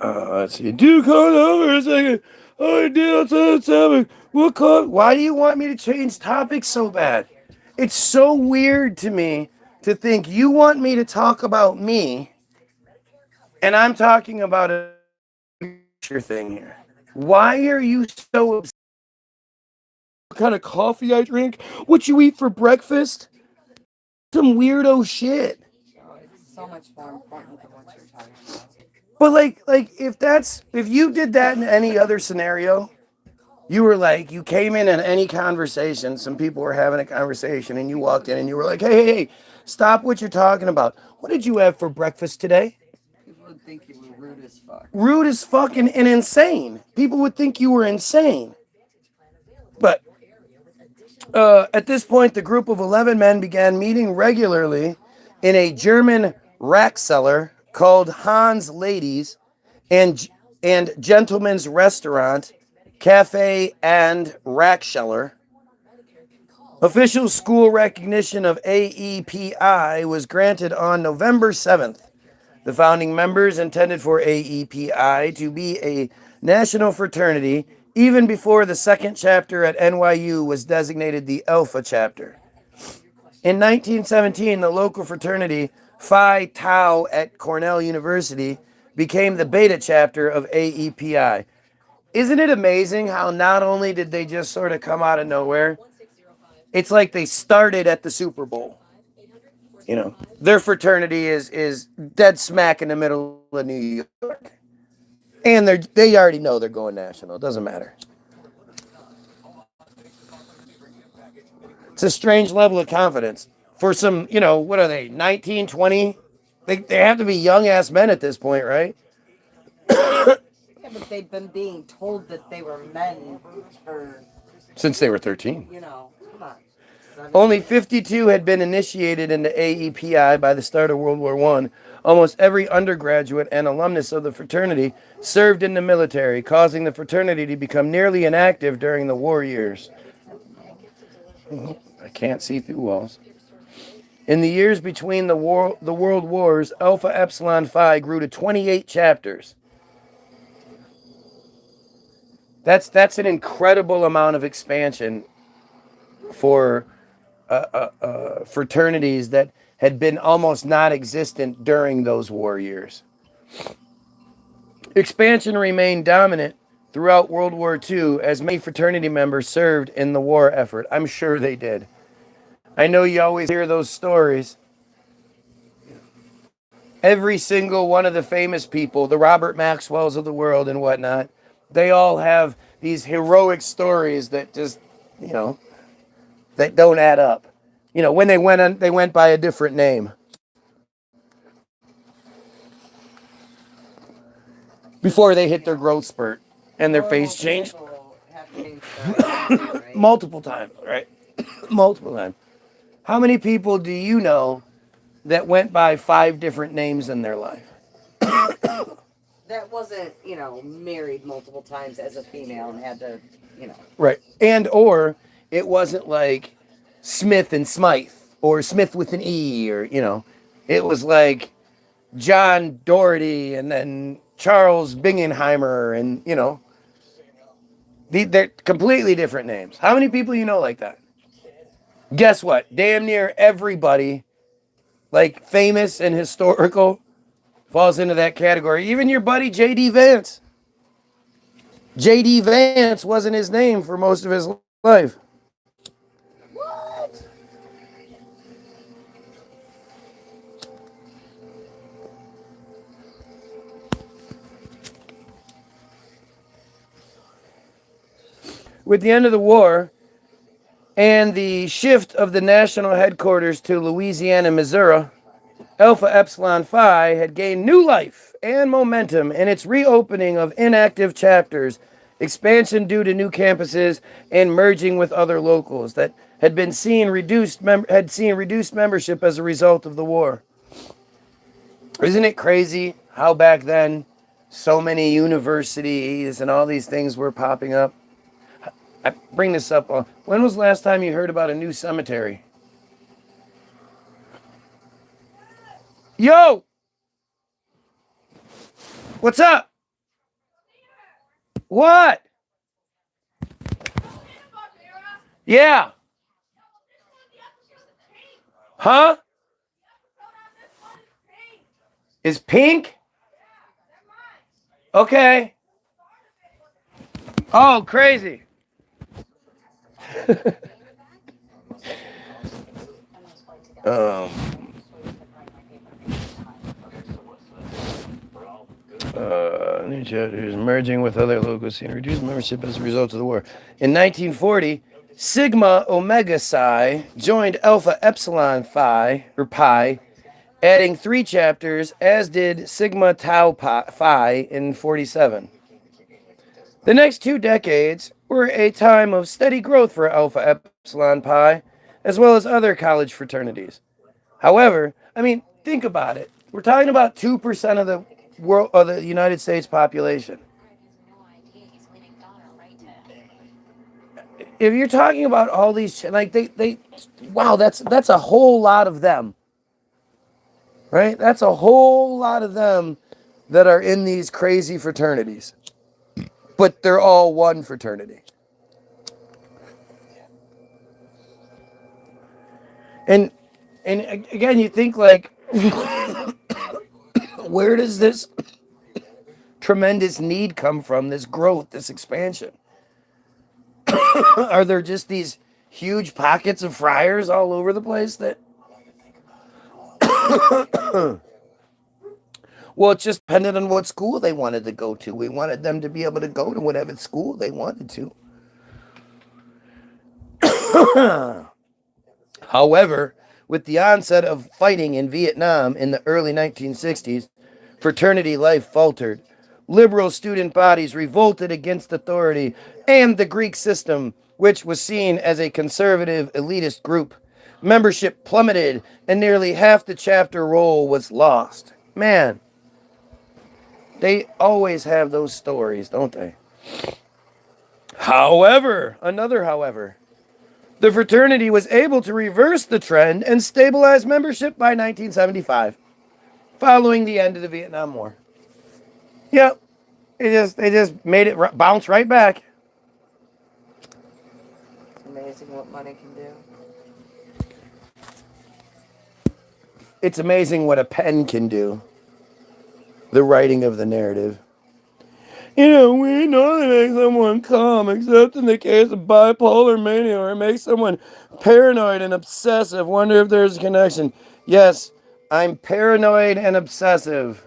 Let's see. Do call over a second. Oh, deal topic. What call? Why do you want me to change topics so bad? It's so weird to me to think you want me to talk about me, and I'm talking about a thing here. Why are you so obsessed? What kind of coffee I drink? What you eat for breakfast? Some weirdo shit. Oh, it's so much more important than what you're talking about. But if you did that in any other scenario, you were like, you came in any conversation, some people were having a conversation, and you walked in and you were like, hey, stop what you're talking about. What did you have for breakfast today? People would think you were rude as fuck. Rude as fucking and insane. People would think you were insane. But at this point, the group of 11 men began meeting regularly in a German rack cellar called Hans Ladies and Gentlemen's Restaurant, Cafe and Rackscheller. Official school recognition of AEPI was granted on November 7th. The founding members intended for AEPI to be a national fraternity even before the second chapter at NYU was designated the Alpha chapter. In 1917, the local fraternity Phi Tau at Cornell University became the beta chapter of AEPI. Isn't it amazing how not only did they just sort of come out of nowhere, it's like they started at the Super Bowl. Their fraternity is dead smack in the middle of New York. And they already know they're going national. It doesn't matter. It's a strange level of confidence. For some, what are they, 19, 20? They have to be young-ass men at this point, right? Yeah, but they've been being told that they were men for... Since they were 13. come on. Only 52 had been initiated into AEPI by the start of World War I. Almost every undergraduate and alumnus of the fraternity served in the military, causing the fraternity to become nearly inactive during the war years. I can't see through walls. In the years between the world wars, Alpha Epsilon Phi grew to 28 chapters. That's an incredible amount of expansion for fraternities that had been almost non-existent during those war years. Expansion remained dominant throughout World War II as many fraternity members served in the war effort. I'm sure they did. I know you always hear those stories. Every single one of the famous people, the Robert Maxwells of the world and whatnot, they all have these heroic stories that just, that don't add up. You know, when they went by a different name. Before they hit their growth spurt and their face changed. Right? Multiple times, right? Multiple times. How many people do you know that went by 5 different names in their life? That wasn't, married multiple times as a female and had to, Right. And or it wasn't like Smith and Smythe or Smith with an E or, it was like John Doherty and then Charles Bingenheimer and, they're completely different names. How many people you know like that? Guess what? Damn near everybody, like famous and historical, falls into that category. Even your buddy J.D. Vance. J.D. Vance wasn't his name for most of his life. What? With the end of the war and the shift of the national headquarters to Louisiana, Missouri, Alpha Epsilon Phi had gained new life and momentum in its reopening of inactive chapters, expansion due to new campuses, and merging with other locals that had seen reduced membership as a result of the war. Isn't it crazy how back then so many universities and all these things were popping up? I bring this up. When was the last time you heard about a new cemetery? Yo! What's up? What? Yeah. Huh? Is pink? Okay. Oh, crazy. New chapters merging with other locals and reduced membership as a result of the war. In 1940, Sigma Omega Psi joined Alpha Epsilon Phi, or Pi, adding 3 chapters, as did Sigma Tau Phi in 47. The next 2 decades were a time of steady growth for Alpha Epsilon Pi, as well as other college fraternities. However, think about it. We're talking about 2% of the world, of the United States population. If you're talking about all these, wow, that's a whole lot of them, right? That's a whole lot of them that are in these crazy fraternities, but they're all one fraternity. And again, you think like, where does this tremendous need come from? This growth, this expansion? Are there just these huge pockets of friars all over the place that? Well, it just depended on what school they wanted to go to. We wanted them to be able to go to whatever school they wanted to. However, with the onset of fighting in Vietnam in the early 1960s, fraternity life faltered. Liberal student bodies revolted against authority and the Greek system, which was seen as a conservative elitist group. Membership plummeted, and nearly half the chapter roll was lost. Man, they always have those stories, don't they? However, the fraternity was able to reverse the trend and stabilize membership by 1975, following the end of the Vietnam War. Yep, they just made it bounce right back. It's amazing what money can do. It's amazing what a pen can do. The writing of the narrative. We know they make someone calm, except in the case of bipolar mania, or it makes someone paranoid and obsessive. Wonder if there's a connection. Yes, I'm paranoid and obsessive.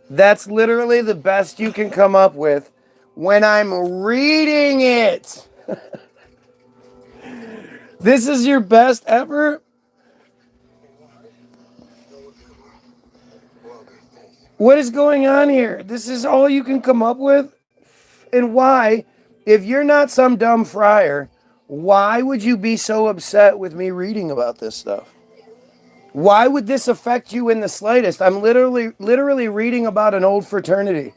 That's literally the best you can come up with when I'm reading it. This is your best ever? What is going on here? This is all you can come up with? And why, if you're not some dumb friar, why would you be so upset with me reading about this stuff? Why would this affect you in the slightest? I'm literally reading about an old fraternity.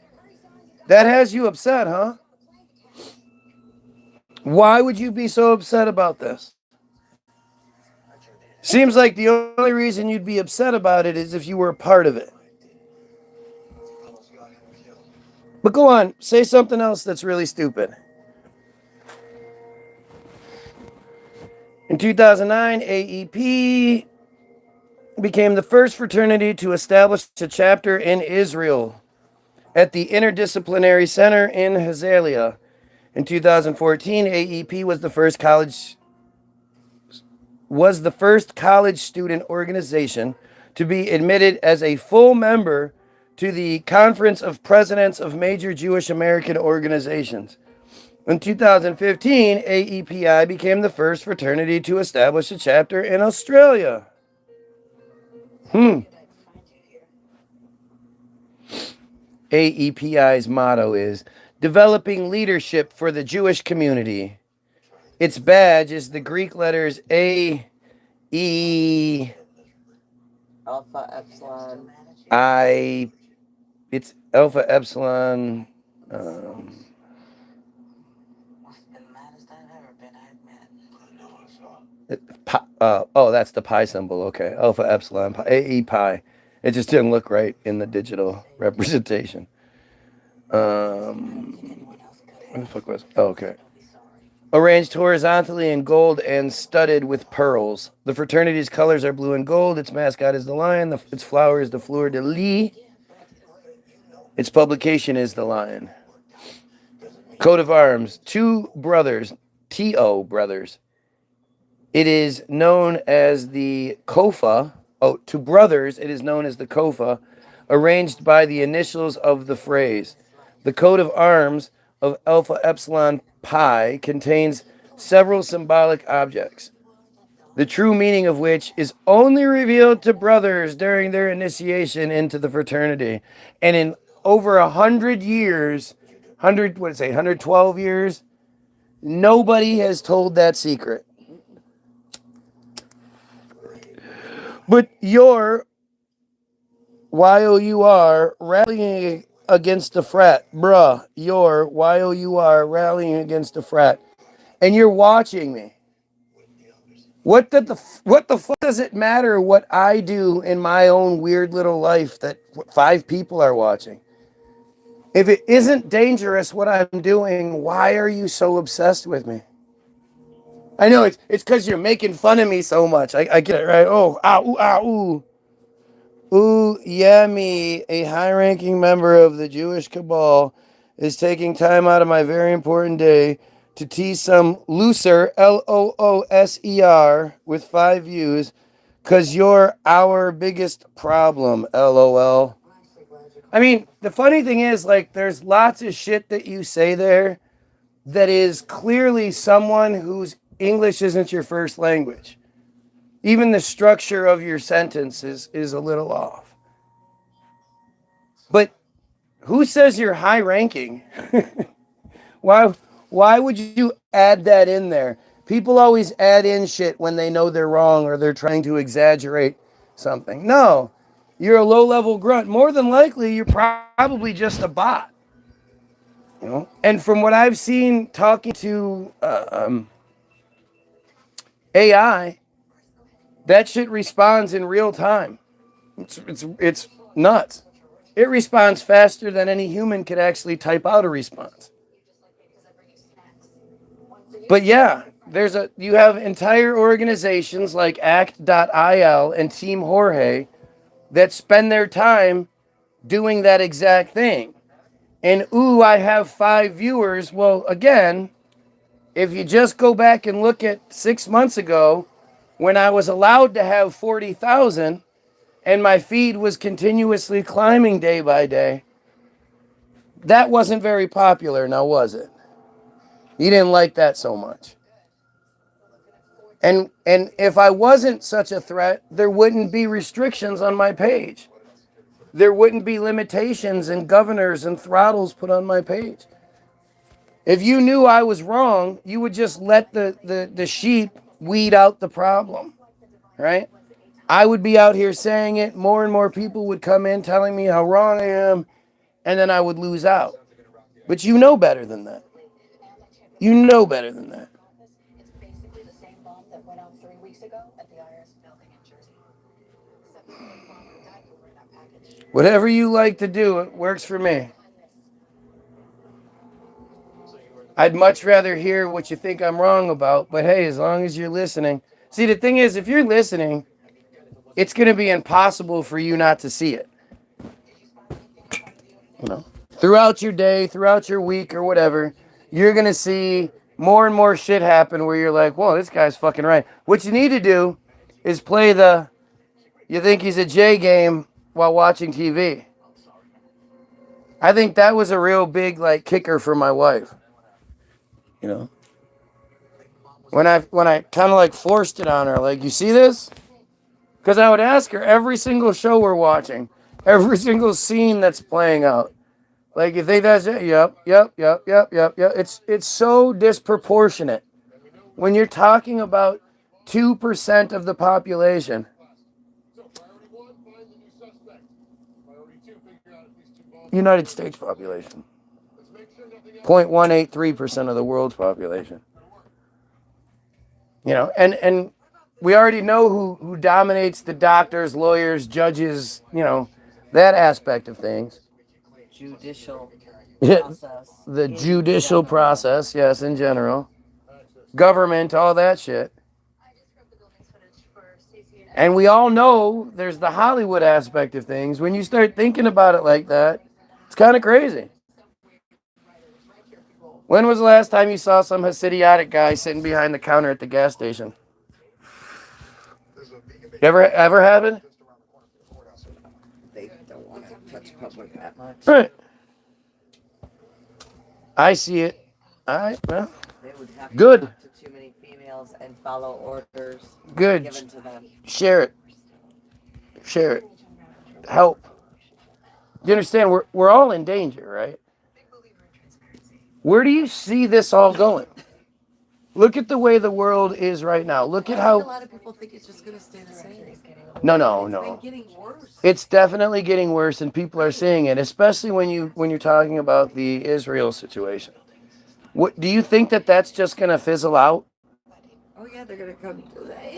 That has you upset, huh? Why would you be so upset about this? Seems like the only reason you'd be upset about it is if you were a part of it. But go on, say something else that's really stupid. In 2009, AEP became the first fraternity to establish a chapter in Israel at the Interdisciplinary Center in Herzliya. In 2014, AEP was the first college student organization to be admitted as a full member to the Conference of Presidents of Major Jewish American Organizations. In 2015, AEPI became the first fraternity to establish a chapter in Australia. AEPI's motto is developing leadership for the Jewish community. Its badge is the Greek letters A, E, Alpha, Epsilon. I. It's Alpha, Epsilon. That's the pi symbol. Okay, Alpha, Epsilon, pi, AE, pi. It just didn't look right in the digital representation. What the fuck was? Oh, okay. Arranged horizontally in gold and studded with pearls. The fraternity's colors are blue and gold. Its mascot is the lion. Its flower is the fleur de lis. Its publication is the lion. Coat of arms. Two brothers. T.O. brothers. It is known as the Kofa. Oh, to brothers, it is known as the Kofa, arranged by the initials of the phrase. The coat of arms of Alpha Epsilon Pi contains several symbolic objects, the true meaning of which is only revealed to brothers during their initiation into the fraternity. And in over 100 years, 112 years, nobody has told that secret. But you're, YOUR, rallying against a frat. Bruh, you're, YOUR, rallying against a frat. And you're watching me. What the fuck does it matter what I do in my own weird little life that 5 people are watching? If it isn't dangerous what I'm doing, why are you so obsessed with me? I know it's because you're making fun of me so much. I get it, right? Oh, ooh, ooh. Ooh, yeah, me, a high-ranking member of the Jewish cabal, is taking time out of my very important day to tease some looser, LOOSER, with 5 views, because you're our biggest problem, LOL. I mean, the funny thing is, like, there's lots of shit that you say there that is clearly someone whose English isn't your first language. Even the structure of your sentence is a little off. But who says you're high ranking? Why would you add that in there? People always add in shit when they know they're wrong or they're trying to exaggerate something. No, you're a low-level grunt. More than likely, you're probably just a bot. You know? And from what I've seen talking to AI, that shit responds in real time. It's nuts. It responds faster than any human could actually type out a response. But yeah, you have entire organizations like ACT.IL and Team Jorge that spend their time doing that exact thing. And I have 5 viewers. Well, again, if you just go back and look at 6 months ago when I was allowed to have 40,000 and my feed was continuously climbing day by day, that wasn't very popular, now was it? You didn't like that so much. And if I wasn't such a threat, there wouldn't be restrictions on my page. There wouldn't be limitations and governors and throttles put on my page. If you knew I was wrong, you would just let the sheep weed out the problem, right? I would be out here saying it. More and more people would come in telling me how wrong I am, and then I would lose out. But you know better than that. You know better than that. It's basically the same bomb that went off 3 weeks ago at the IRS building in Jersey. Except the bomber died over in that package. Whatever you like to do, it works for me. I'd much rather hear what you think I'm wrong about, but hey, as long as you're listening. See, the thing is, if you're listening, it's going to be impossible for you not to see it. You know, throughout your day, throughout your week or whatever, you're going to see more and more shit happen where you're like, whoa, this guy's fucking right. What you need to do is play the you think he's a J game while watching TV. I think that was a real big like kicker for my wife. You know, when I kind of like forced it on her, like, you see this? Because I would ask her every single show we're watching, every single scene that's playing out. Like, you think that's it? Yep. It's so disproportionate. When you're talking about 2% of the population. United States population. 0.183% of the world's population. You know, and we already know who dominates the doctors, lawyers, judges, you know, that aspect of things. Judicial Yeah, process. the in judicial general. process, yes, in general. Government, all that shit. And we all know there's the Hollywood aspect of things. When you start thinking about it like that, it's kind of crazy. When was the last time you saw some Hasidic guy sitting behind the counter at the gas station? Ever happen? They don't want to touch public that much. Right. I see it. All right, well, They would have to good. talk to too many females and follow orders Good. given to them. Share it. Share it. Help. You understand? We're all in danger, right? Where do you see this all going? Look at the way the world is right now. Look at A how. lot of people think it's just going to stay the same. No. It's been getting worse. It's definitely getting worse, and people are seeing it, especially when you're talking about the Israel situation. What do you think that's just going to fizzle out? Oh yeah, they're going to come.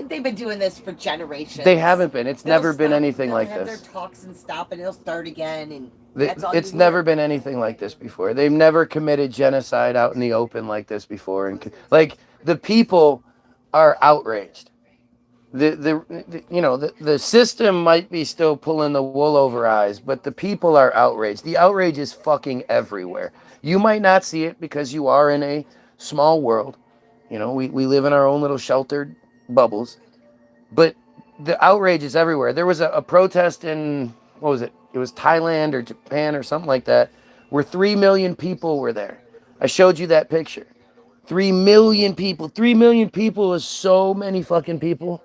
They've been doing this for generations. They haven't been. It's They'll never been stop- anything they'll like have this. Their talks and stop, and they'll start again, and that's all It's you never hear. been anything like this before. They've never committed genocide out in the open like this before, and like the people are outraged. The system might be still pulling the wool over eyes, but the people are outraged. The outrage is fucking everywhere. You might not see it because you are in a small world. You know, we live in our own little sheltered bubbles, but the outrage is everywhere. There was a protest in, what was it? It was Thailand or Japan or something like that, where 3 million people were there. I showed you that picture. 3 million people. 3 million people is so many fucking people.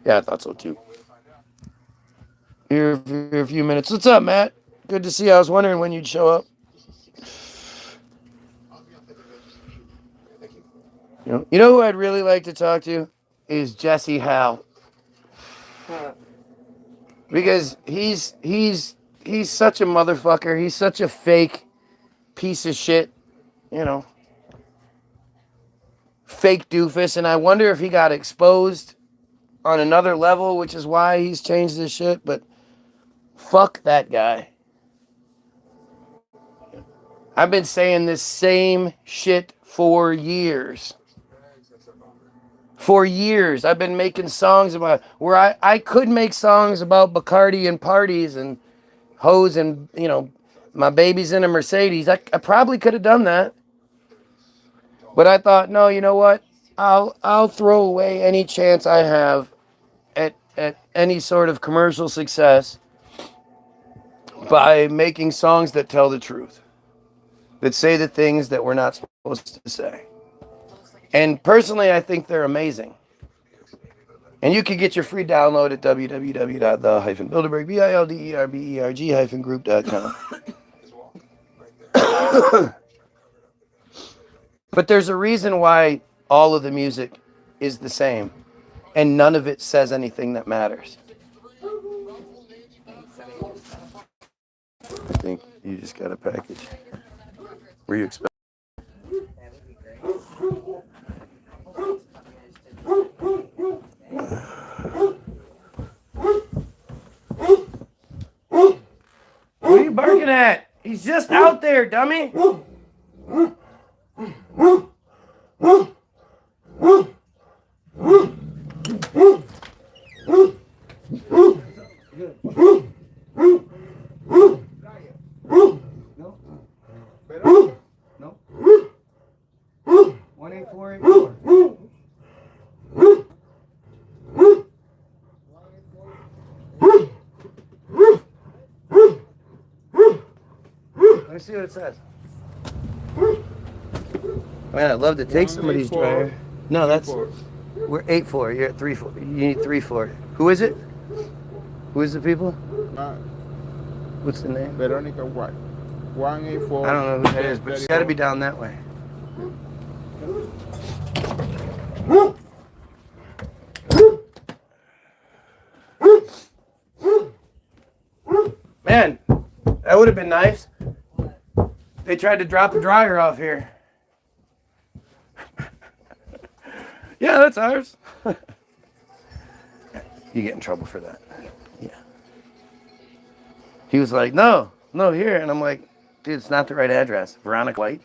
Yeah, I thought so too. Here for a few minutes. What's up, Matt? Good to see you. I was wondering when you'd show up. You know who I'd really like to talk to is Jesse Howe. Because he's such a motherfucker. He's such a fake piece of shit, you know. Fake doofus. And I wonder if he got exposed on another level, which is why he's changed his shit. But fuck that guy. I've been saying this same shit for years. For years, I've been making songs about where I could make songs about Bacardi and parties and hoes and, you know, my baby's in a Mercedes. I probably could have done that. But I thought, no, you know what? I'll throw away any chance I have at any sort of commercial success by making songs that tell the truth, that say the things that we're not supposed to say. And personally, I think they're amazing. And you can get your free download at www.the-bilderberg.group.com. But there's a reason why all of the music is the same, and none of it says anything that matters. I think you just got a package. Were you expecting? What are you barking at? He's just out there, dummy. No. 18484. Let me see what it says. Man, I'd love to take somebody's dryer. No, that's... We're 8-4. You're at 3-4. You need 3-4. Who is it? Who is the people? What's the name? Veronica White. 184. I don't know who that is, but it's got to be down that way. Man, that would have been nice. They tried to drop a dryer off here. Yeah, that's ours. You get in trouble for that. Yeah. He was like, no, here. And I'm like, dude, it's not the right address. Veronica White?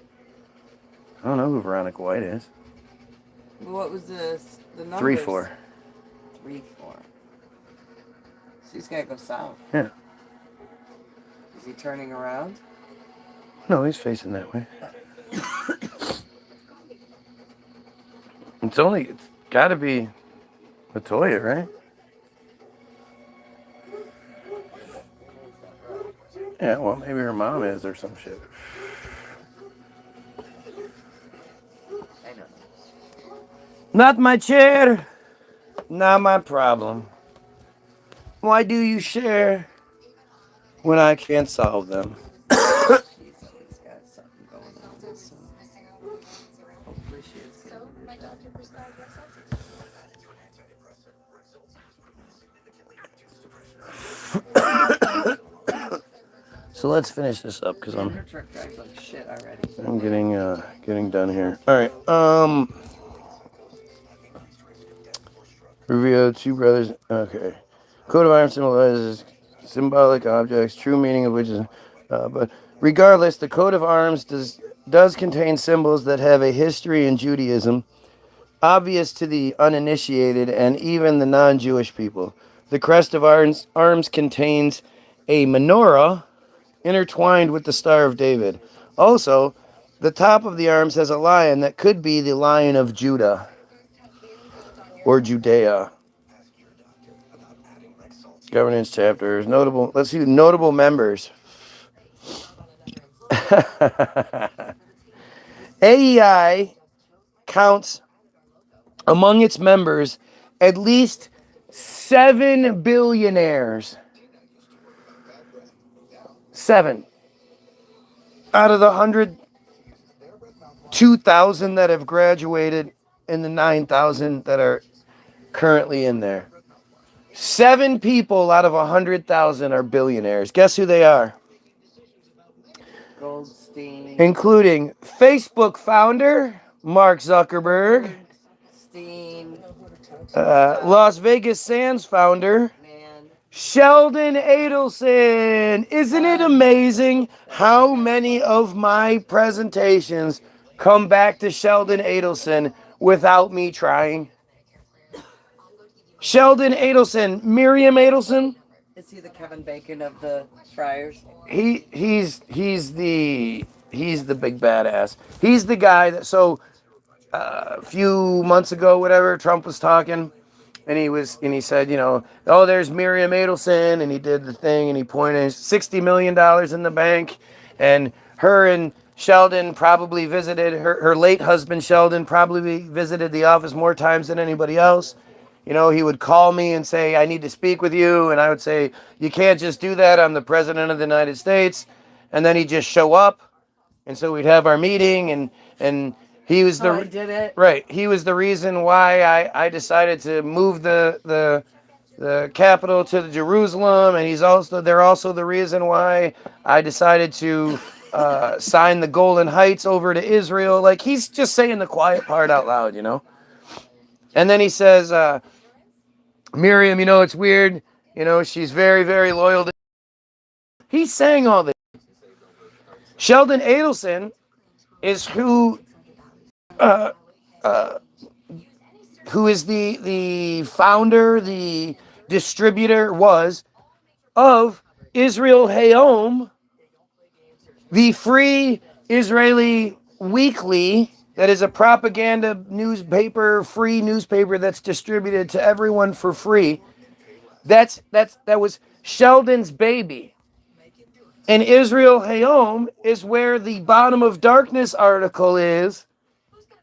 I don't know who Veronica White is. What was the numbers? 3-4. 3-4. So he's got to go south. Yeah. Is he turning around? No, he's facing that way. It's got to be Latoya, right? Yeah, well, maybe her mom is or some shit. I know. Not my chair, not my problem. Why do you share when I can't solve them? She's always got something going on. So hopefully she is good. So let's finish this up because Her truck drives like shit already. I'm getting done here. All right. Review two brothers. Okay. Coat of arms symbolizes symbolic objects, true meaning of which is, but regardless, the coat of arms does contain symbols that have a history in Judaism, obvious to the uninitiated and even the non-Jewish people. The crest of arms contains a menorah intertwined with the Star of David. Also, the top of the arms has a lion that could be the Lion of Judah or Judea. Governance chapters, notable. Let's see, notable members. AEI counts among its members at least 7 billionaires. 7 out of the 102,000 that have graduated and the 9,000 that are currently in there. 7 people out of 100,000 are billionaires. Guess who they are? Goldstein. Including Facebook founder Mark Zuckerberg, Las Vegas Sands founder Sheldon Adelson. Isn't it amazing how many of my presentations come back to Sheldon Adelson without me trying? Sheldon Adelson, Miriam Adelson. Is he the Kevin Bacon of the Friars? He's the big badass. He's the guy that a few months ago, whatever, Trump was talking, and he said, oh, there's Miriam Adelson, and he did the thing, and he pointed $60 million in the bank, and her and Sheldon probably visited, her late husband Sheldon probably visited the office more times than anybody else. You know, he would call me and say, I need to speak with you. And I would say, you can't just do that. I'm the president of the United States. And then he'd just show up. And so we'd have our meeting, and he was I did it. right. He was the reason why I decided to move the capital to Jerusalem, and they're also the reason why I decided to sign the Golan Heights over to Israel. Like, he's just saying the quiet part out loud, you know. And then he says, Miriam, you know, it's weird. You know, she's very, very loyal to. He's saying all this. Sheldon Adelson is who is the founder, the distributor of Israel Hayom, the free Israeli weekly that is a propaganda newspaper, free newspaper that's distributed to everyone for free. That was Sheldon's baby. And Israel Hayom is where the Bottom of Darkness article is,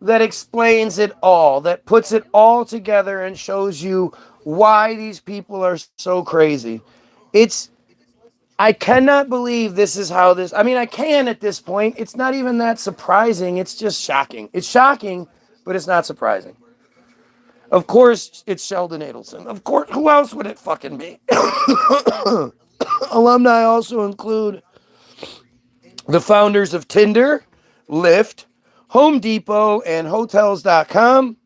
that explains it all, that puts it all together and shows you why these people are so crazy. I cannot believe this is how this, I mean, I can at this point. It's not even that surprising. It's just shocking. It's shocking, but it's not surprising. Of course, it's Sheldon Adelson. Of course, who else would it fucking be? Alumni also include the founders of Tinder, Lyft, Home Depot, and Hotels.com,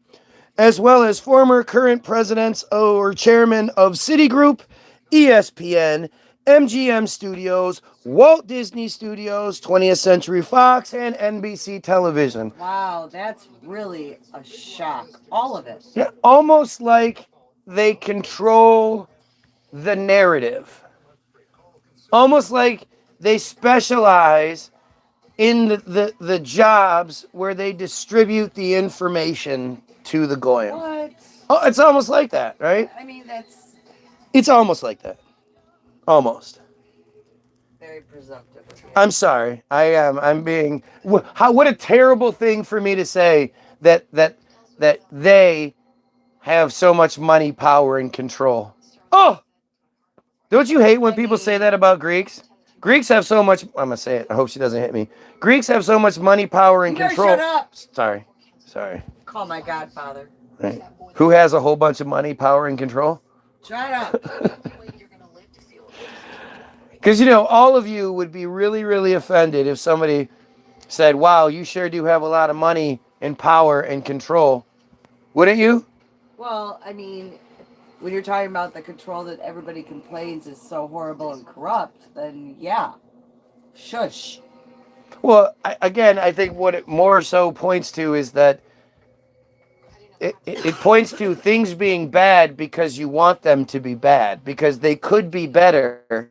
as well as former current presidents or chairman of Citigroup, ESPN, MGM Studios, Walt Disney Studios, 20th Century Fox, and NBC Television. Wow, that's really a shock. All of it. Yeah, almost like they control the narrative. Almost like they specialize in the jobs where they distribute the information to the goyim. What? Oh, it's almost like that, right? I mean, that's It's almost like that. Almost. very presumptive of you. I'm sorry. I'm being. What a terrible thing for me to say that they have so much money, power, and control. Oh, don't you hate when people say that about Greeks? Greeks have so much. I'm gonna say it. I hope she doesn't hit me. Greeks have so much money, power, and You better control. shut up. Sorry. Call my godfather. Right. Who has a whole bunch of money, power, and control? Shut up. Because, you know, all of you would be really, really offended if somebody said, wow, you sure do have a lot of money and power and control. Wouldn't you? Well, I mean, when you're talking about the control that everybody complains is so horrible and corrupt, then yeah. Shush. Well, I think what it more so points to is that it points to things being bad because you want them to be bad, because they could be better.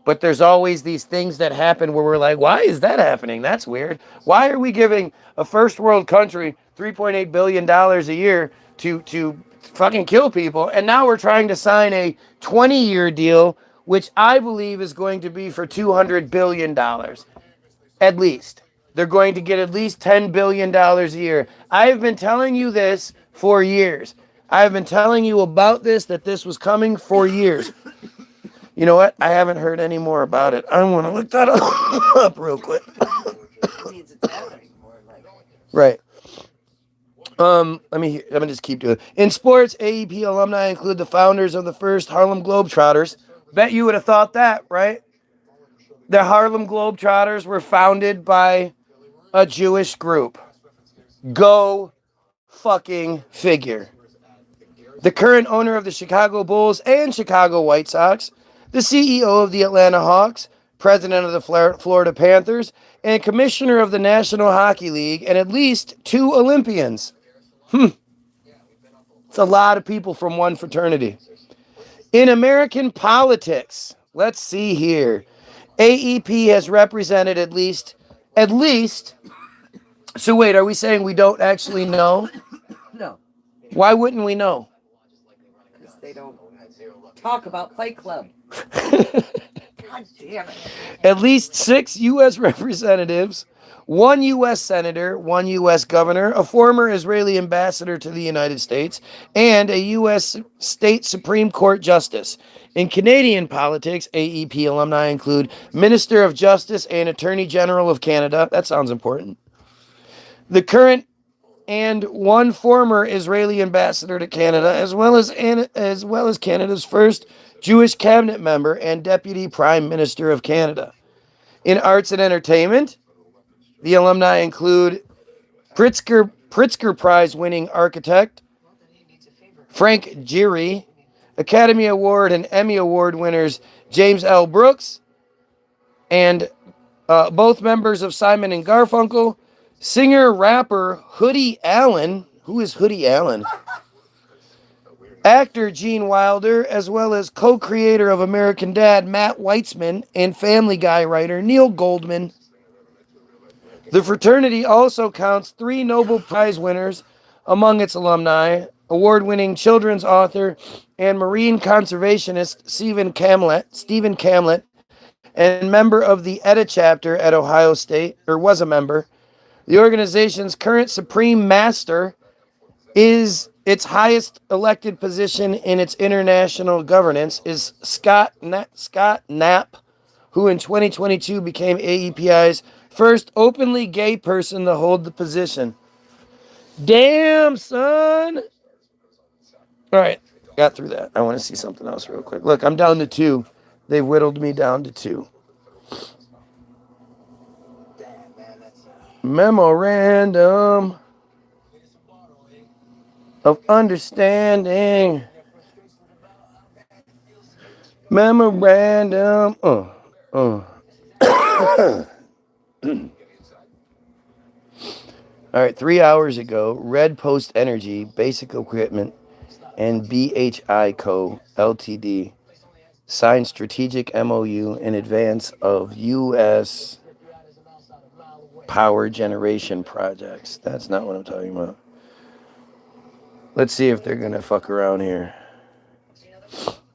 But there's always these things that happen where we're like, why is that happening? That's weird. Why are we giving a first world country $3.8 billion a year to fucking kill people? And now we're trying to sign a 20-year deal, which I believe is going to be for $200 billion. At least. They're going to get at least $10 billion a year. I have been telling you this for years. I have been telling you about this, that this was coming for years. You know what? I haven't heard any more about it. I want to look that up real quick. Right. Let me just keep doing it. In sports, AEP alumni include the founders of the first Harlem Globetrotters. Bet you would have thought that, right? The Harlem Globetrotters were founded by a Jewish group. Go fucking figure. The current owner of the Chicago Bulls and Chicago White Sox, the CEO of the Atlanta Hawks, president of the Florida Panthers, and commissioner of the National Hockey League, and at least 2 Olympians. It's a lot of people from one fraternity. In American politics, let's see here. AEP has represented at least. So wait, are we saying we don't actually know? No. Why wouldn't we know? Because they don't talk about Fight Club. God damn it. At least 6 U.S. representatives, 1 U.S. Senator, 1 U.S. Governor, a former Israeli ambassador to the United States, and a U.S. State Supreme Court Justice. In Canadian politics, AEP alumni include Minister of Justice and Attorney General of Canada. That sounds important. The current and 1 former Israeli ambassador to Canada, as well as Canada's first Jewish cabinet member and Deputy Prime Minister of Canada. In arts and entertainment, the alumni include Pritzker Prize winning architect Frank Gehry, Academy Award and Emmy Award winners James L. Brooks, and both members of Simon and Garfunkel, singer-rapper Hoodie Allen. Who is Hoodie Allen? Actor Gene Wilder, as well as co-creator of American Dad Matt Weitzman and Family Guy writer Neil Goldman. The fraternity also counts 3 Nobel Prize winners among its alumni, award-winning children's author and marine conservationist Stephen Camlett, and member of the ETA chapter at Ohio State, or was a member. The organization's current Supreme Master is its highest elected position in its international governance is Scott Knapp, who in 2022 became AEPI's first openly gay person to hold the position. Damn, son. All right, got through that. I want to see something else real quick. Look, I'm down to 2. They whittled me down to 2. Memorandum of understanding. Memorandum. All right, 3 hours ago, Red Post Energy, Basic Equipment, and BHI Co. Ltd. signed strategic MOU in advance of U.S. power generation projects. That's not what I'm talking about. Let's see if they're going to fuck around here.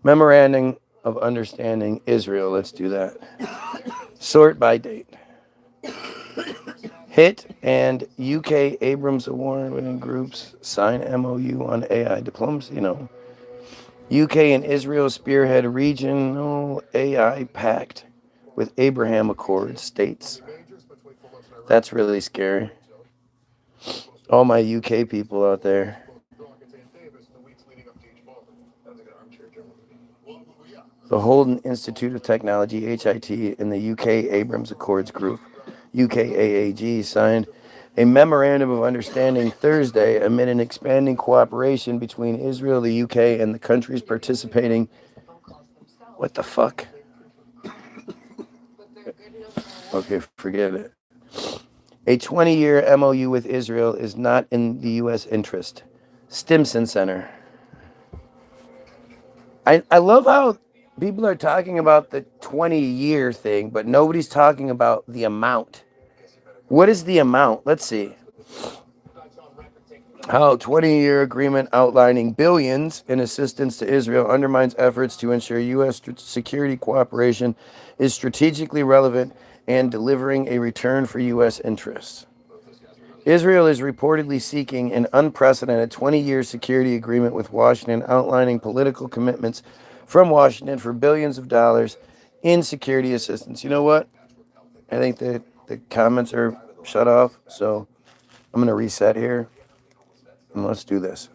Memorandum of Understanding, Israel. Let's do that. Sort by date. HIT and UK Abrams Award winning groups sign MOU on AI diplomacy. UK and Israel spearhead regional AI pact with Abraham Accord states. That's really scary. All my UK people out there. The Holden Institute of Technology, HIT, and the UK Abrams Accords Group, UKAAG, signed a memorandum of understanding Thursday amid an expanding cooperation between Israel, the UK, and the countries participating. What the fuck? Okay, forget it. A 20-year MOU with Israel is not in the U.S. interest. Stimson Center. I love how people are talking about the 20-year thing, but nobody's talking about the amount. What is the amount? Let's see. How 20-year agreement outlining billions in assistance to Israel undermines efforts to ensure U.S. security cooperation is strategically relevant and delivering a return for U.S. interests. Israel is reportedly seeking an unprecedented 20-year security agreement with Washington outlining political commitments from Washington for billions of dollars in security assistance. You know what? I think the comments are shut off, so I'm going to reset here, and let's do this.